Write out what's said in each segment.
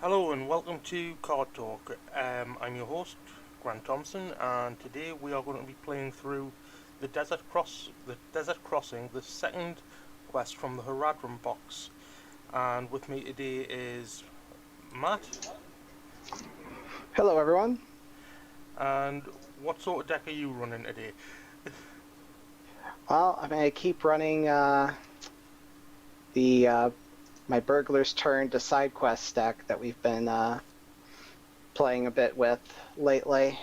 Hello and welcome to Card Talk. I'm your host, Grant Thompson, and today we are going to be playing through the Desert Crossing, the second quest from the Harad box. And with me today is Matt. Hello, everyone. And what sort of deck are you running today? Well, I'm gonna keep running the my Burglar's Turn to side quest deck that we've been playing a bit with lately.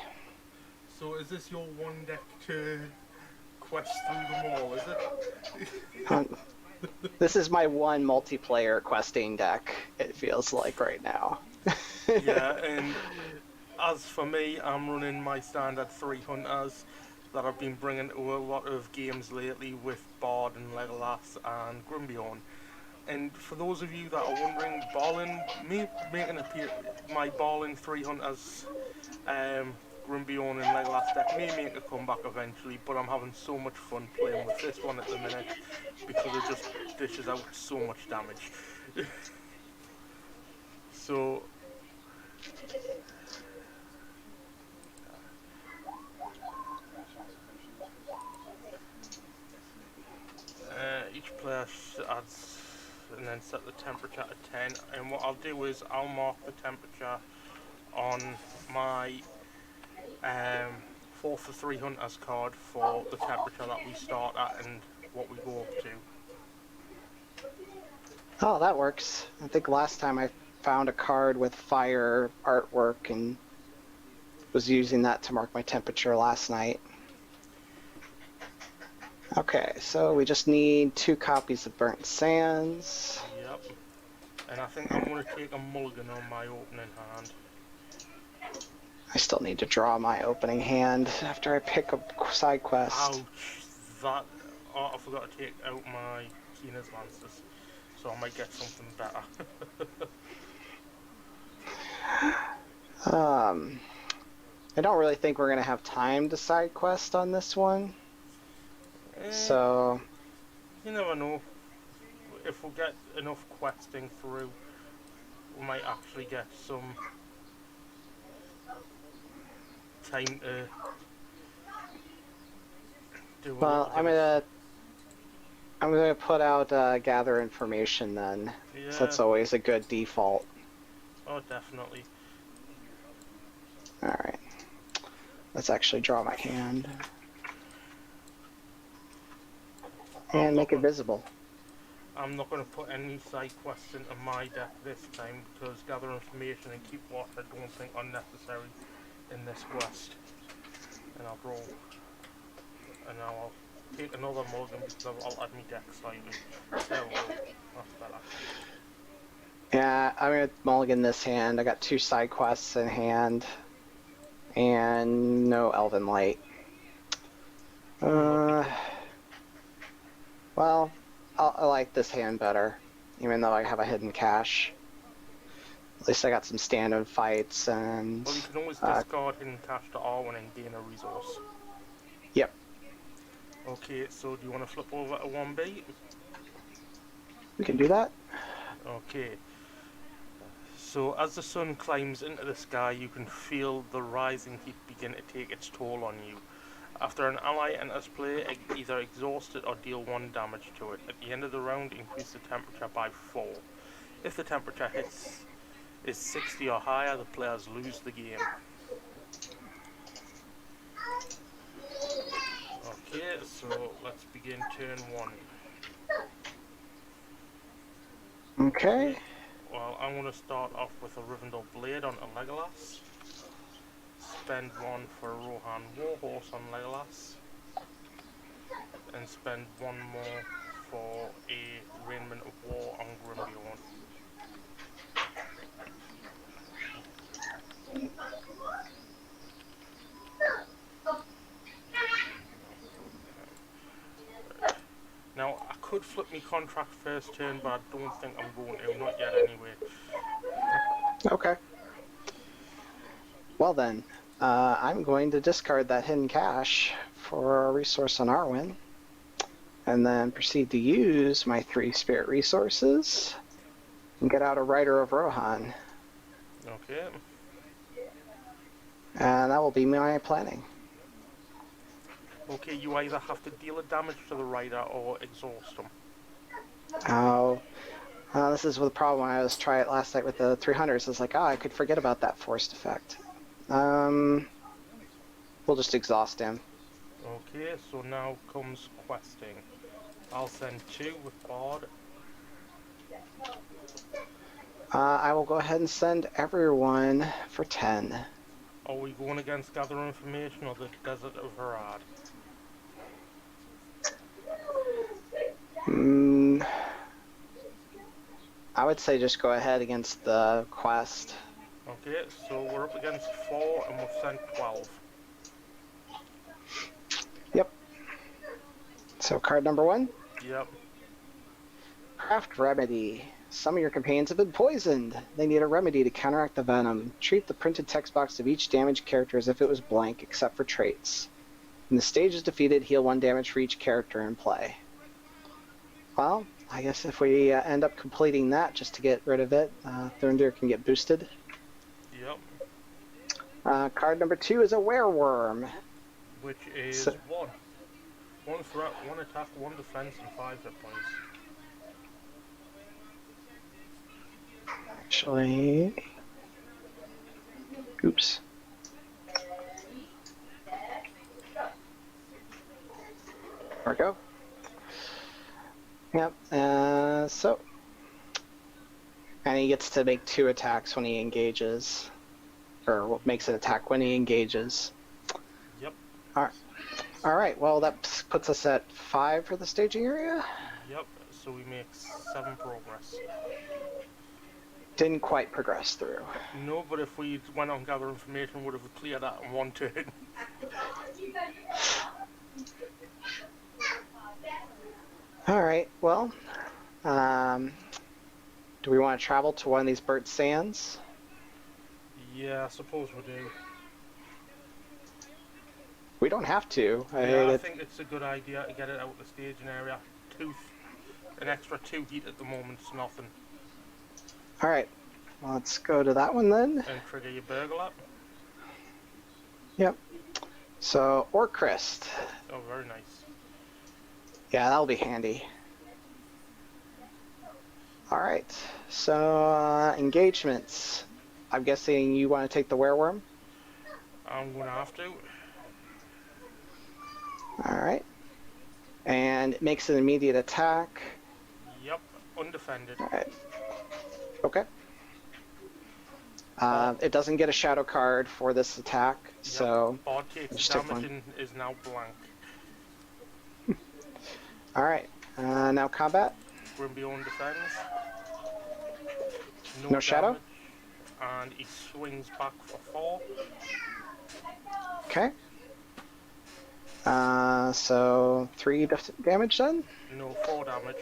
So is this your one deck to quest through them all, is it? Um, this is my one multiplayer questing deck. It feels like right now. Yeah, and as for me, I'm running my standard 3 hunters that I've been bringing to a lot of games lately with Bard and Legolas and Grimbiorn. And for those of you that are wondering, me making my Balin 3 hunters, Grimbiorn and Legolas deck may make a comeback eventually, but I'm having so much fun playing with this one at the minute because it just dishes out so much damage. So each player adds and then set the temperature to 10. And what I'll do is I'll mark the temperature on my 4 for 3 hunters card for the temperature that we start at and what we go up to. Oh, that works. I think last time I found a card with fire artwork and was using that to mark my temperature last night. Okay, so we just need 2 copies of Burnt Sands. Yep. And I think I'm going to take a mulligan on my opening hand. I still need to draw my opening hand after I pick a side quest. Ouch. That. Oh, I forgot to take out my Keena's Lancers. So I might get something better. I don't really think we're going to have time to side quest on this one. So you never know. If we get enough questing through, we might actually get some time to do. Well, I'm gonna put out gather information then. Yeah. So that's always a good default. Oh, definitely. All right. Let's actually draw my hand and make it visible. I'm not going to put any side quests into my deck this time because gather information and keep watch I don't think are necessary in this quest. And I'll roll. And now I'll take another mulligan because I'll add my deck slightly. There we go. That's better. Yeah, I'm gonna mulligan this hand. I got 2 side quests in hand and no Elven Light. Well, I like this hand better, even though I have a hidden cache. At least I got some stand-in fights and... Well, you can always discard hidden cache to R1 and gain a resource. Yep. Okay, so do you want to flip over to 1B? We can do that. Okay. So as the sun climbs into the sky, you can feel the rising heat begin to take its toll on you. After an ally enters play, either exhaust it or deal 1 damage to it. At the end of the round, increase the temperature by 4. If the temperature is 60 or higher, the players lose the game. Okay, so let's begin turn 1. Okay. Well, I'm going to start off with a Rivendell Blade on a Legolas. Spend 1 for a Rohan Warhorse on Legolas. And spend 1 more for a Raiment of War on Grimbiorn. Now, I could flip my contract first turn, but I don't think I'm going to. Not yet, anyway. Okay. Well then, I'm going to discard that hidden cache for a resource on Arwen, and then proceed to use my 3 spirit resources and get out a Rider of Rohan. Okay. And that will be my planning. Okay, you either have to deal a damage to the rider or exhaust them. Oh, this is the problem. I was trying it last night with the 300s. It's like, oh, I could forget about that forced effect. Um, we'll just exhaust him. Okay, so now comes questing. I'll send 2 with Bard. I will go ahead and send everyone for 10. Are we going against Gather Information or the Desert of Harad? Mm, I would say just go ahead against the quest. Okay, so we're up against 4 and we've sent 12. Yep. So card number 1. Yep. Craft Remedy. Some of your companions have been poisoned. They need a remedy to counteract the venom. Treat the printed text box of each damaged character as if it was blank, except for traits. When the stage is defeated, heal 1 damage for each character in play. Well, I guess if we end up completing that just to get rid of it, Thundir can get boosted. Yep. Card number 2 is a Werewurm. Which is So, 1. 1 threat, 1 attack, 1 defense, and 5 hit points. actually, oops. There we go. Yep. And he gets to make 2 attacks when he engages, or makes an attack when he engages. Yep. All right. Well, that puts us at 5 for the staging area. Yep. So we make 7 progress. Didn't quite progress through. No, but if we went on Gather Information, would have cleared that in 1 turn. All right. Well, do we want to travel to one of these burnt sands? Yeah, I suppose we do. We don't have to. Yeah, I think it's a good idea to get it out of the staging area. An extra 2 heat at the moment's nothing. All right. Well, let's go to that one then. And trigger your burglar. Yep. So, Orcrist. Oh, very nice. Yeah, that'll be handy. All right. So, engagements. I'm guessing you want to take the Werewurm? I'm going to have to. All right. And it makes an immediate attack. Yep, undefended. All right. Okay. It doesn't get a shadow card for this attack, Yep. so Bard takes damage and is now blank. All right. Now combat. Grimbion defends. No shadow? Damage, and he swings back for 4. Okay. So 3 damage then? No, 4 damage.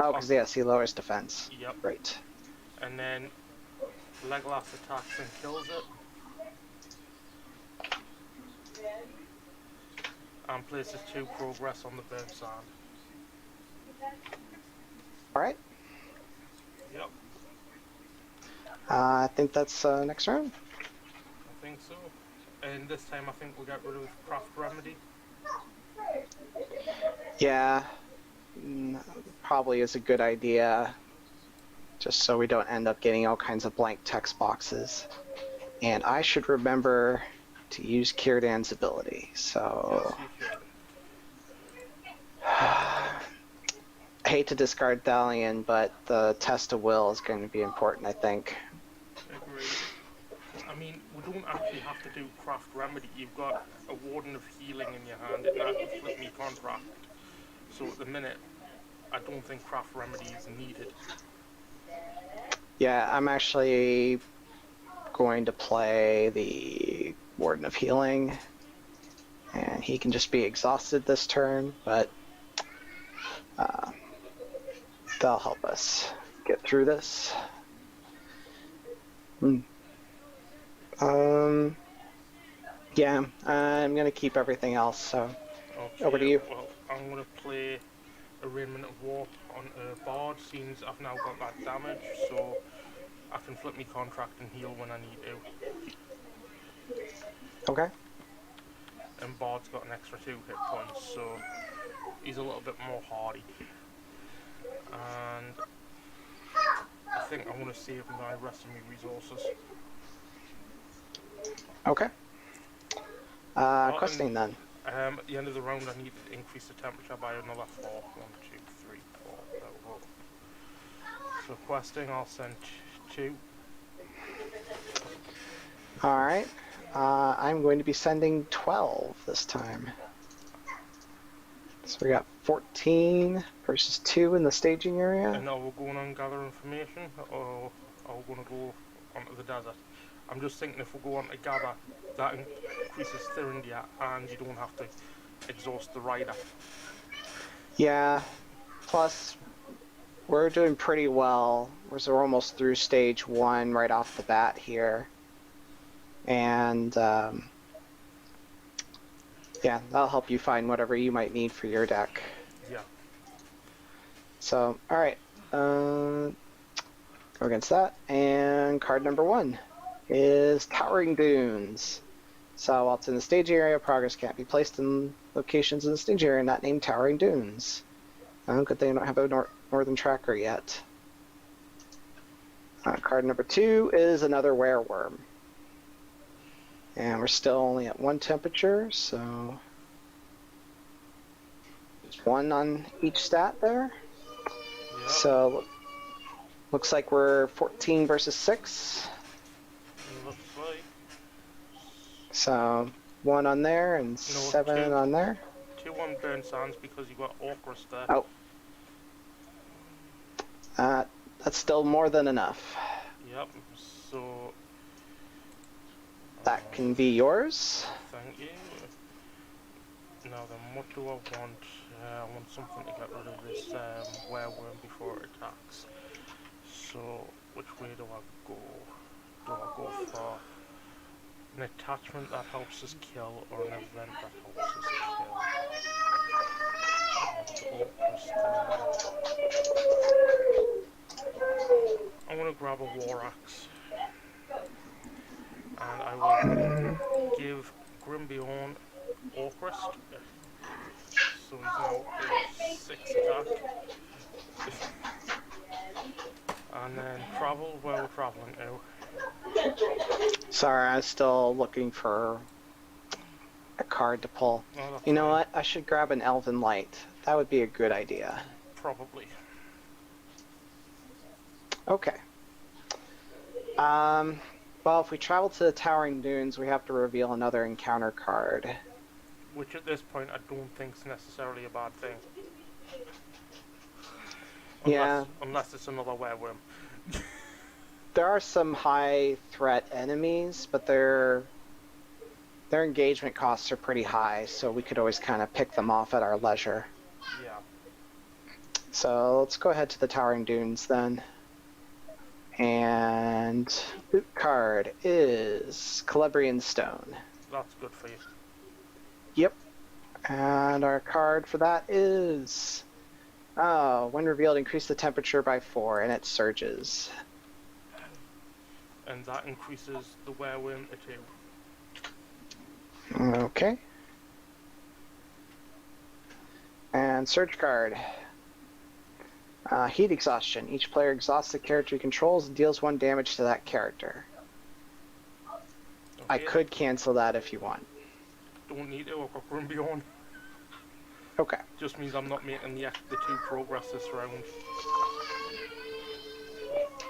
Oh, because yes, he lowers defense. Yep. Right. And then Legolas attacks and kills it. And places 2 progress on the burnt sand. All right. Yep, I think that's next round. I think so. And this time I think we got rid of Craft Remedy. Yeah. Probably is a good idea. Just so we don't end up getting all kinds of blank text boxes. And I should remember to use Círdan's ability. So. Yes, you should. I hate to discard Thalion, but the test of will is going to be important, I think. Agreed. I mean, we don't actually have to do Craft Remedy. You've got a Warden of Healing in your hand, and that will flip me contract. So at the minute, I don't think Craft Remedy is needed. Yeah, I'm actually going to play the Warden of Healing, and he can just be exhausted this turn, but that'll help us get through this. Yeah, I'm going to keep everything else, so Okay, over to you. Well, I'm going to play Arraignment of War on Bard, since I've now got that damage, so I can flip my contract and heal when I need to. Okay. And Bard's got an extra 2 hit points, so he's a little bit more hardy. And I think I'm going to save my rest of my resources. Okay. Oh, and Questing then. at the end of the round, I need to increase the temperature by another 4. 1, 2, 3, 4. There we go. So questing, I'll send 2. Alright. I'm going to be sending 12 this time. So we got 14 versus 2 in the staging area. And now we're going on gather information, or are we going to go onto the desert? I'm just thinking if we go on to gather, that increases Thurindia, and you don't have to exhaust the rider. Yeah. Plus, we're doing pretty well. We're almost through stage 1 right off the bat here. And yeah, that'll help you find whatever you might need for your deck. Yeah. So, alright. Go against that. And card number 1 is Towering Dunes. So while it's in the stage area, progress can't be placed in locations in the stage area not named Towering Dunes. Good thing I don't have a northern tracker yet. Card number 2 is another Wereworm. And we're still only at 1 temperature, so there's 1 on each stat there. Yep. So looks like we're 14 versus 6. Looks like. So 1 on there and 7 2. on there. 2 on Burn Sands because you got Orchrist there. Oh. That's still more than enough. Yep, so... That can be yours. Thank you. Now then, what do I want? I want something to get rid of this wereworm before it attacks. So, which way do I go? Do I go for an attachment that helps us kill, or an event that helps us kill? I'm gonna grab a War Axe. And I will give Grimbeorn Orchrist. So he's now a 6 attack. And then travel where we're travelling to. Sorry, I was still looking for a card to pull. Oh, you know fine. what? I should grab an Elven Light. That would be a good idea. Probably. Okay. Well, if we travel to the Towering Dunes, we have to reveal another encounter card. Which at this point I don't think is necessarily a bad thing. Unless it's another wereworm. There are some high threat enemies, but their engagement costs are pretty high, so we could always kind of pick them off at our leisure. Yeah. So let's go ahead to the Towering Dunes then. And boot card is Celebrian Stone. That's good for you. Yep. And our card for that is... Oh, when revealed, increase the temperature by 4, and it surges. And that increases the wereworm to 2. Okay. And surge card. Heat exhaustion. Each player exhausts the character he controls and deals 1 damage to that character. Okay. I could cancel that if you want. Don't need to, I've got Grimbeorn. Okay. Just means I'm not making the 2 progress this round.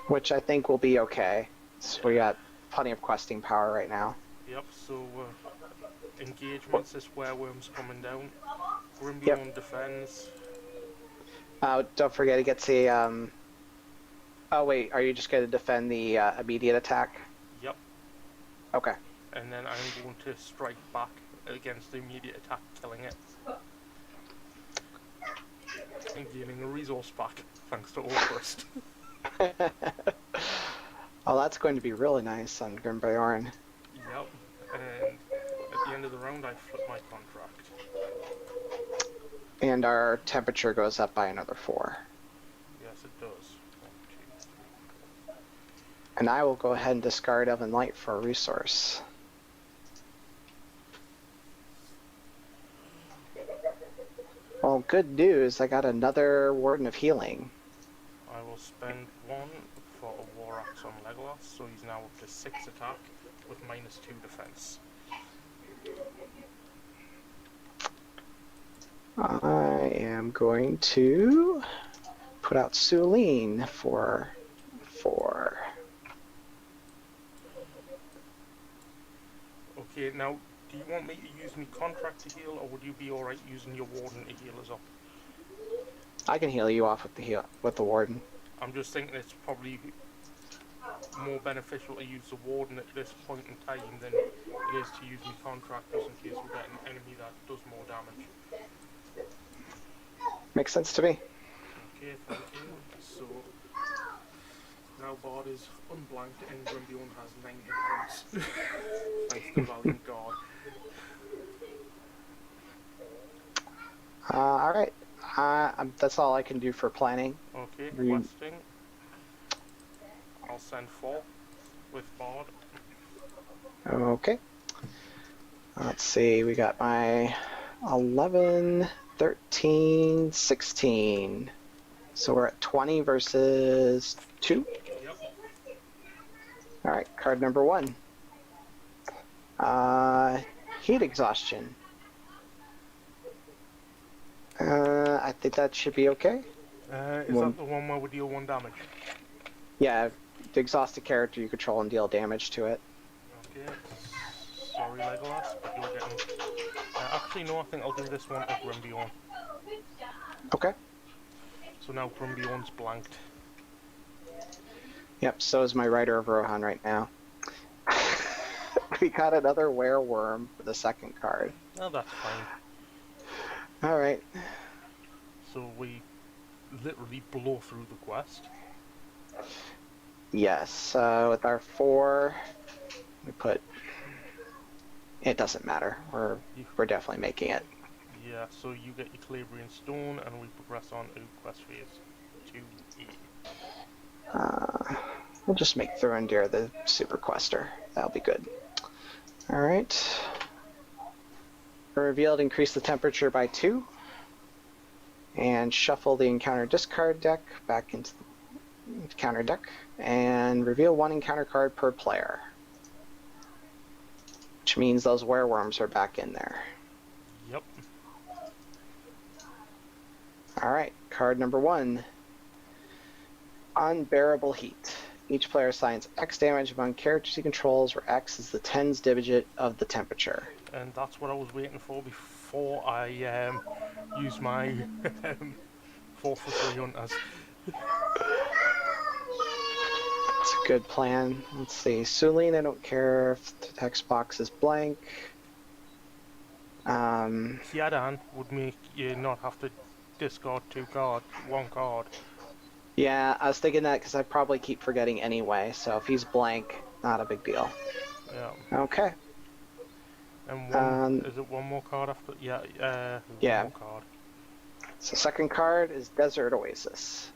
Which I think will be okay. So we got plenty of questing power right now. Yep, so engagements, this wereworm's coming down. Grimbeorn defends. Don't forget he gets a... Oh wait, are you just going to defend the immediate attack? Yep. Okay. And then I'm going to strike back against the immediate attack, killing it. And gaining a resource back, thanks to Orchrist. Oh, that's going to be really nice on Grimbeorn. Yep, and at the end of the round I flip my contract. And our temperature goes up by another 4. Yes, it does. 1, 2, 3, 4. And I will go ahead and discard Elven Light for a resource. Well, good news, I got another Warden of Healing. I will spend 1 for a War Axe on Legolas, so he's now up to 6 attack with -2 defense. I am going to put out Sulene for 4. Okay, now, do you want me to use my contract to heal, or would you be alright using your Warden to heal us up? I can heal you off with the Warden. I'm just thinking it's probably more beneficial to use the Warden at this point in time than it is to use my contract, just in case we get an enemy that does more damage. Makes sense to me. Okay, thank you. So, now Bard is unblanked and Grimbion has 9 hit points. Thanks to Valiant God. Alright. That's all I can do for planning. Okay, questing. I'll send 4 with Bard. Okay. Let's see, we got my 11, 13, 16. So we're at 20 versus 2? Yep. Alright, card number 1. Heat Exhaustion. I think that should be okay. Is that the one where we deal 1 damage? Yeah, to exhaust a character you control and deal damage to it. Okay. Sorry, Legolas, but you're getting... actually, no, I think I'll give this one to Grimbion. Okay. So now Grimbion's blanked. Yep, so is my Rider of Rohan right now. We got another Wereworm for the second card. Oh, that's fine. Alright. So we literally blow through the quest. Yes, with our 4, we put... It doesn't matter. We're definitely making it. Yeah, so you get your Calabrian Stone, and we progress on to quest phase 2A. We'll just make Thurindir the Super Quester. That'll be good. Alright. Revealed, increase the temperature by 2. And shuffle the encounter discard deck back into the encounter deck. And reveal 1 encounter card per player. Which means those Wereworms are back in there. Yep. Alright, card number 1. Unbearable Heat. Each player assigns X damage among characters he controls, where X is the tens digit of the temperature. And that's what I was waiting for before I use my 4 for 3 hunters. It's a good plan. Let's see. Sulene, I don't care if the text box is blank. Kiadan would make you not have to discard 1 card. Yeah, I was thinking that because I probably keep forgetting anyway, so if he's blank, not a big deal. Yeah. Okay. And is it 1 more card after? Yeah, yeah. 1 more card. So second card is Desert Oasis.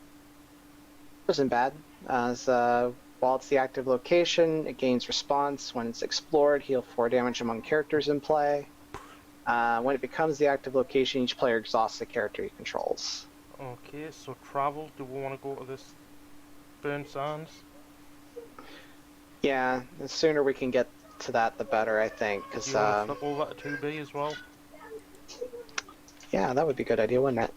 Wasn't bad. While it's the active location, it gains response. When it's explored, heal 4 damage among characters in play. When it becomes the active location, each player exhausts the character he controls. Okay, so travel. Do we want to go to this Burnt Sands? Yeah, the sooner we can get to that, the better, I think. Cause, do you want to flip over to 2B as well? Yeah, that would be a good idea, wouldn't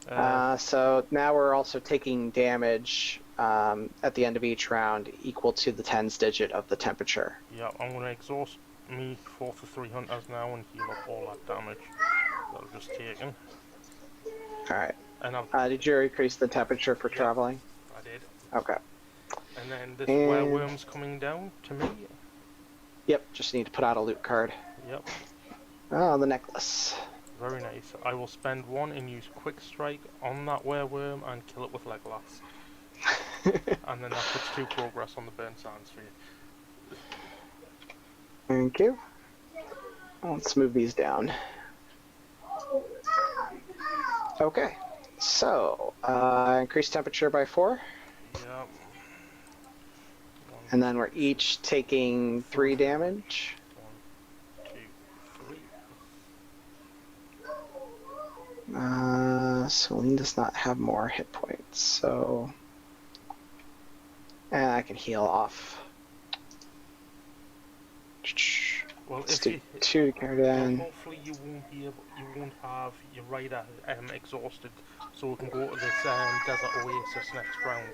it? So now we're also taking damage at the end of each round equal to the tens digit of the temperature. Yeah, I'm going to exhaust me 4 for 3 hunters now and heal up all that damage that I've just taken. Alright. And did you increase the temperature for traveling? I did. Okay. And then this Wereworm's coming down to me. Yep, just need to put out a loot card. Yep. Oh, the necklace. Very nice. I will spend 1 and use Quick Strike on that Wereworm and kill it with Legolas. And then that puts 2 progress on the Burnt Sands for you. Thank you. Let's move these down. Okay, so increase temperature by 4. Yep. And then we're each taking 3 damage. 1, 2, 3. Celine does not have more hit points, so... And I can heal off. Well, Let's if do you, 2 to carry down. hopefully you won't have your rider exhausted, so we can go to this desert oasis next round.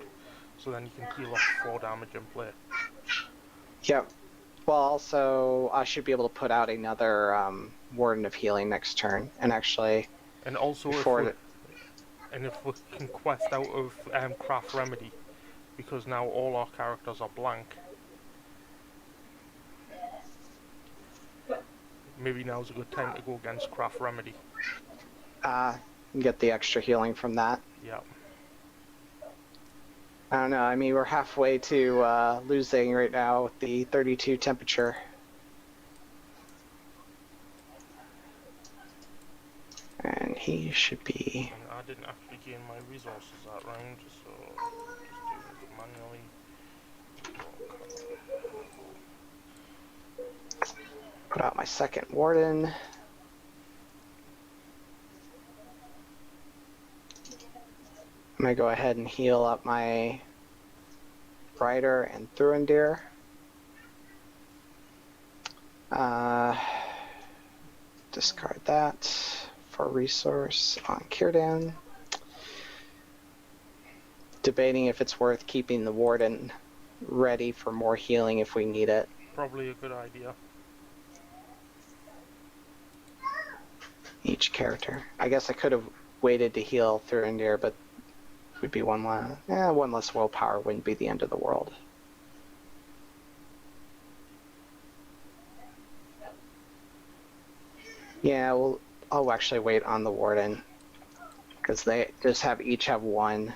So then you can heal off 4 damage and play. Yep. Well, also, I should be able to put out another Warden of Healing next turn. And actually, And also, before if we can quest out of Craft Remedy, because now all our characters are blank. Maybe now's a good time to go against Craft Remedy. get the extra healing from that. Yeah. I don't know. I mean, we're halfway to losing right now with the 32 temperature. And he should be... And I didn't actually gain my resources that round, so just do it manually. Put out my second Warden. I'm going to go ahead and heal up my Rider and Thurindir. Discard that for resource on Círdan. Debating if it's worth keeping the Warden ready for more healing if we need it. Probably a good idea. Each character. I guess I could have waited to heal Thurindir, but would be one less willpower wouldn't be the end of the world. Yeah, well, I'll actually wait on the Warden because they just each have 1.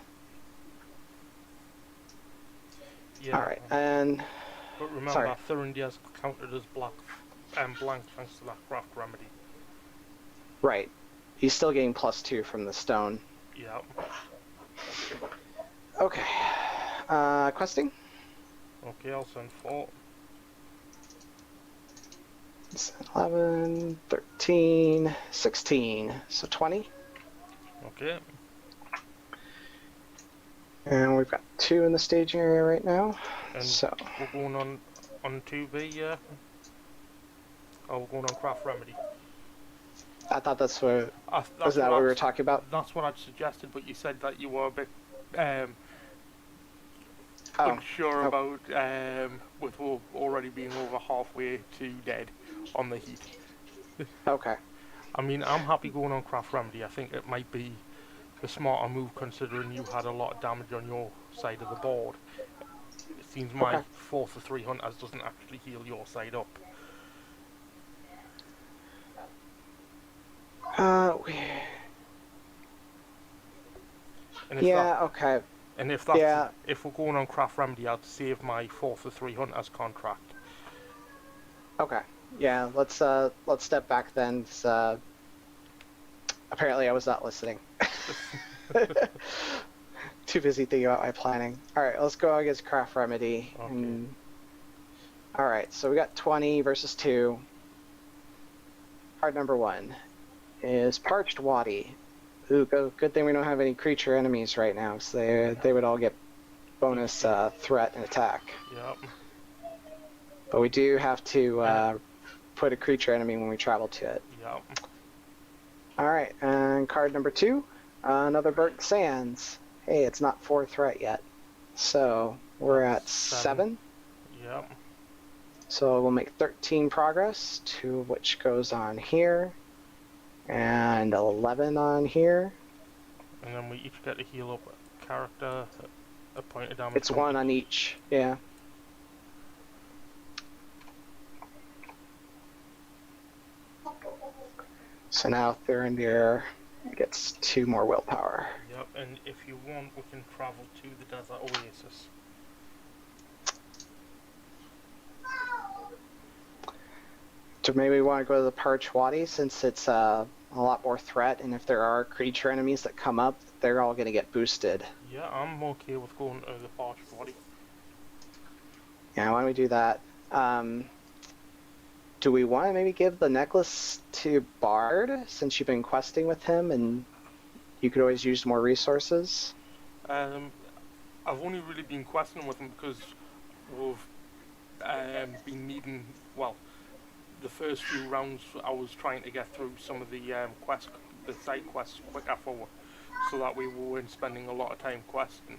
Yeah. All right, and but remember, sorry. Thurindir's counted as blank thanks to that Craft Remedy. Right, he's still getting +2 from the stone. Yeah. Okay, questing. Okay, I'll send 4. It's 11, 13, 16, so 20. Okay. And we've got 2 in the staging area right now. And so we're going on 2B, yeah? Oh, we're going on Craft Remedy. I thought that's what... That's was that what we were talking about? That's what I'd suggested, but you said that you were a bit unsure about with already being over halfway to dead on the heat. Okay. I mean, I'm happy going on Craft Remedy. I think it might be the smarter move considering you had a lot of damage on your side of the board. It seems my 4 for 3 hunters doesn't actually heal your side up. And okay. And if that's if we're going on Craft Remedy, I'd save my 4 for 3 hunters contract. Okay. Yeah, let's step back then. Apparently I was not listening. Too busy thinking about my planning. Alright, let's go against Craft Remedy. Okay. Alright, so we got 20 versus 2. Card number 1 is Parched Wadi. Ooh, good thing we don't have any creature enemies right now, so they would all get bonus threat and attack. Yep. But we do have to put a creature enemy when we travel to it. Yep. Alright, and card number 2, another Burnt Sands. Hey, it's not 4 threat yet. So, we're at 7. Yep. So we'll make 13 progress, 2 of which goes on here, and 11 on here. And then we each get to heal up a character, a point of damage. It's 1 on each, yeah. So now Thurindir gets 2 more willpower. Yep, and if you want, we can travel to the desert oasis. So maybe we want to go to the Parched Wadi since it's a lot more threat, and if there are creature enemies that come up, they're all going to get boosted. Yeah, I'm okay with going to the Parched Wadi. Yeah, why don't we do that? Um, do we want to maybe give the necklace to Bard since you've been questing with him and you could always use more resources? Um, I've only really been questing with him because we've been needing. Well, the first few rounds I was trying to get through some of the side quests quicker so that we weren't spending a lot of time questing.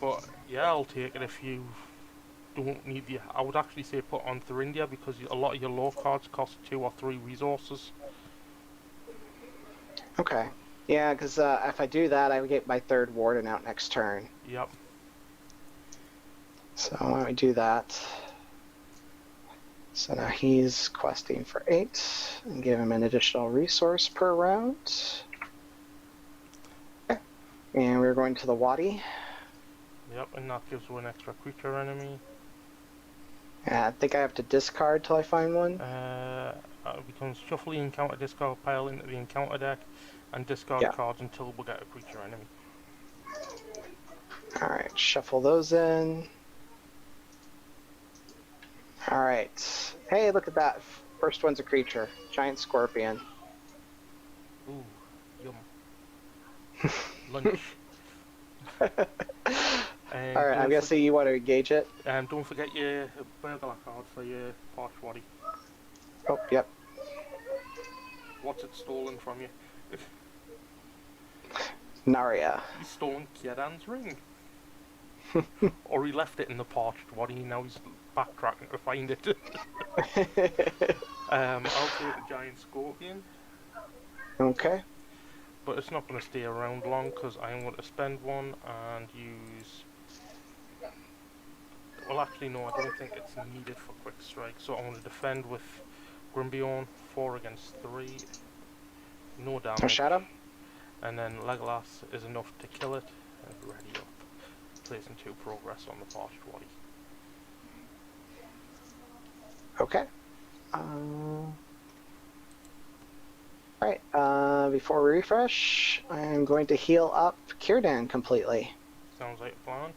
But yeah, I'll take it if you don't need the. I would actually say put on Thurindia because a lot of your law cards cost 2 or 3 resources. Okay. Yeah, because if I do that, I would get my third warden out next turn. Yep. So why don't we do that? So now he's questing for 8 and give him an additional resource per round. Okay. And we're going to the Wadi. Yep, and that gives one extra creature enemy. I think I have to discard till I find one. It becomes shuffle the encounter discard pile into the encounter deck and discard Yeah. cards until we get a creature enemy. Alright, shuffle those in. Alright. Hey, look at that. First one's a creature. Giant scorpion. Ooh, yum. Lunch. Alright, I'm guessing you want to engage it? Don't forget your burglar card for your Parch Waddy. Oh, yep. What's it stolen from you? Narya. He's stolen Kieran's ring. Or he left it in the Parched Waddy, now he's backtracking to find it. I'll take a giant scorpion. Okay. But it's not going to stay around long because I'm going to spend one and use. Well, actually, no, I don't think it's needed for quick strike. So I'm going to defend with Grimbiorn, 4 against 3, no damage. No shadow? And then Legolas is enough to kill it and ready up. Placing 2 progress on the Parched Waddy. Okay. Alright, before we refresh, I'm going to heal up Círdan completely. Sounds like a plan.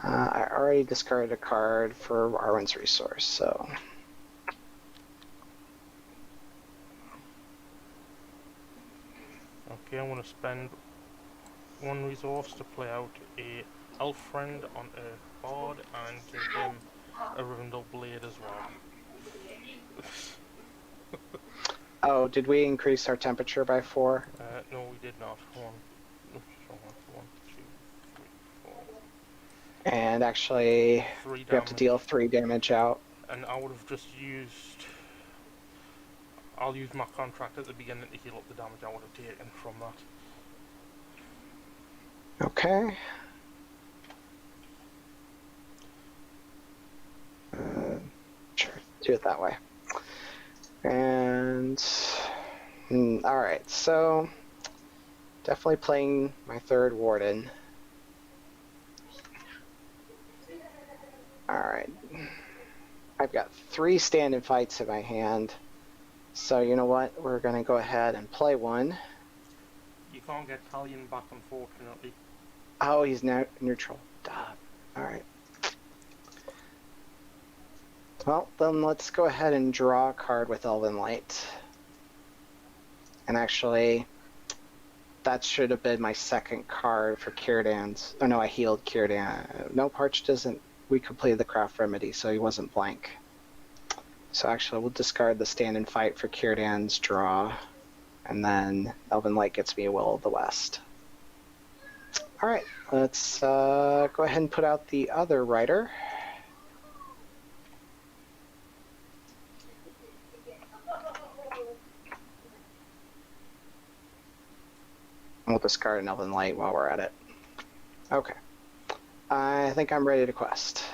I already discarded a card for Arwen's resource, so... Okay, I'm going to spend 1 resource to play out a elf friend on a bard and give him a Rivendell blade as well. Oh, did we increase our temperature by 4? No, we did not. 1, 2, 3, 4. And actually, 3 we damage. have to deal 3 damage out. And I would have just used. I'll use my contract at the beginning to heal up the damage I would have taken from that. Okay. Sure, do it that way. And alright, so definitely playing my third warden. Alright. I've got 3 stand-in fights in my hand. So you know what? We're gonna go ahead and play one. You can't get Talion back, unfortunately. Oh, he's now neutral. Duh. Alright. Well, then let's go ahead and draw a card with Elven Light. And actually, that should have been my second card for Círdan's. Oh no, I healed Círdan. No, Parch doesn't. We completed the craft remedy, so he wasn't blank. So actually, we'll discard the stand and fight for Círdan's draw. And then Elven Light gets me a Will of the West. Alright, let's go ahead and put out the other writer. We'll discard an Elven Light while we're at it. Okay. I think I'm ready to quest.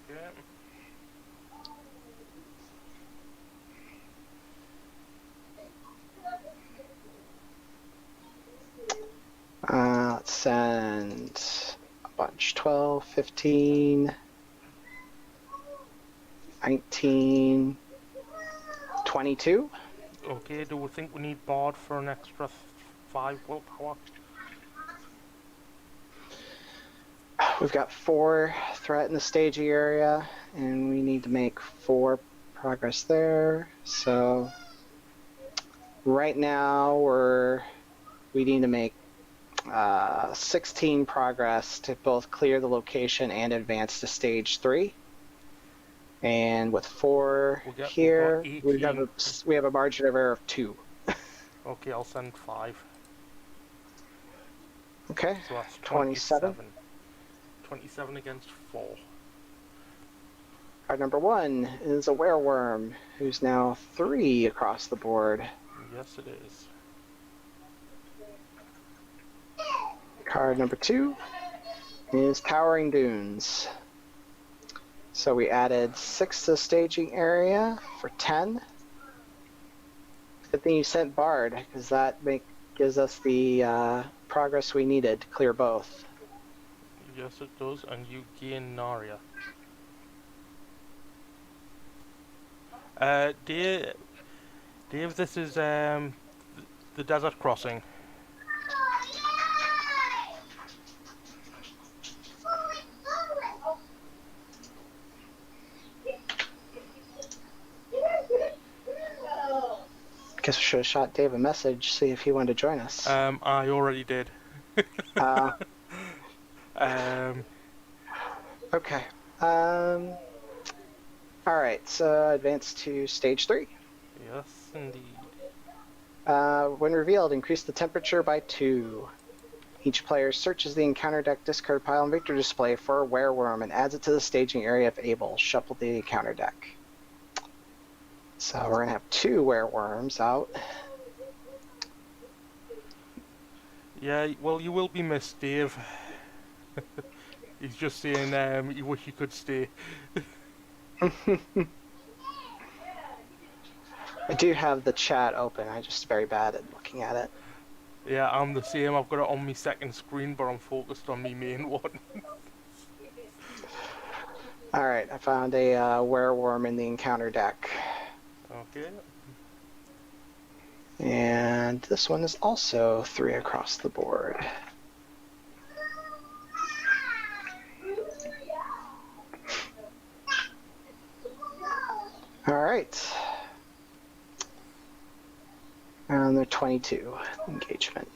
Okay. Let's send a bunch. 12, 15, 19, 22. Okay, do we think we need Bard for an extra 5 willpower? We've got 4 threat in the staging area, and we need to make 4 progress there. So right now we need to make 16 progress to both clear the location and advance to stage 3. And with 4 We've got here, 18. we have a margin of error of 2. Okay, I'll send 5. Okay. So that's 27. 27. 27 against 4. Card number 1 is a wereworm, who's now 3 across the board. Yes, it is. Card number 2 is Towering Dunes. So we added 6 to the staging area for 10. Good thing you sent Bard, because that gives us the progress we needed to clear both. Yes, it does, and you gain Narya. Dave, this is the desert crossing. Guess we should have shot Dave a message, see if he wanted to join us. I already did. Okay. Alright, so advance to stage 3. Yes, indeed. When revealed, increase the temperature by 2. Each player searches the encounter deck discard pile and victory display for a wereworm and adds it to the staging area if able. Shuffle the encounter deck. So we're going to have 2 wereworms out. Yeah, well, you will be missed, Dave. He's just saying you wish you could stay. I do have the chat open. I'm just very bad at looking at it. Yeah, I'm the same. I've got it on my second screen, but I'm focused on my main one. Alright, I found a wereworm in the encounter deck. Okay. And this one is also 3 across the board. Alright. And they're 22 engagement.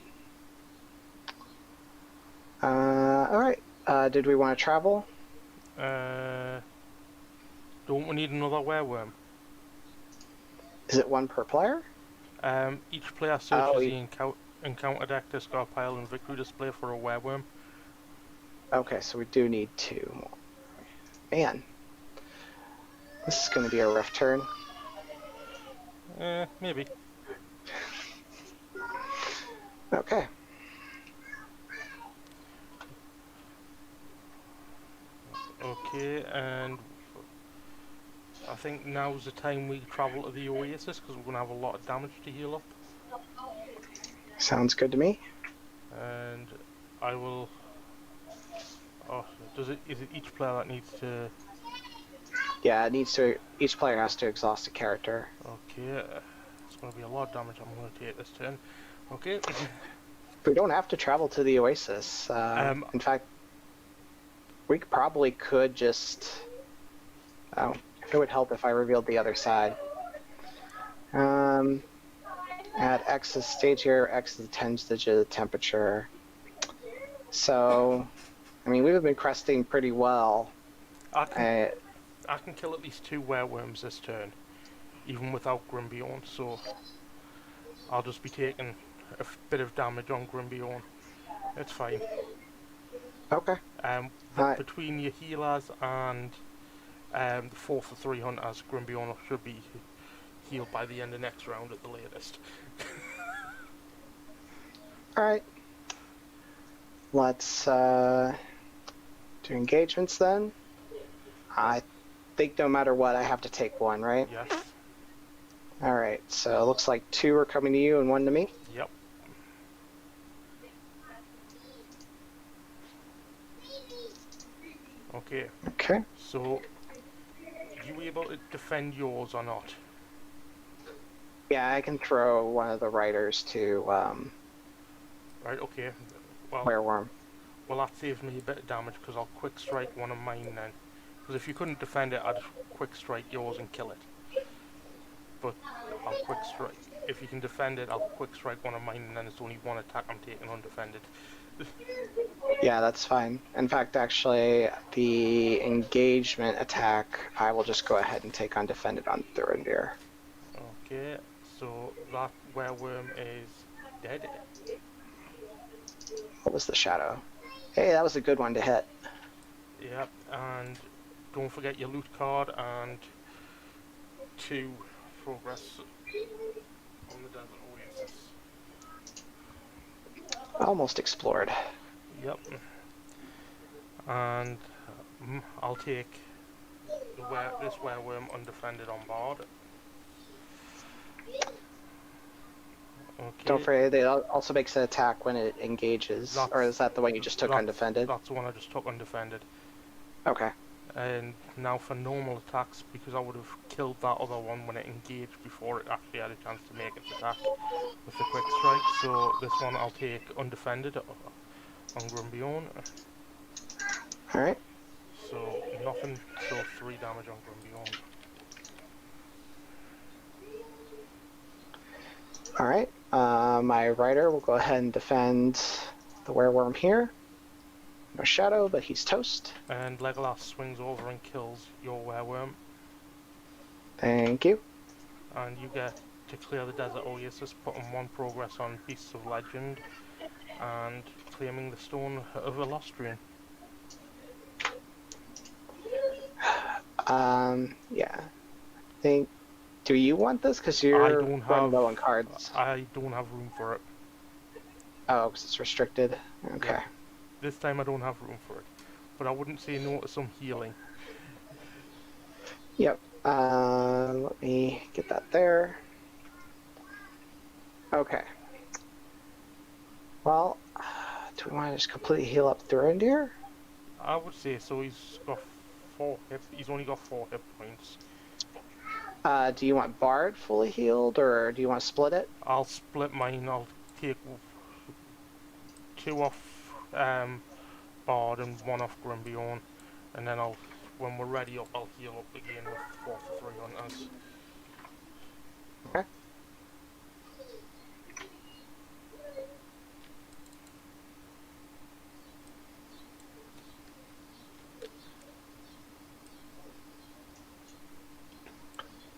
Alright. Did we want to travel? Don't we need another wereworm? Is it 1 per player? Each player searches the encounter deck discard pile and victory display for a wereworm. Okay, so we do need 2 more. Man. This is going to be a rough turn. Maybe. Okay. Okay, and I think now's the time we travel to the Oasis because we're going to have a lot of damage to heal up. Sounds good to me. And I will... Oh, is it each player that needs to... Yeah, it needs to. Each player has to exhaust a character. Okay, it's going to be a lot of damage I'm going to take this turn. Okay. We don't have to travel to the Oasis. In fact, we probably could just... Oh, it would help if I revealed the other side. At X is stage here, X is the 10th digit of the temperature. So, I mean, we've been cresting pretty well. I can kill at least 2 wereworms this turn, even without Grimbiorn, so I'll just be taking a bit of damage on Grimbiorn. It's fine. Okay. Between your healers and the 4 for 3 hunters, Grimbiorn should be healed by the end of next round at the latest. Alright. Let's do engagements then. I think no matter what, I have to take 1, right? Yes. Alright, so it looks like 2 are coming to you and 1 to me? Yep. Okay. Okay. So, you able to defend yours or not? Yeah, I can throw one of the riders to Right, okay. Well, wereworm. Well, that saves me a bit of damage because I'll quick strike one of mine then. Because if you couldn't defend it, I'd quick strike yours and kill it. But I'll quick strike. If you can defend it, I'll quick strike one of mine, and then it's only one attack I'm taking undefended. Yeah, that's fine. In fact, actually, the engagement attack, I will just go ahead and take undefended on Thurindir. Okay, so that werewolm is dead. What was the shadow? Hey, that was a good one to hit. Yep, and don't forget your loot card and 2 progress on the desert oasis. Almost explored. Yep, and I'll take this werewolm undefended on board. Okay. Don't forget, it also makes an attack when it engages. Or is that the one you just took undefended? That's the one I just took undefended. Okay. And now for normal attacks, because I would have killed that other one when it engaged before it actually had a chance to make its attack with the quick strike. So this one I'll take undefended on Grumbion. Alright. So nothing, so 3 damage on Grumbion. Alright. My rider will go ahead and defend the werewolm here. No shadow, but he's toast. And Legolas swings over and kills your werewolm. Thank you. And you get to clear the desert oasis, putting 1 progress on Beasts of Legend, and claiming the Stone of Illustrian. Yeah. Do you want this? Because you're running low on cards. I don't have room for it. Oh, because it's restricted? Okay. Yeah. This time I don't have room for it. But I wouldn't say no to some healing. Yep. Let me get that there. Okay. Well, do we want to just completely heal up Thurindir? I would say so. He's got 4 hit. He's only got 4 hit points. Do you want Bard fully healed, or do you want to split it? I'll split mine. I'll take 2 off Bard and 1 off Grumbion, and then when we're ready up, I'll heal up again with 4 for 3 hunters. Okay.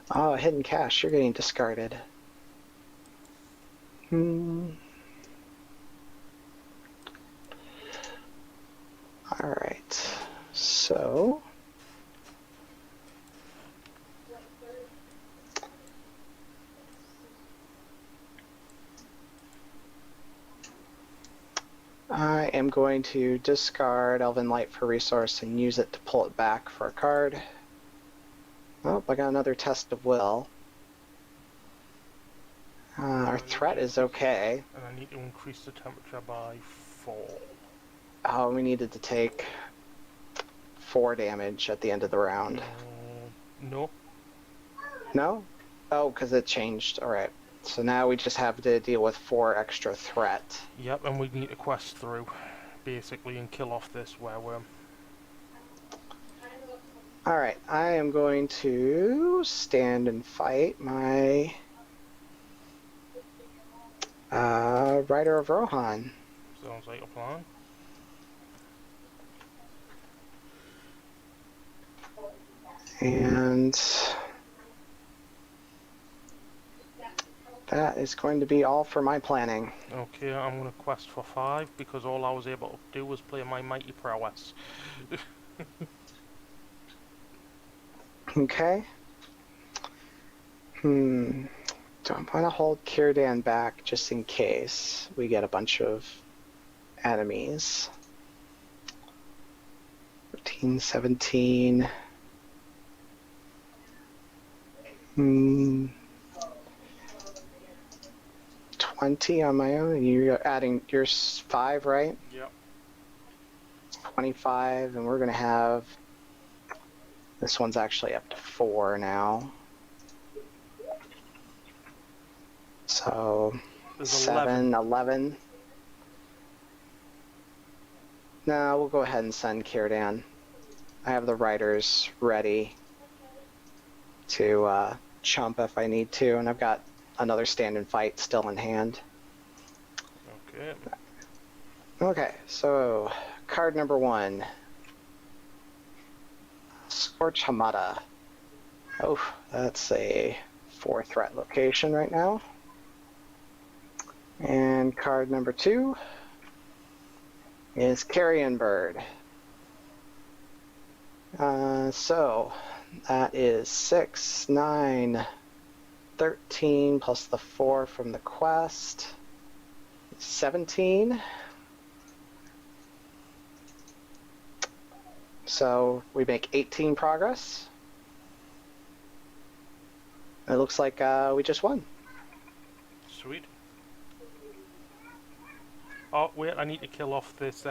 Oh, hidden cache, you're getting discarded. Alright, so... I am going to discard Elven Light for resource and use it to pull it back for a card. Oh, I got another test of will. Our threat is okay. And I need to increase the temperature by 4. Oh, we needed to take 4 damage at the end of the round. No. No? Oh, because it changed. Alright. So now we just have to deal with 4 extra threat. Yep, and we need to quest through, basically, and kill off this werewolm. Alright, I am going to stand and fight my Rider of Rohan. Sounds like a plan. And that is going to be all for my planning. Okay, I'm going to quest for 5 because all I was able to do was play my mighty prowess. Okay. Do I want to hold Círdan back just in case we get a bunch of enemies? 13, 17. 20 on my own, and you're adding yours 5, right? Yep. 25, and we're going to have... This one's actually up to 4 now. So, there's 7, 11. Now we'll go ahead and send Círdan. I have the riders ready to chump if I need to, and I've got another stand and fight still in hand. Okay. Okay, so card number 1. Scorch Hamada. Oh, that's a 4-threat location right now. And card number 2 is Carrion Bird. So that is 6, 9, 13 plus the 4 from the quest. 17. So we make 18 progress. It looks like we just won. Sweet. Oh, wait, I need to kill off this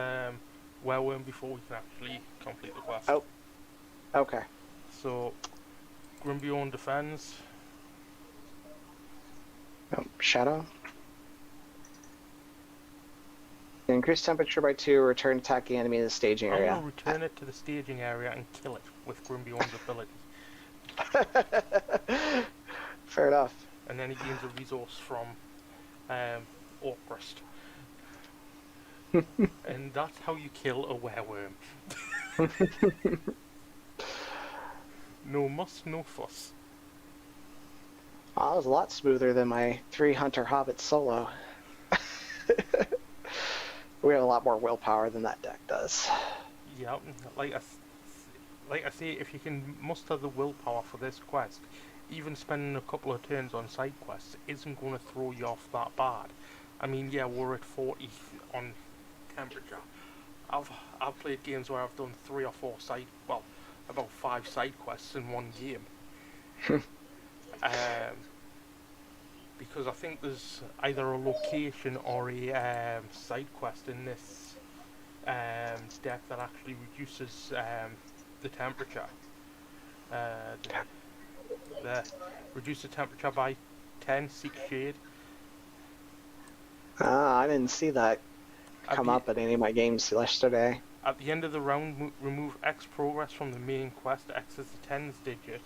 werewolf before we can actually complete the quest. Oh, okay. So, Grimbiorn defends. Oh, shadow. Increase temperature by 2, return attacking enemy to the staging I'm area. going to return it to the staging area and kill it with Grimbiorn's ability. Fair enough. And then he gains a resource from Orcrist. And that's how you kill a wereworm. No muss, no fuss. Oh, that was a lot smoother than my 3 Hunter Hobbit solo. We have a lot more willpower than that deck does. Yeah, like I say, if you can muster the willpower for this quest, even spending a couple of turns on side quests isn't going to throw you off that bad. I mean, yeah, we're at 40 on temperature. I've played games where I've done 3 or 4 about 5 side quests in one game. Because I think there's either a location or a side quest in this deck that actually reduces the temperature. Reduce the temperature by 10, seek shade. I didn't see that come up in any of my games yesterday. At the end of the round, remove X progress from the main quest. X is the tens digit.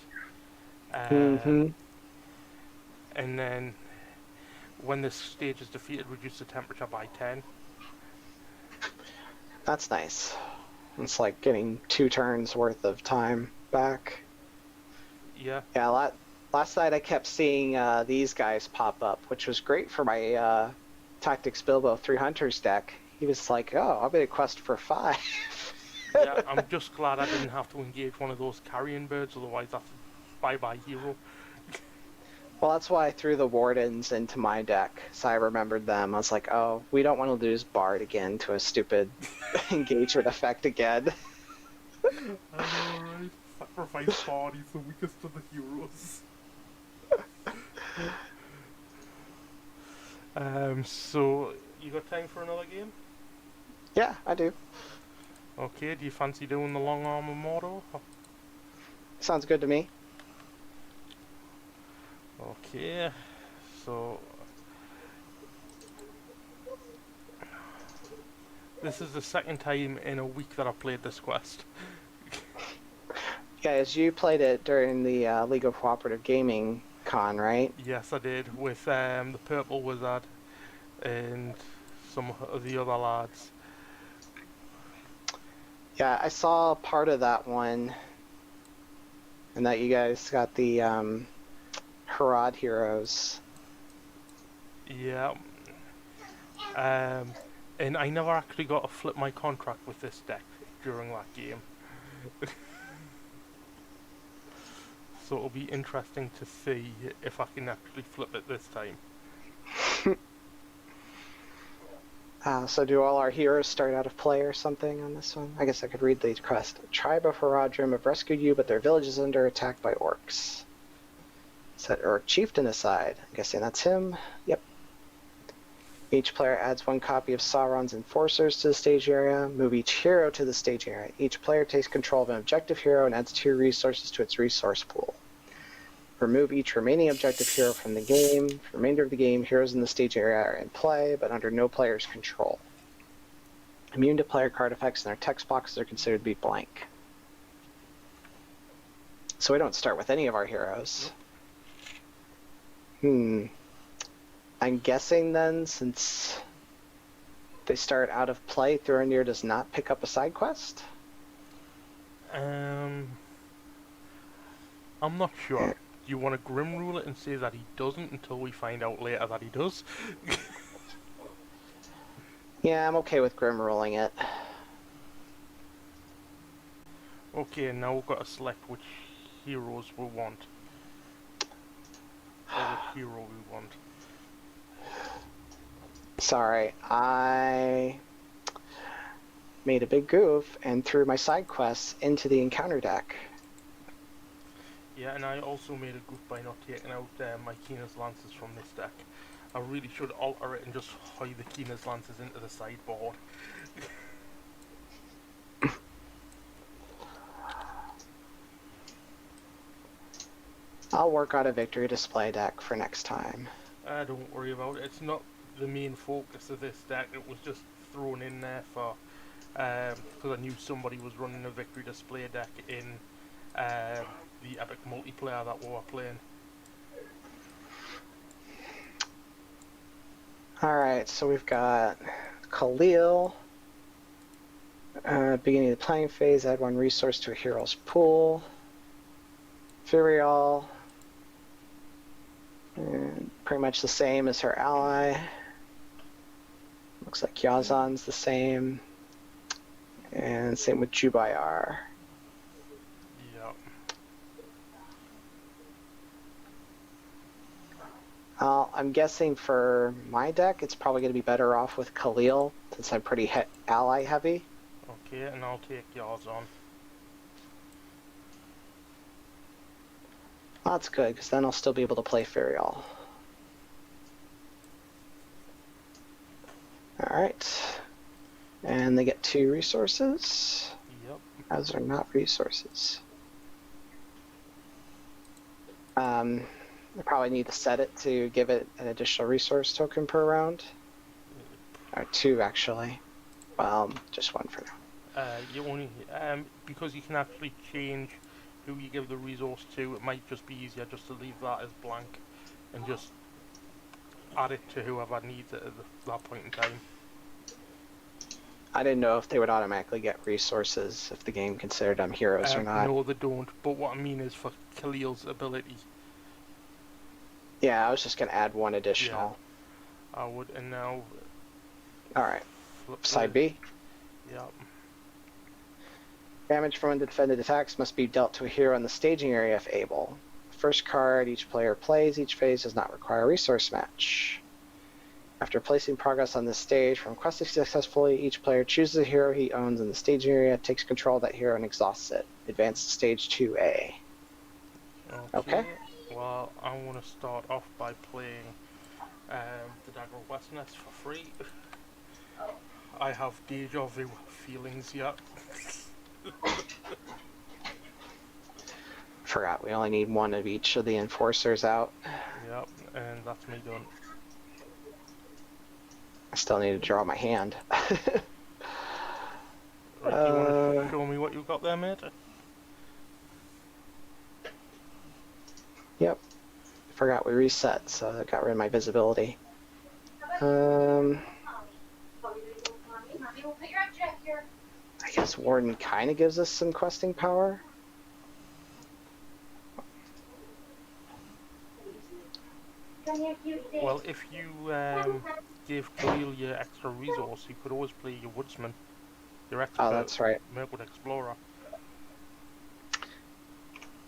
And then, when this stage is defeated, reduce the temperature by 10. That's nice. It's like getting 2 turns worth of time back. Yeah. Yeah, last night I kept seeing these guys pop up, which was great for my Tactics Bilbo 3 Hunters deck. He was like, oh, I'll be a quest for 5. Yeah, I'm just glad I didn't have to engage one of those carrion birds, otherwise that's bye-bye hero. Well, that's why I threw the Wardens into my deck, so I remembered them. I was like, oh, we don't want to lose Bard again to a stupid engagement effect again. I know, right? Sacrifice Bard, he's the weakest of the heroes. So, you got time for another game? Yeah, I do. Okay, do you fancy doing the long arm of Mordor? Sounds good to me. Okay, so this is the second time in a week that I've played this quest. Guys, you played it during the League of Cooperative Gaming Con, right? Yes, I did, with the Purple Wizard and some of the other lads. Yeah, I saw part of that one, and that you guys got the Harad heroes. Yeah. And I never actually got to flip my contract with this deck during that game. So it'll be interesting to see if I can actually flip it this time. So do all our heroes start out of play or something on this one? I guess I could read the quest. A tribe of Haradrim have rescued you, but their village is under attack by orcs. Set Orc Chieftain aside. I'm guessing that's him. Yep. Each player adds 1 copy of Sauron's Enforcers to the stage area. Move each hero to the stage area. Each player takes control of an objective hero and adds 2 resources to its resource pool. Remove each remaining objective hero from the game. For the remainder of the game, heroes in the stage area are in play, but under no player's control. Immune to player card effects, and their text boxes are considered to be blank. So we don't start with any of our heroes. Nope. I'm guessing then, since they start out of play, Thorinir does not pick up a side quest? I'm not sure. Do you want to grim rule it and say that he doesn't until we find out later that he does? Yeah, I'm okay with grim ruling it. Okay, now we've got to select which heroes we want. Or which hero we want. Sorry, I made a big goof and threw my side quests into the encounter deck. Yeah, and I also made a goof by not taking out my Keena's Lances from this deck. I really should alter it and just hide the Keena's Lances into the sideboard. I'll work on a victory display deck for next time. Don't worry about it. It's not the main focus of this deck. It was just thrown in there for because I knew somebody was running a victory display deck in the epic multiplayer that we were playing. Alright, so we've got Khalil. Beginning of the playing phase, add one resource to a hero's pool. Furial. And pretty much the same as her ally. Looks like Yazan's the same. And same with Jubayar. Yep. I'm guessing for my deck, it's probably going to be better off with Khalil, since I'm pretty ally heavy. Okay, and I'll take yours on. Well, that's good, because then I'll still be able to play Furial. Alright. And they get 2 resources. Yep. Those are not resources. I probably need to set it to give it an additional resource token per round. Or 2, actually. Well, just 1 for now. You only because you can actually change who you give the resource to. It might just be easier just to leave that as blank and just add it to whoever needs it at that point in time. I didn't know if they would automatically get resources if the game considered them heroes or not. No, they don't. But what I mean is for Khalil's ability. Yeah, I was just going to add 1 additional. Yeah, I would. And now. Alright. Side B. Yep. Damage from undefended attacks must be dealt to a hero in the staging area if able. First card each player plays each phase does not require a resource match. After placing progress on this stage from questing successfully, each player chooses a hero he owns in the staging area, takes control of that hero, and exhausts it. Advance to stage 2A. Okay. Well, I want to start off by playing the Dagger Westness for free. I have deja vu feelings yet. Forgot we only need 1 of each of the enforcers out. Yep, and that's me done. I still need to draw my hand. Right, do you want to show me what you've got there, mate? Yep. Forgot we reset, so I got rid of my visibility. I guess Warden kind of gives us some questing power. Well, if you gave Khalil your extra resource, you could always play your Woodsman. Your extra that's right. Mirkwood Explorer.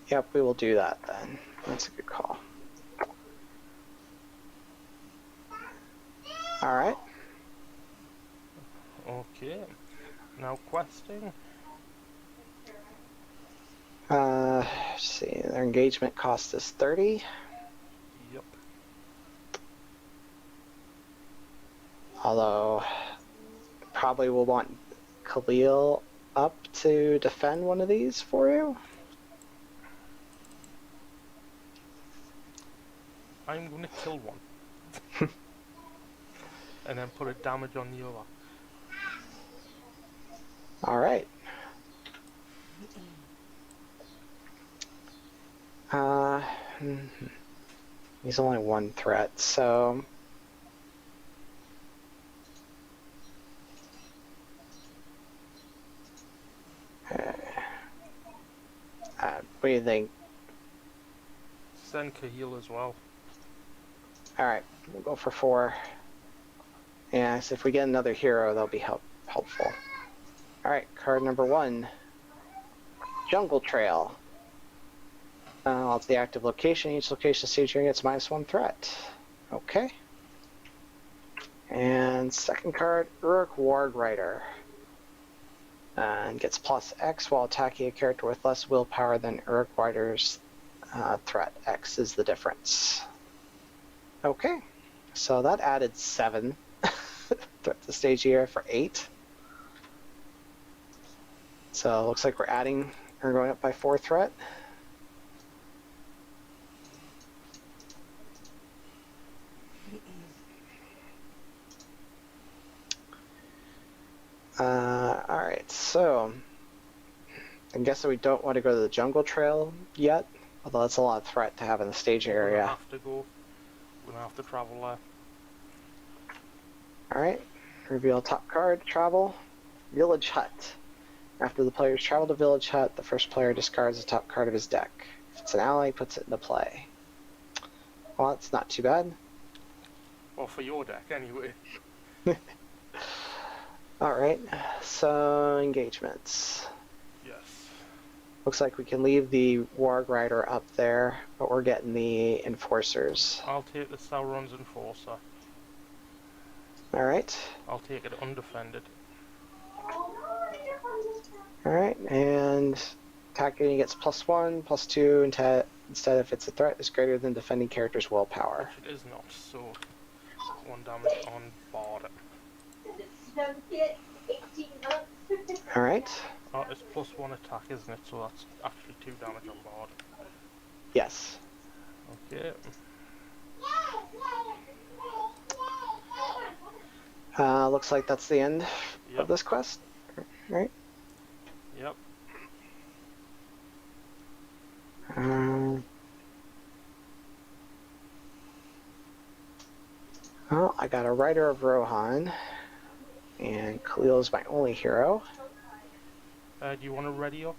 Yep, we will do that then. That's a good call. Alright. Okay. Now questing. Let's see, their engagement cost is 30. Yep. Although, probably will want Khalil up to defend one of these for you. I'm going to kill one. And then put a damage on the other. All right. Uh, he's only one threat, so what do you think? Send Kahil as well. All right, we'll go for 4. Yeah, so if we get another hero, that'll be helpful. All right, card number 1, Jungle Trail. While it's the active location, each location stage area gets -1 threat. Okay. And second card, Uruk Ward Rider. And gets +X while attacking a character with less willpower than Uruk Rider's threat. X is the difference. Okay, so that added 7 threat to stage area for 8. So it looks like we're going up by 4 threat. Alright, so I guess we don't want to go to the Jungle Trail yet, although that's a lot of threat to have in the stage area. We're gonna have to travel there. Alright, reveal top card, travel, Village Hut. After the players travel to Village Hut, the first player discards the top card of his deck. If it's an ally, he puts it into play. Well, that's not too bad. Well, for your deck, anyway. Alright, so engagements. Yes. Looks like we can leave the Warg Rider up there, but we're getting the Enforcers. I'll take the Sauron's Enforcer. Alright. I'll take it undefended. Alright, and attacking gets +1, +2, instead if it's a threat is greater than defending character's willpower. Which it is not, so 1 damage on board. Alright. Oh, it's +1 attack, isn't it? So that's actually 2 damage on board. Yes. Okay. Looks like that's the end of this quest. Right? Yep. Well, I got a Rider of Rohan, and Khalil is my only hero. Do you want to ready up?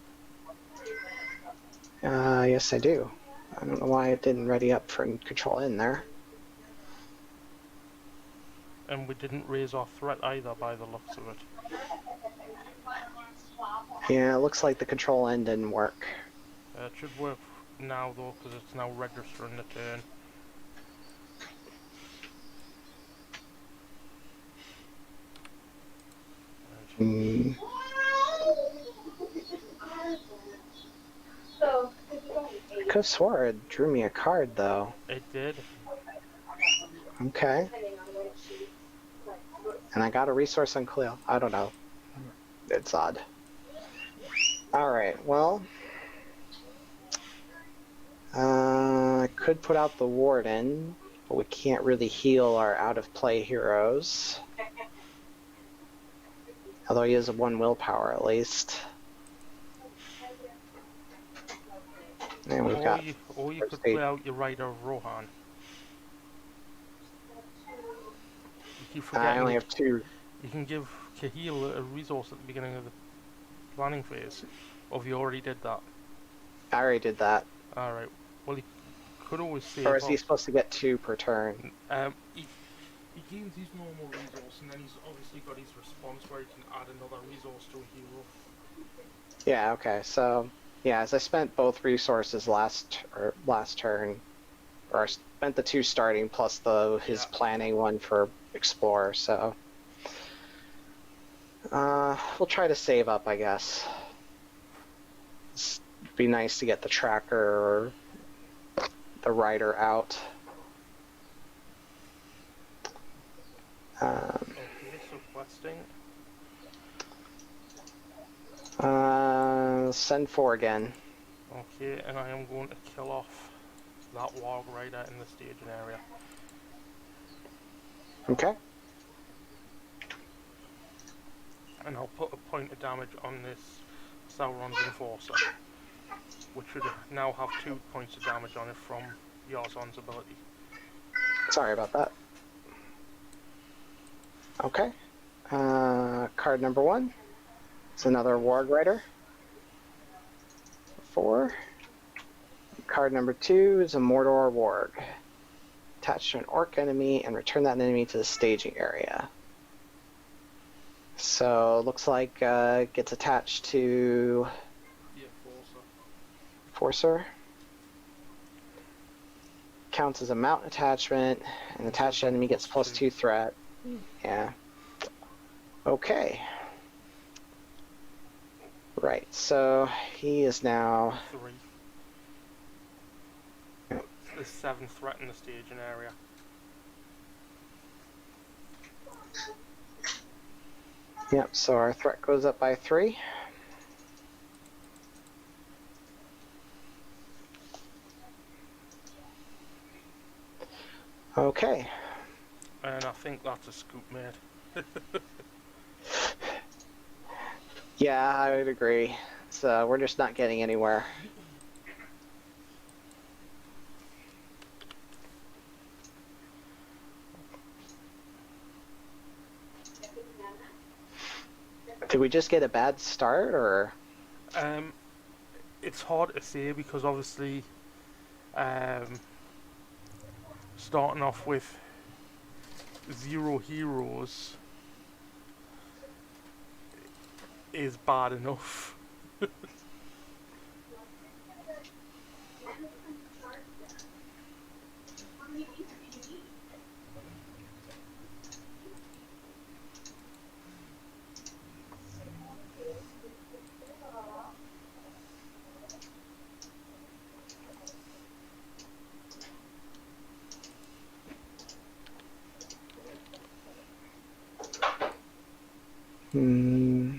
Yes, I do. I don't know why it didn't ready up for Control in there. And we didn't raise our threat either, by the looks of it. Yeah, it looks like the Control N didn't work. It should work now, though, because it's now registering the turn. I could have swore it drew me a card, though. It did. Okay. And I got a resource on Khalil. I don't know. It's odd. Alright, well. I could put out the Warden, but we can't really heal our out-of-play heroes. Although he has 1 willpower at least. And we've got... Or you could play out your Rider of Rohan. I only have 2. You can give Kahil a resource at the beginning of the planning phase. Or have you already did that? I already did that. Alright. Well, he could always save Or is he supposed to get 2 per turn? He gains his normal resource, and then he's obviously got his response where he can add another resource to a hero. Yeah, okay, so... Yeah, as I spent both resources last turn, or I spent the 2 starting plus his planning one for Explorer, so... we'll try to save up, I guess. It'd be nice to get the tracker or the rider out. Okay, so questing. Send 4 again. Okay, and I am going to kill off that Warg Rider in the staging area. Okay. And I'll put a point of damage on this Sauron's Enforcer, which should now have 2 points of damage on it from Yarzon's ability. Sorry about that. Okay. Card number 1. It's another Warg Rider. 4. Card number 2 is a Mordor Warg. Attach to an orc enemy and return that enemy to the staging area. So looks like it gets attached to Forcer. Counts as a mount attachment, and attached enemy gets +2 threat. Yeah. Okay. Right, so he is now 3. There's 7 threat in the staging area. Yep, so our threat goes up by 3. Okay. And I think that's a scoop, mate. Yeah, I would agree. So we're just not getting anywhere. Did we just get a bad start, or? It's hard to say because obviously, starting off with 0 heroes is bad enough. Hmm.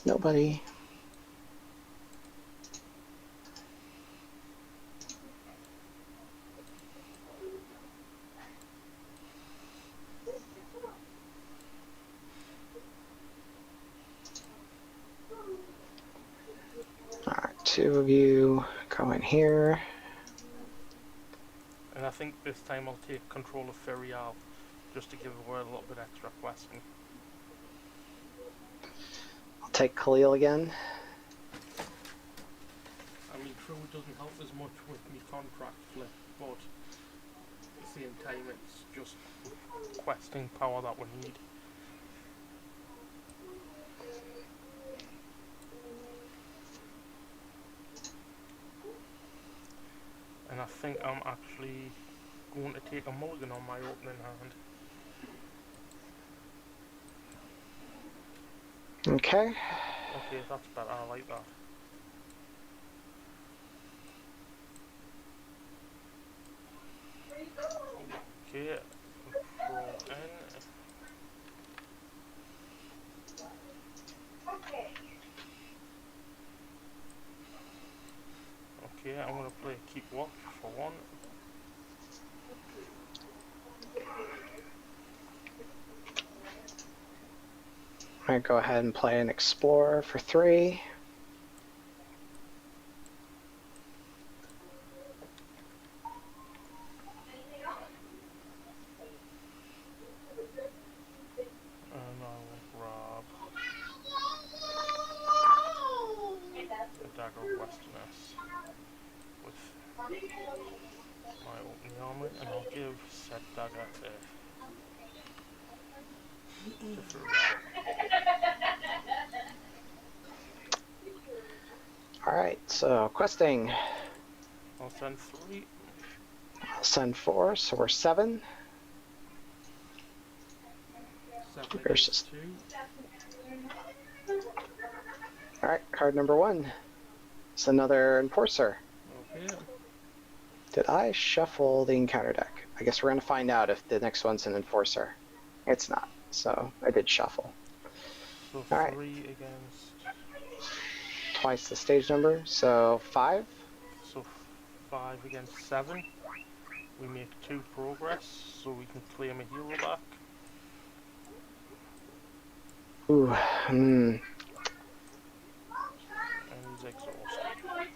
Nobody. Alright, 2 of you go in here. And I think this time I'll take control of Ferial just to give away a little bit extra questing. I'll take Khalil again. I mean, true, it doesn't help as much with me contract flip, but at the same time, it's just questing power that we need. And I think I'm actually going to take a mulligan on my opening hand. Okay. Okay, that's better, I like that. Okay, control N. Okay, I'm going to play Keep Watch for 1. I'm going to go ahead and play an Explorer for 3. And I will grab a Dagger of Westerness with my opening armory, and I'll give said dagger to Ferial. Alright, so questing. I'll send 3. I'll send 4, so we're 7. 7 Versus. against 2. Alright, card number 1. It's another Enforcer. Yeah. Did I shuffle the encounter deck? I guess we're going to find out if the next one's an enforcer. It's not, so I did shuffle. So All right, 3 against. twice the stage number, so 5. So 5 against 7. We make 2 progress, so we can claim a hero back. Ooh, And he's exhausted.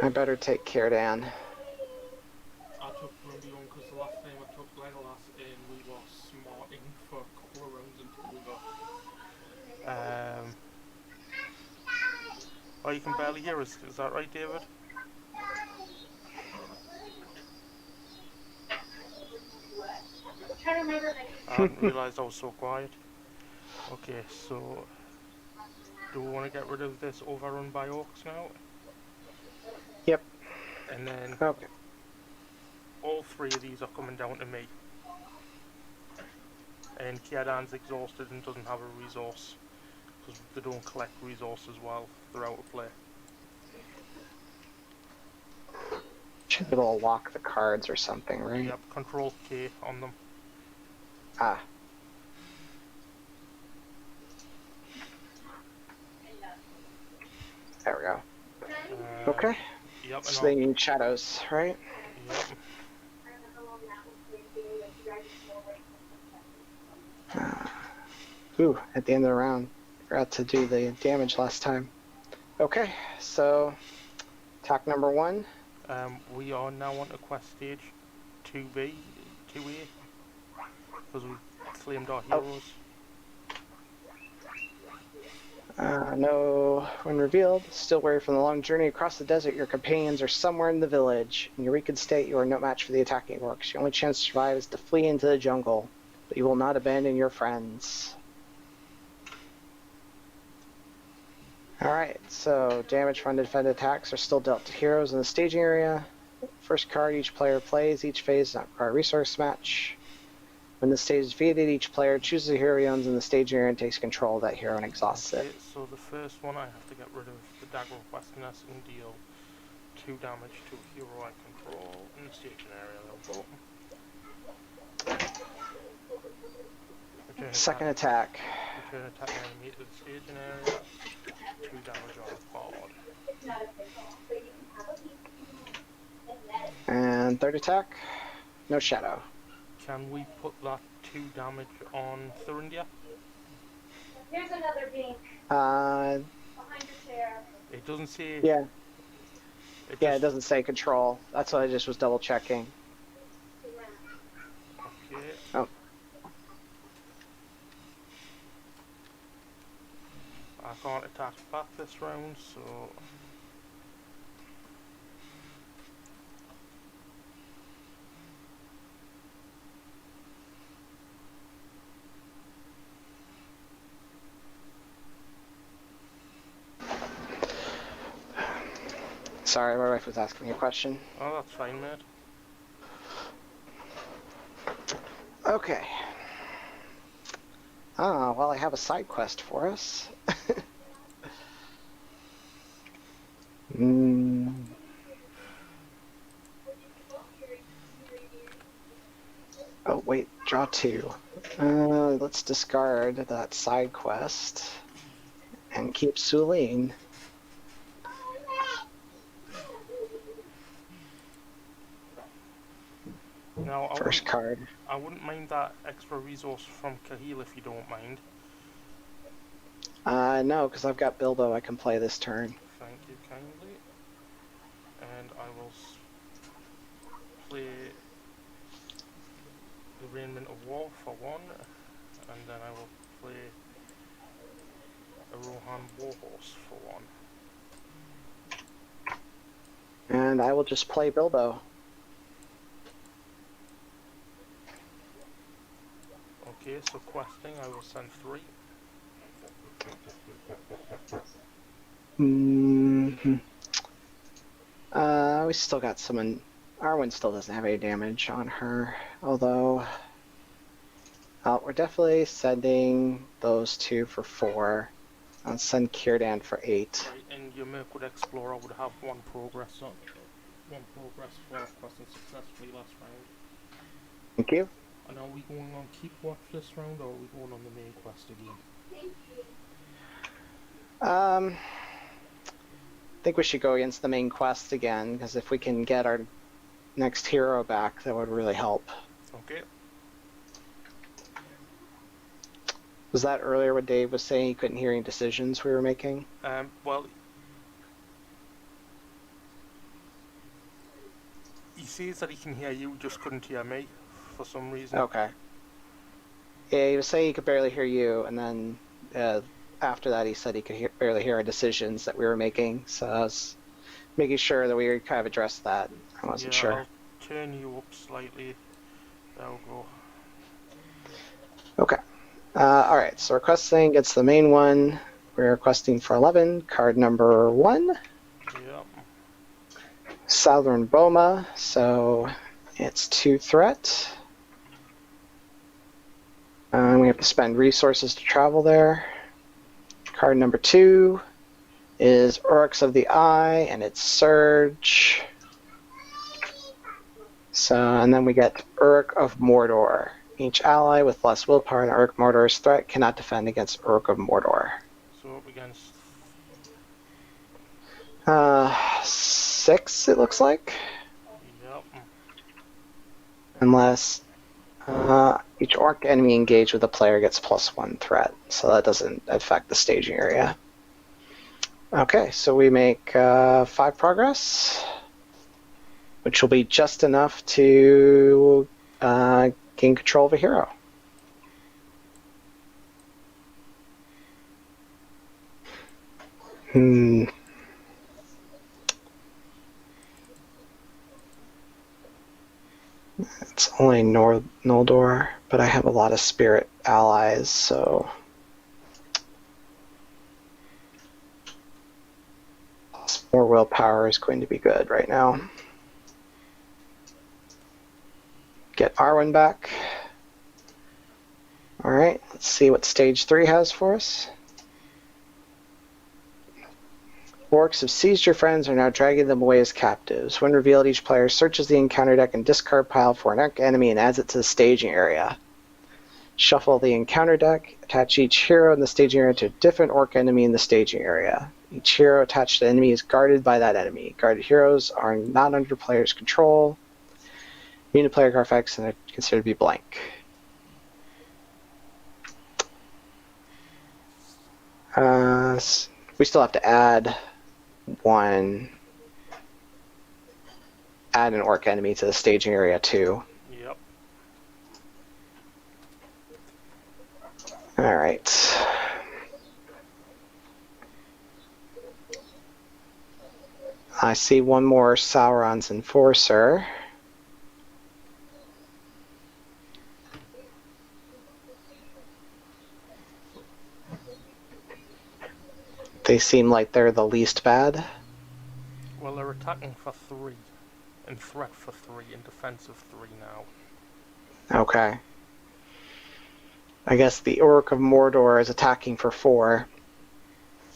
I better take care, Dan. I took Grumbyon because the last time I took Legolas and we were smarting for a couple of rounds until we got. Oh, you can barely hear us. Is that right, David? I hadn't realised I was so quiet. Okay, so do we want to get rid of this overrun by orcs now? Yep. And then Okay. all 3 of these are coming down to me. And Kieran's exhausted and doesn't have a resource because they don't collect resources while they're out of play. Should be able to lock the cards or something, right? Yep, Control K on them. Ah. There we go. Okay. Yep, So they need shadows, right? Yep. Ooh, at the end of the round. Forgot to do the damage last time. Okay, so attack number 1. We are now on to quest stage 2B, 2A, because we've claimed our heroes. No, when revealed, still weary from the long journey across the desert, your companions are somewhere in the village. In your weakened state, you are no match for the attacking orcs. Your only chance to survive is to flee into the jungle, but you will not abandon your friends. Alright, so damage from undefended attacks are still dealt to heroes in the staging area. First card each player plays, each phase does not require a resource match. When the stage is defeated, each player chooses a hero he owns in the staging area and takes control of that hero and exhausts it. So the first one I have to get rid of the Dagger of Westerness and deal 2 damage to a hero I control in the staging area. Second attack. Return attack enemy to the staging area. 2 damage on a board. And third attack, no shadow. Can we put that 2 damage on Thurindia? Here's another bean Behind your chair. It doesn't say. Yeah. It doesn't say control. That's what I just was double checking. Okay. Oh. I can't attack back this round, so. Sorry, my wife was asking me a question. Oh, that's fine, mate. Okay. Well, I have a side quest for us. Oh, wait, draw 2. Let's discard that side quest and keep Sulene. Now, First card. I wouldn't mind that extra resource from Kahil if you don't mind. No, because I've got Bilbo I can play this turn. Thank you kindly. And I will play the Raiment of War for 1, and then I will play a Rohan Warhorse for 1. And I will just play Bilbo. Okay, so questing, I will send 3. We still got someone. Arwen still doesn't have any damage on her, although we're definitely sending those 2 for 4. I'll send Círdan for 8. Right, and You're a good explorer would have one progress for questing successfully last round. Thank you. And are we going on Keep Watch this round, or are we going on the main quest again? I think we should go against the main quest again, because if we can get our next hero back, that would really help. Okay. Was that earlier what Dave was saying? He couldn't hear any decisions we were making? Well, he says that he can hear you, just couldn't hear me for some reason. Okay. Yeah, he was saying he could barely hear you, and then after that he said he could barely hear our decisions that we were making, so I was making sure that we kind of addressed that. I wasn't sure. I'll turn you up slightly. There we go. Okay. Alright, so requesting gets the main one. We're requesting for 11, card number 1. Yep. Southern Boma, so it's 2 threat. We have to spend resources to travel there. Card number 2 is Oryx of the Eye, and it's Surge. So, and then we get Uruk of Mordor. Each ally with less willpower than Uruk Mordor's threat cannot defend against Uruk of Mordor. So up against 6, it looks like. Yep. Unless each orc enemy engaged with a player gets +1 threat, so that doesn't affect the staging area. Okay, so we make 5 progress, which will be just enough to gain control of a hero. It's only Noldor, but I have a lot of spirit allies, so more willpower is going to be good right now. Get Arwen back. Alright, let's see what stage 3 has for us. Orcs have seized your friends and are now dragging them away as captives. When revealed, each player searches the encounter deck and discard pile for an orc enemy and adds it to the staging area. Shuffle the encounter deck. Attach each hero in the staging area to a different orc enemy in the staging area. Each hero attached to the enemy is guarded by that enemy. Guarded heroes are not under player's control. Immune to player card effects and are considered to be blank. We still have to add an orc enemy to the staging area too. Yep. Alright. I see one more Sauron's Enforcer. They seem like they're the least bad. Well, they're attacking for 3, and threat for 3, and defense of 3 now. Okay. I guess the Uruk of Mordor is attacking for 4,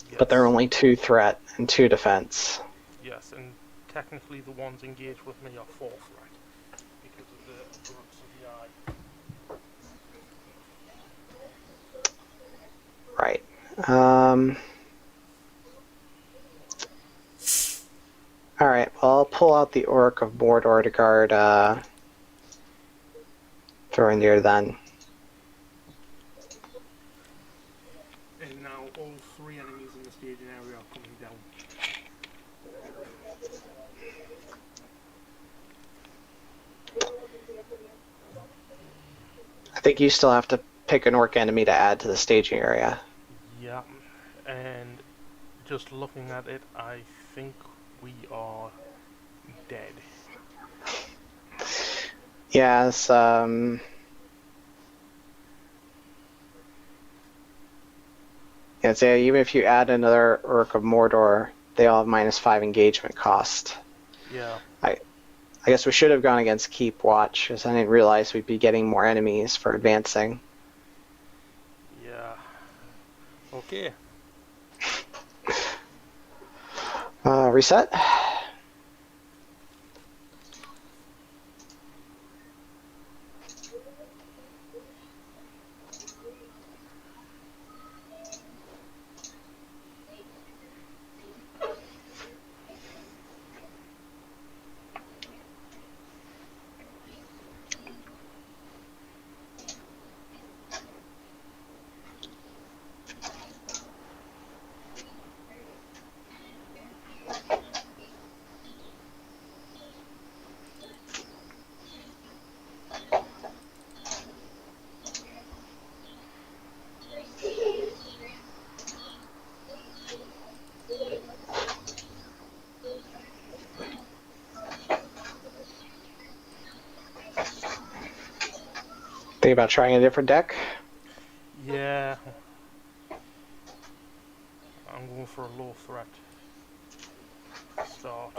Yes. but they're only 2 threat and 2 defense. Yes, and technically the ones engaged with me are 4 threat, because of the Uruks of the Eye. Right. Alright, well, I'll pull out the Uruk of Mordor to guard Thorindir then. And now all 3 enemies in the staging area are coming down. I think you still have to pick an orc enemy to add to the staging area. Yeah, and just looking at it, I think we are dead. Yes, yeah, so even if you add another Uruk of Mordor, they all have -5 engagement cost. Yeah. I guess we should have gone against Keep Watch, because I didn't realize we'd be getting more enemies for advancing. Yeah. Okay. Reset. Think about trying a different deck. Yeah. I'm going for a low threat start.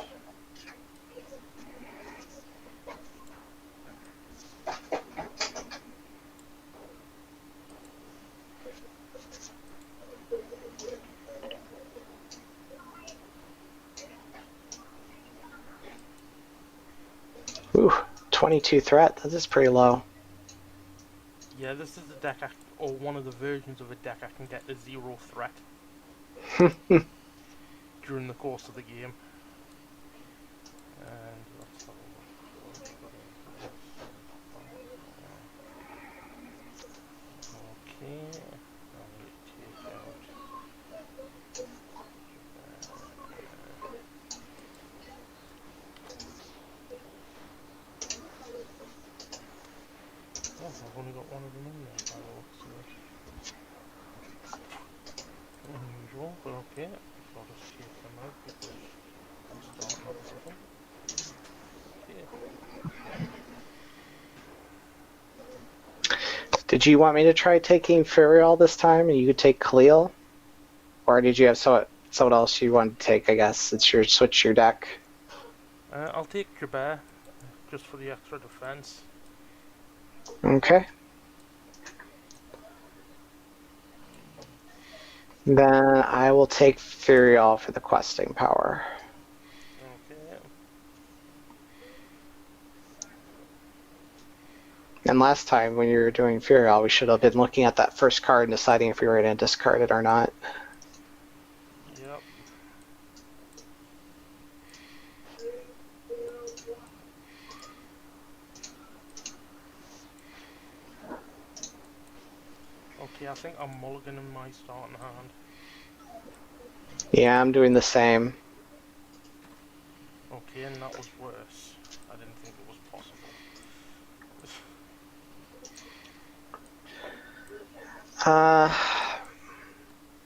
Ooh, 22 threat. That is pretty low. Yeah, this is the deck, or one of the versions of a deck I can get to 0 threat during the course of the game. And let's have a look. What have we got in for this? Okay. I need to take out. Oh, I've only got one of them in there by the looks of it. Unusual, but okay. So I'll just take them out because I'm starting off with them. Okay. Did you want me to try taking Furial this time and you could take Khalil? Or did you have someone else you wanted to take, I guess, since you're switch your deck? I'll take Jabbar just for the extra defense. Okay. Then I will take Furial for the questing power. Okay. And last time when you were doing Furial, we should have been looking at that first card and deciding if we were going to discard it or not. Yep. Okay, I think I'm mulliganing my starting hand. Yeah, I'm doing the same. Okay, and that was worse. I didn't think it was possible.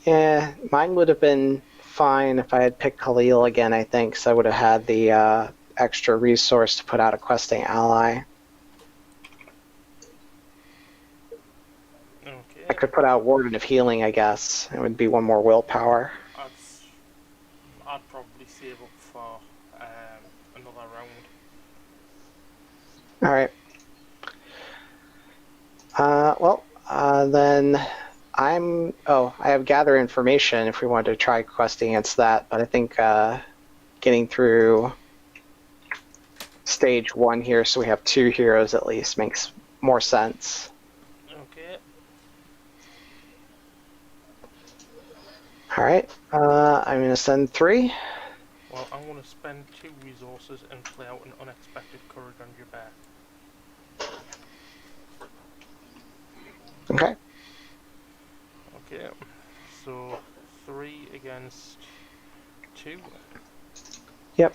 Yeah, mine would have been fine if I had picked Khalil again, I think, so I would have had the extra resource to put out a questing ally. I Okay. could put out Warden of Healing, I guess. It would be one more willpower. I'd probably save up for another round. Alright. Then I have Gather Information if we wanted to try questing against that, but I think getting through stage 1 here, so we have 2 heroes at least, makes more sense. Okay. Alright, I'm going to send 3. Well, I'm going to spend 2 resources and play out an unexpected courage on Jabbar. Okay. Okay. So 3 against 2. Yep.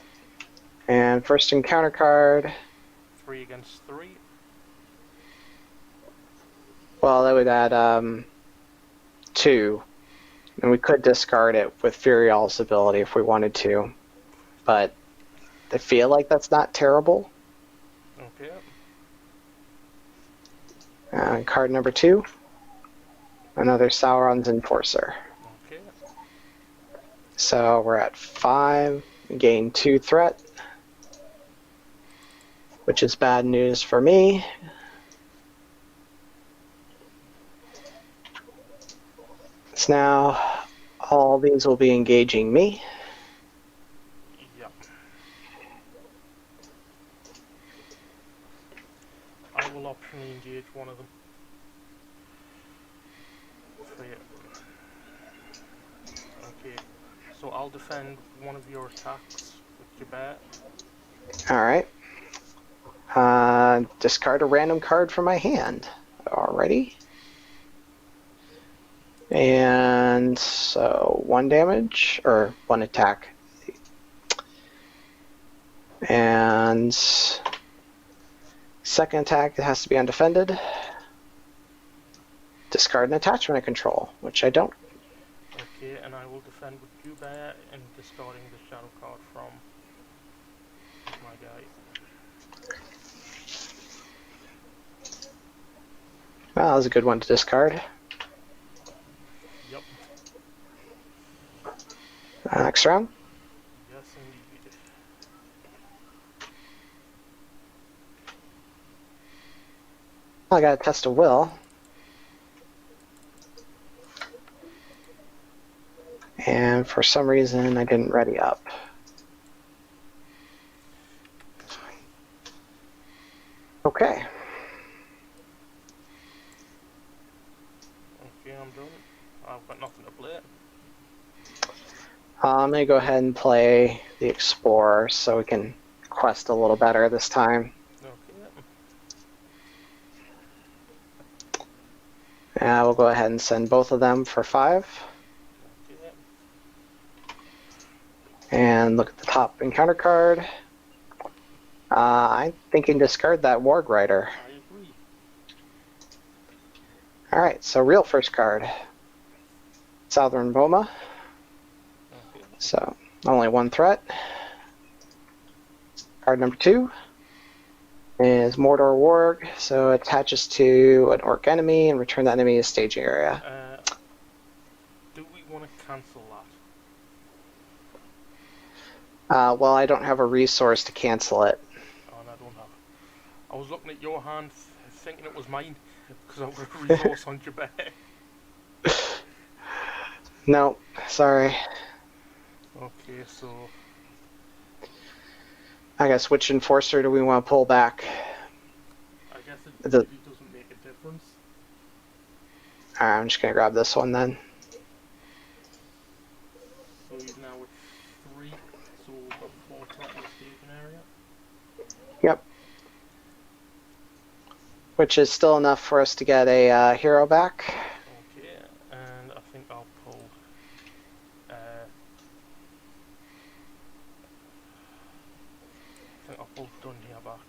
And first encounter card. 3 against 3. Well, that would add 2. And we could discard it with Furial's ability if we wanted to. But I feel like that's not terrible. Okay. Card number 2. Another Sauron's Enforcer. Okay. So we're at 5. Gain 2 threat. Which is bad news for me. So now all these will be engaging me. engage one of them. For you. Okay, so I'll defend one of your attacks with your bat. Alright. Discard a random card from my hand. Alrighty. And so 1 damage, or 1 attack. And second attack, it has to be undefended. Discard an attachment I control, which I don't. Okay, and I will defend with Jubei and discarding the shadow card from my guy. Well, that was a good one to discard. Yep. Next round. Yes, indeed. I got a test of will. And for some reason, I didn't ready up. Okay. Okay, I'm done. I've got nothing to play. I'm going to go ahead and play the Explorer so we can quest a little better this time. Okay. We'll go ahead and send both of them for 5. Okay. And look at the top encounter card. I'm thinking discard that Warg Rider. I agree. Alright, so real first card. Southern Boma. Okay. So, only 1 threat. Card number 2 is Mordor Warg, so it attaches to an orc enemy and return that enemy to staging area. Do we want to cancel that? Well, I don't have a resource to cancel it. Oh, no, I don't have. I was looking at your hand thinking it was mine because I've got a resource on your back. No, sorry. Okay, so I guess which Enforcer do we want to pull back? I guess it The- really doesn't make a difference. Alright, I'm just going to grab this one then. So he's now with 3, so we've got 4 threat in the staging area. Yep. Which is still enough for us to get a hero back. Okay, and I think I'll pull. I think I'll pull Dunhia back.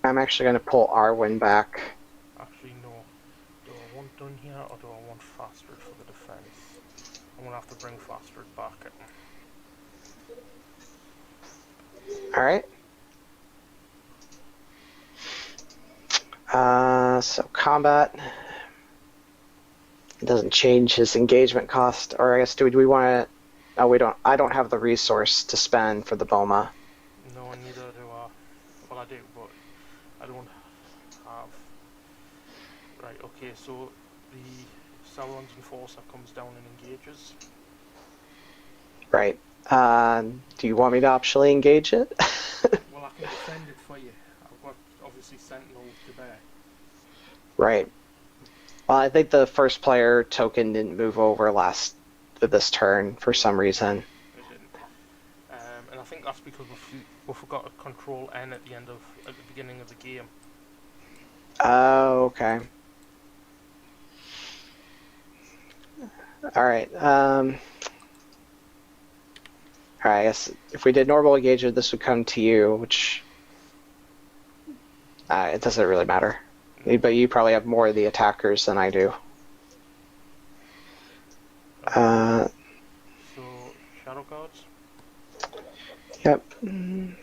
I'm actually going to pull Arwen back. Actually, no. Do I want Dunhia or do I want Fastard for the defense? I'm gonna have to bring Fastard back. Alright. So combat. It doesn't change his engagement cost, or I guess do we want to? Oh, we don't. I don't have the resource to spend for the Boma. No, neither do I. Well, I do, but I don't have. Right. Okay. So the Sauron's Enforcer comes down and engages. Right. Do you want me to optionally engage it? Well, I can defend it for you. I've got obviously Sentinel to bear. Right. Well, I think the first player token didn't move over this turn for some reason. It didn't. And I think that's because we forgot to control N at the beginning of the game. Oh, okay. Alright, alright, I guess if we did normal engagement, this would come to you, which it doesn't really matter. But you probably have more of the attackers than I do. So shadow cards. Yep. And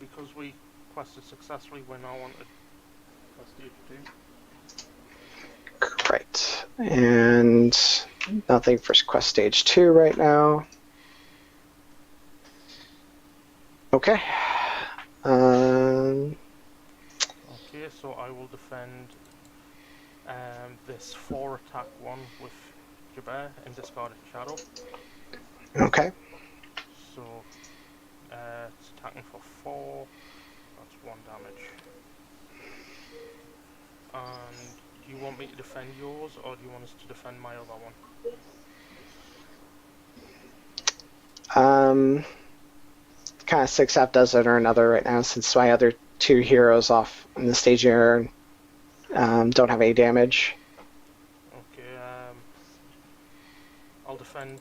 because we quested successfully, we're now on to stage 2. Right. And nothing for quest stage 2 right now. Okay. Okay, so I will defend this 4 attack one with Jabbar and discard a shadow. Okay. So it's attacking for 4. That's 1 damage. And do you want me to defend yours, or do you want us to defend my other one? Kind of 6 half does it or another right now, since my other 2 heroes off in the stage here don't have any damage. Okay, I'll defend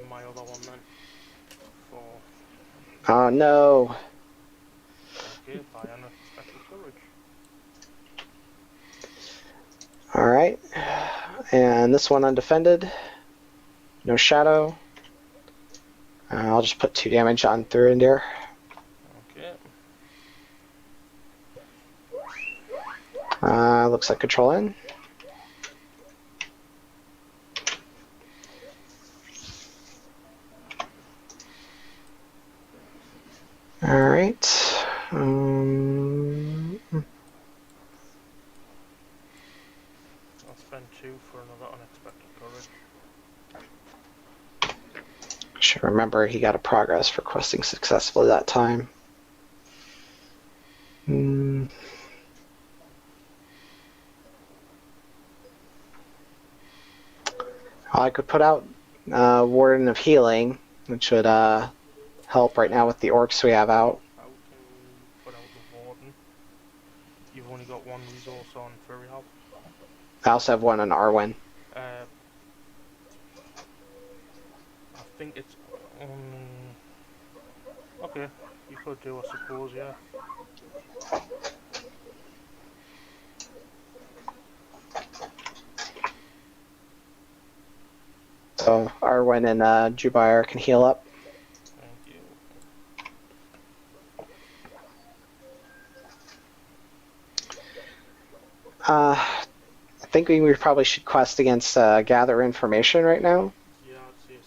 my other one then. For Oh no. okay, by unexpected courage. Alright. And this one undefended. No shadow. I'll just put 2 damage on through in there. Okay. Looks like control in. Alright. I'll spend 2 for another unexpected courage. Should remember he got a progress for questing successfully that time. I could put out Warden of Healing, which would help right now with the orcs we have out. How can we put out the warden? You've only got 1 resource on Fairy Help. I also have one on Arwen. I think it's only... Okay, you could do, I suppose, yeah. So Arwen and Jubair can heal up. Thank you. I think we probably should quest against Gather Information right now. Yeah, I'd say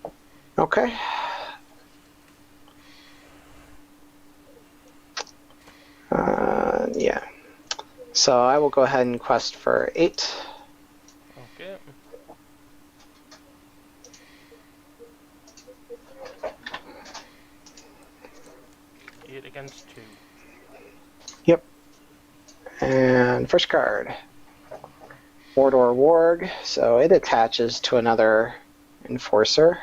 so. Okay. Yeah. So I will go ahead and quest for 8. Okay. Eight against 2. Yep. And first card. Mordor Warg. So it attaches to another Enforcer.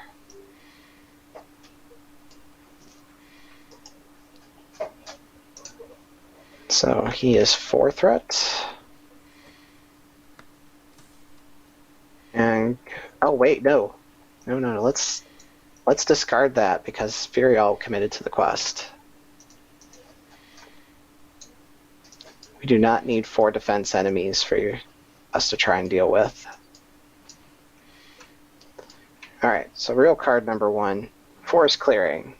So he is 4 threat. And oh wait, no. No. Let's discard that because Furiel committed to the quest. We do not need 4 defense enemies for us to try and deal with. Alright, so real card number 1, Forest Clearing.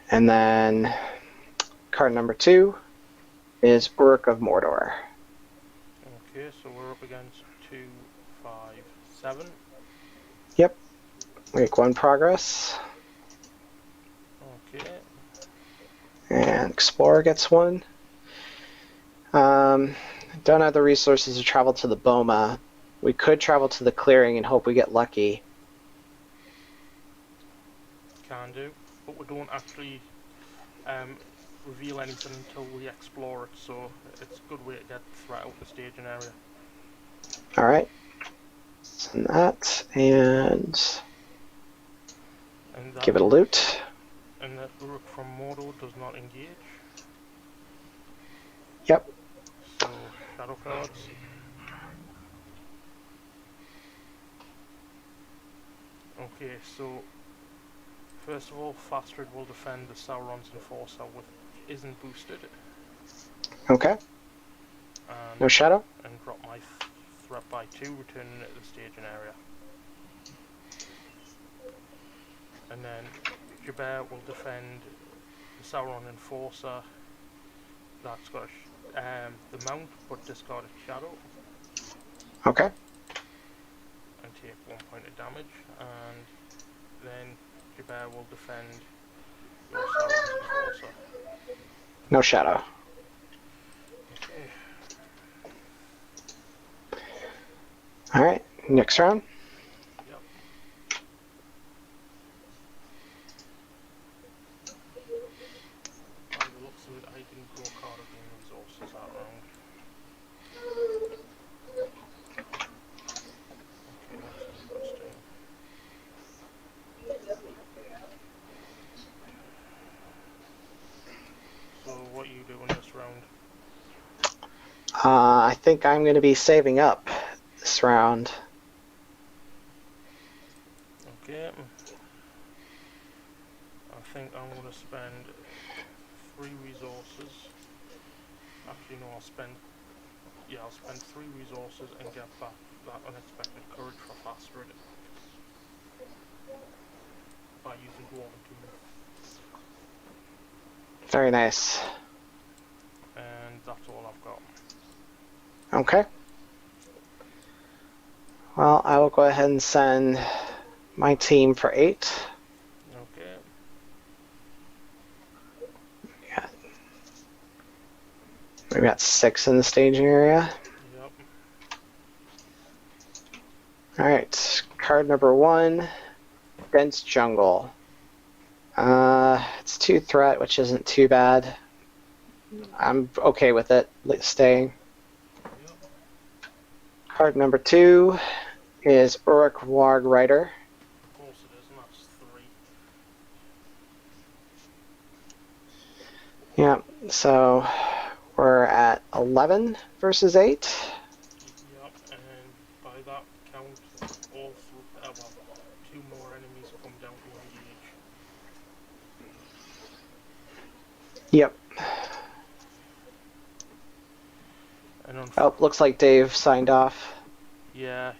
And then card number 2 is Uruk of Mordor. Okay, so we're up against 2, 5, 7. Yep. Make 1 progress. Okay. And Explorer gets 1. Don't have the resources to travel to the Boma. We could travel to the clearing and hope we get lucky. Can do. But we don't actually reveal anything until we explore it, so it's a good way to get threat out the staging area. Alright. Send that and that, give it a loot. And that Uruk from Mordor does not engage. Yep. So, shadow cards. Okay, so first of all, Fastred will defend the Sauron's Enforcer, which isn't boosted. Okay. And, No shadow? And drop my threat by 2, returning it to the staging area. And then Jabbar will defend the Sauron Enforcer. That's got the mount, but discard its shadow. Okay. And take 1 point of damage. And then Jabbar will defend your Sauron's Enforcer. No shadow. Okay. All right, next round. Yep. By the looks of it, I didn't draw a card or gain resources that round. Okay, that's interesting. So what are you doing this round? I think I'm going to be saving up this round. Okay. I think I'm going to spend 3 resources. Actually, no, I'll spend 3 resources and get back that unexpected courage for faster by using Dwarven Tomb. Very nice. And that's all I've got. Okay. Well, I will go ahead and send my team for 8. Okay. We got 6 in the staging area. Yep. Alright, card number 1, Dense Jungle. It's 2 threat, which isn't too bad. I'm okay with it staying. Yep. Card number 2 is Uruk Warg Rider. Of course it is, and that's 3. Yeah, so we're at 11 versus 8. Yep, and by that count, all through, well, 2 more enemies come down to engage. Yep. And Oh, looks like Dave signed off. yeah.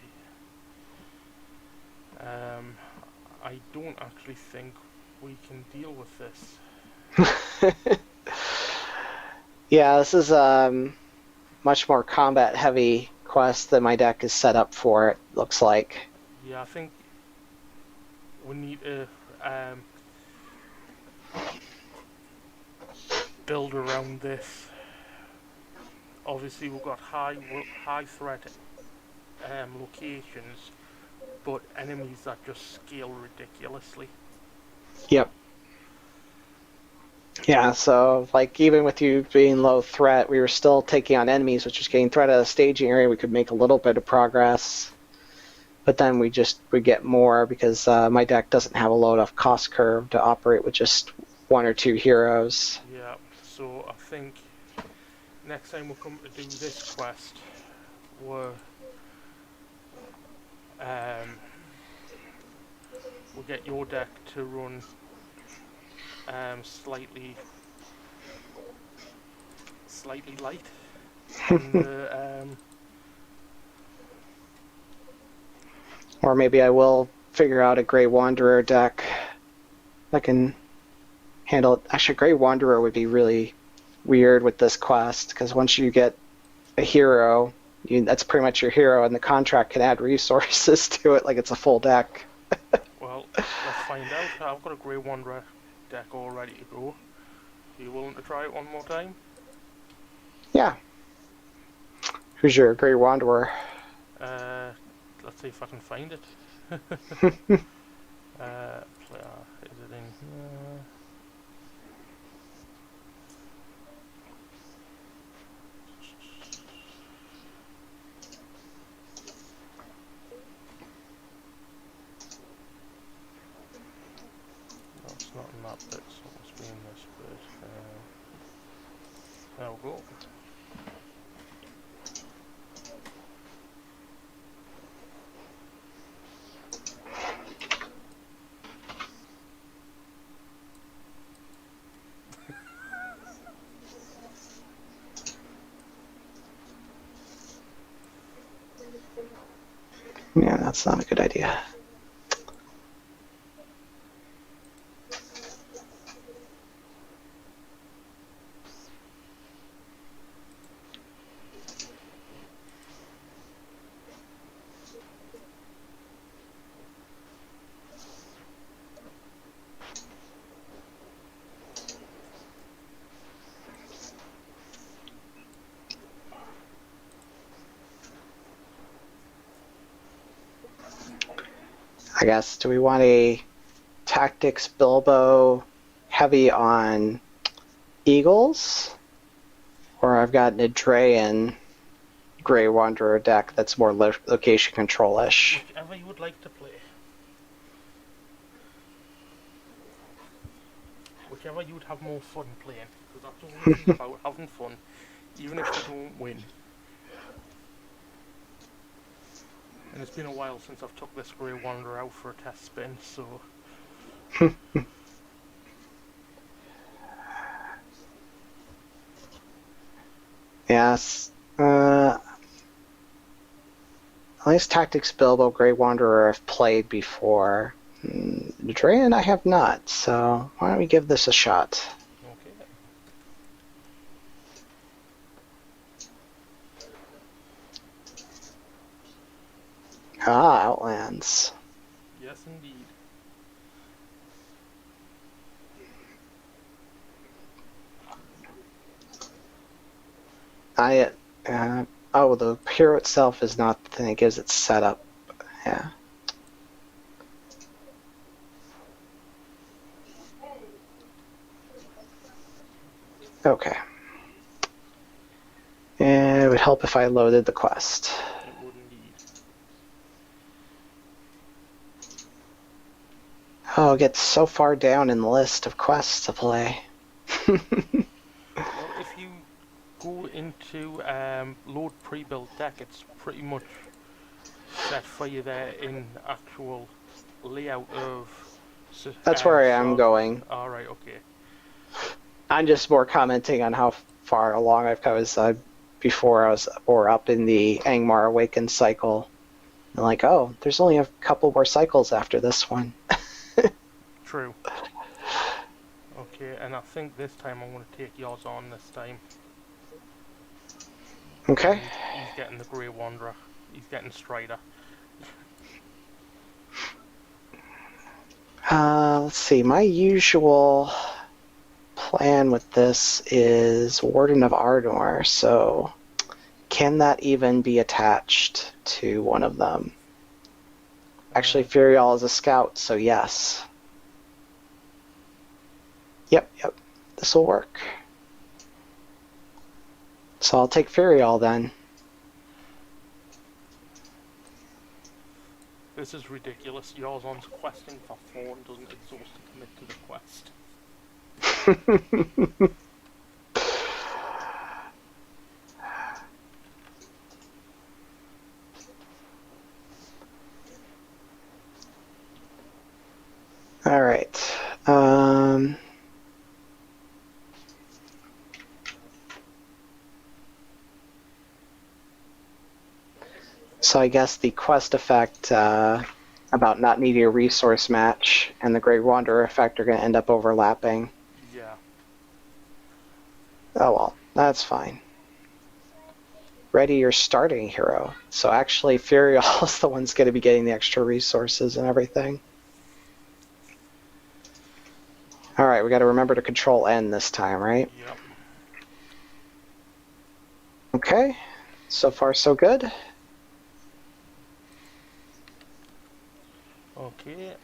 I don't actually think we can deal with this. Yeah, this is much more combat heavy quest than my deck is set up for, it looks like. Yeah, I think we need to build around this. Obviously, we've got high threat locations, but enemies that just scale ridiculously. Yep. Yeah, so like even with you being low threat, we were still taking on enemies, which was getting threat out of the staging area. We could make a little bit of progress, but then we get more because my deck doesn't have a low enough cost curve to operate with just 1 or 2 heroes. Yeah, so I think next time we'll come to do this quest, we'll get your deck to run slightly light on the Or maybe I will figure out a Grey Wanderer deck that can handle it. Actually, Grey Wanderer would be really weird with this quest because once you get a hero, that's pretty much your hero, and the contract can add resources to it like it's a full deck. Well, let's find out. I've got a Grey Wanderer deck all ready to go. Are you willing to try it one more time? Yeah. Who's your Grey Wanderer? Let's see if I can find it. Is it in here? No, it's not in that bit, so it must be in this bit. There we go. Yeah, that's not a good idea. I guess, do we want a Tactics Bilbo heavy on Eagles? Or I've got an Adrean Grey Wanderer deck that's more location control-ish. Whichever you would like to play. Whichever you would have more fun playing. Because that's all this is about, having fun. Even if you don't win. And it's been a while since I've took this Grey Wanderer out for a test spin, so... Yes. At least Tactics Bilbo Grey Wanderer I've played before. Adrean I have not, so why don't we give this a shot? Okay. Ah, Outlands. Yes, indeed. Oh, the hero itself is not the thing that gives it setup. Yeah. Okay. And it would help if I loaded the quest. It would indeed. Oh, it gets so far down in the list of quests to play. Well, if you go into load pre-built deck, it's pretty much set for you there in actual layout of... That's where I am going. Alright, okay. I'm just more commenting on how far along I've come. Before I was more up in the Angmar Awakened cycle. And like, oh, there's only a couple more cycles after this one. True. Okay, and I think this time I'm going to take yours on this time. Okay. And he's getting the Grey Wanderer. He's getting Strider. Let's see. My usual plan with this is Warden of Ardor, so can that even be attached to one of them? Actually, Furial is a scout, so yes. Yep, this will work. So I'll take Furial then. This is ridiculous. Yours on's questing for 4 and doesn't exhaust to commit to the quest. All right. So I guess the quest effect about not needing a resource match and the Grey Wanderer effect are going to end up overlapping. Yeah. Oh well, that's fine. Ready your starting hero. So actually Furial is the one's going to be getting the extra resources and everything. Alright, we got to remember to control N this time, right? Yep. Okay, so far so good. Okay,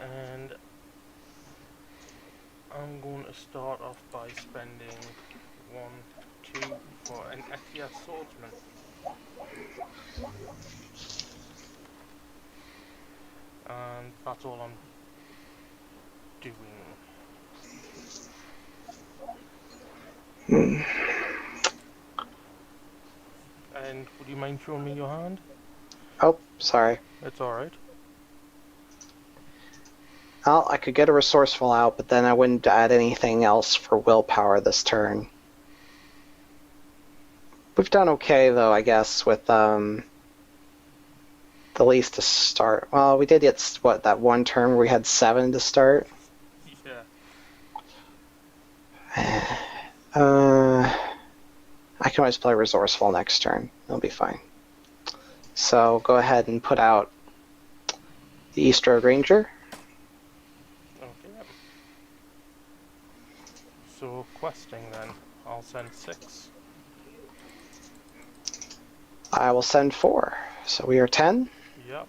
and I'm going to start off by spending 1, 2 for an Etias Swordsman. And that's all I'm doing. And would you mind showing me your hand? Oh, sorry. It's alright. Well, I could get a resourceful out, but then I wouldn't add anything else for willpower this turn. We've done okay, though, I guess, with the least to start. Well, we did get, what, that one turn where we had 7 to start? Yeah. I can always play resourceful next turn. It'll be fine. So go ahead and put out the East Road Ranger. Okay. So questing then, I'll send 6. I will send 4. So we are 10. Yep.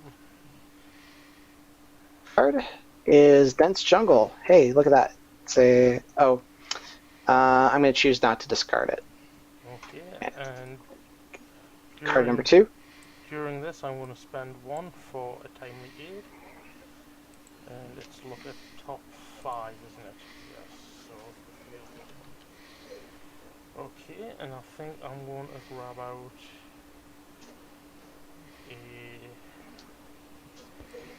card is Dense Jungle. Hey, look at that. Say, oh, I'm going to choose not to discard it. Okay, and Card number 2. during this, I'm going to spend 1 for a timely aid, and let's look at top 5, isn't it? Yes. So okay, and I think I'm going to grab out a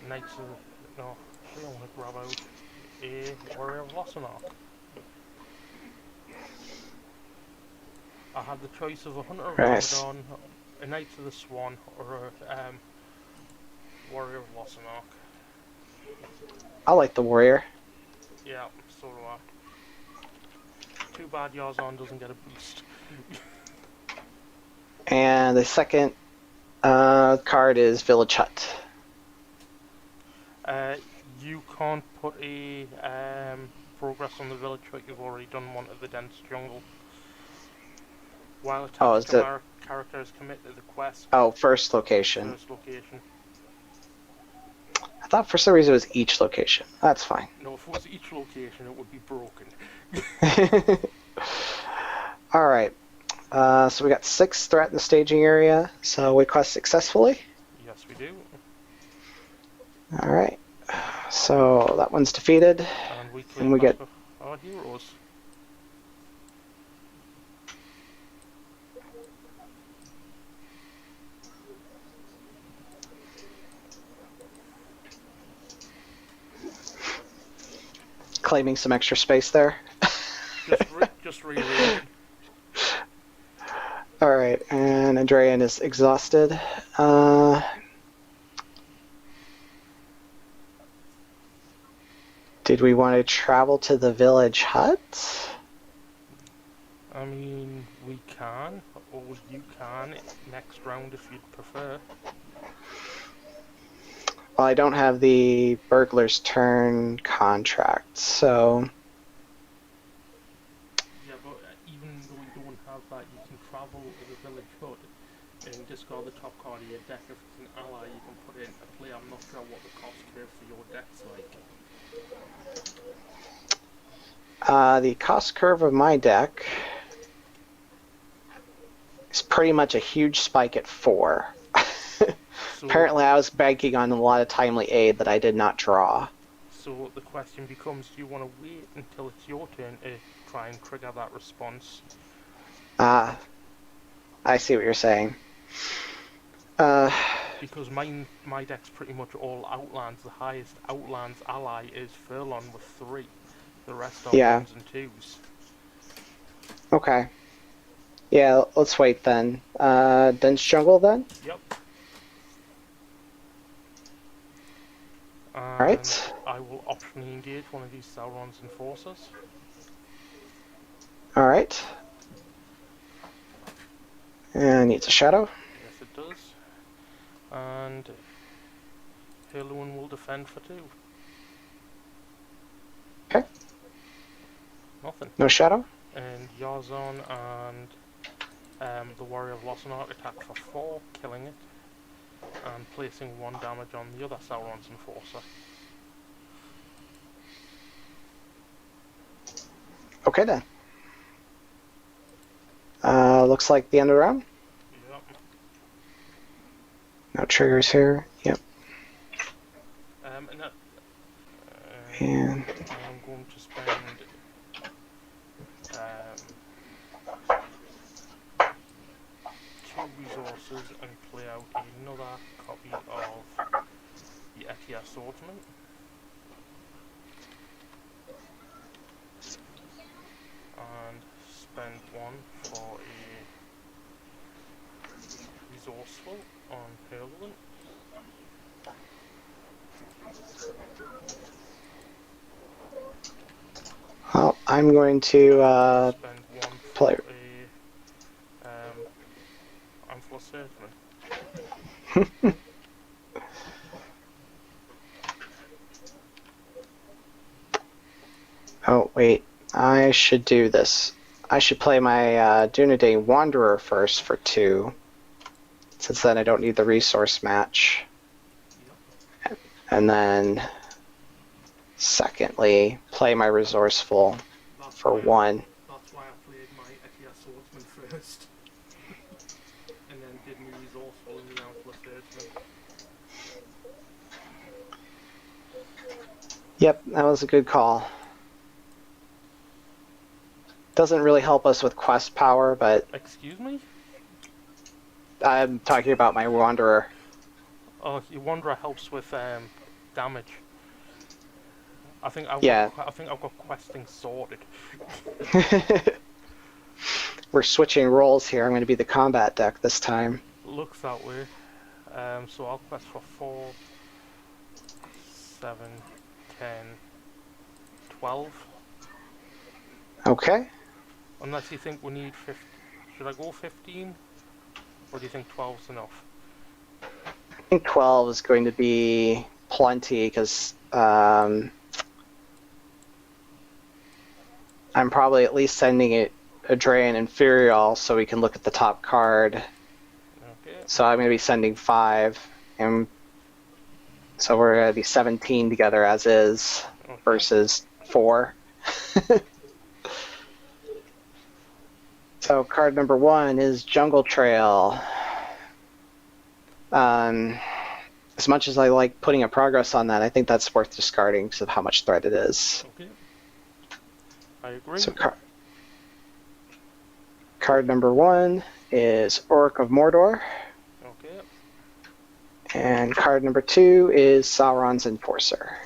Knights of no, actually I want to grab out a Warrior of Lossanark. I had the choice of a Hunter of Nice. Amadon, a Knights of the Swan, or a Warrior of Lossanark. I like the Warrior. Yeah, so do I. Too bad Yarzon doesn't get a boost. And the second card is Village Hut. You can't put a progress on the village hut, you've already done one of the dense jungle. While attached characters commit to the quest. Oh, first location. First location. I thought for some reason it was each location. That's fine. No, if it was each location, it would be broken. Alright. So we got 6 threat in the staging area. So we quest successfully. Yes, we do. Alright. So that one's defeated. And we get our heroes. Claiming some extra space there. Just rearrange. Alright, and Andrean is exhausted. Did we want to travel to the village hut? I mean, we can, or you can, next round if you'd prefer. Well, I don't have the burglar's turn contract, so... Yeah, but even though you don't have that, you can travel to the village hut and discard the top card of your deck. If it's an ally, you can put it into play. I'm not sure what the cost curve for your deck's like. The cost curve of my deck is pretty much a huge spike at 4. So, apparently I was banking on a lot of timely aid that I did not draw. So the question becomes, do you want to wait until it's your turn to try and trigger that response? I see what you're saying. Because my deck's pretty much all Outlands. The highest Outlands ally is Furlon with 3. The rest are 1s and 2s. Okay. Yeah, let's wait then. Dense Jungle then? Yep. Alright. I will optionally engage one of these Sauron's enforcers. Alright. And needs a shadow. Yes, it does. And Haloon will defend for 2. Okay. Nothing. No shadow? And Yarzon and the Warrior of Lossanark attack for 4, killing it, and placing 1 damage on the other Sauron's Enforcer. Okay then. Looks like the end of the round. Yep. No triggers here. Yep. And I'm going to spend 2 resources and play out another copy of the Etia Swordsman. And spend 1 for a resourceful on Hurlin. Well, I'm going to spend 1 for play. I'm for Surfman. Oh, wait. I should do this. I should play my Dunedain Wanderer first for 2. Since then I don't need the resource match. Yep. And then Secondly, play my resourceful That's for why 1. that's why I played my Etia Swordsman first, and then did me resourceful in the Antler Swordsman. Yep, that was a good call. Doesn't really help us with quest power, but Excuse me? I'm talking about my Wanderer. Oh, your Wanderer helps with damage. I think I've Yeah. got questing sorted. We're switching roles here. I'm going to be the combat deck this time. Looks that way. So I'll quest for 4, 7, 10, 12. Okay. Unless you think we need 15. Should I go 15? Or do you think 12's enough? I think 12 is going to be plenty because I'm probably at least sending it a Drain Inferior so we can look at the top card. Okay. So I'm going to be sending 5, and so we're going to be 17 together as is versus 4. So card number 1 is Jungle Trail. As much as I like putting a progress on that, I think that's worth discarding because of how much threat it is. Okay. I agree. So card number 1 is Orc of Mordor. Okay. And card number 2 is Sauron's Enforcer.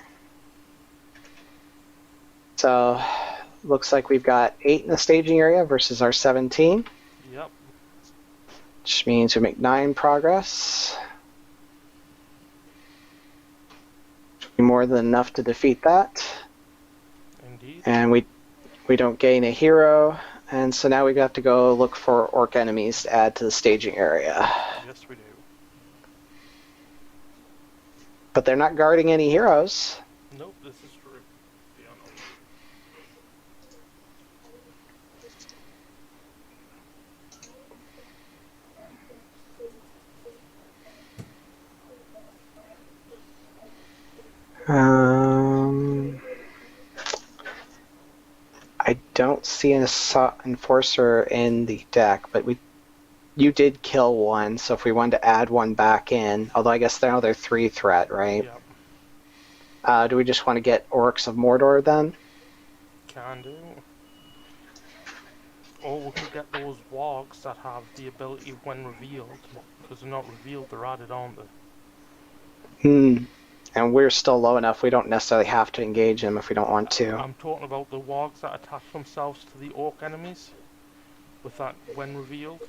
So looks like we've got 8 in the staging area versus our 17. Yep. Which means we make 9 progress. More than enough to defeat that. Indeed. And we don't gain a hero, and so now we have to go look for orc enemies to add to the staging area. Yes, we do. But they're not guarding any heroes. Nope, this is true. I don't see an enforcer in the deck, but you did kill one, so if we wanted to add one back in, although I guess now they're 3 threat, right? Yep. Do we just want to get Orcs of Mordor then? Can do. Or we could get those wargs that have the ability when revealed, because they're not revealed, they're added, aren't they? And we're still low enough, we don't necessarily have to engage them if we don't want to. I'm talking about the wargs that attach themselves to the orc enemies, with that when revealed,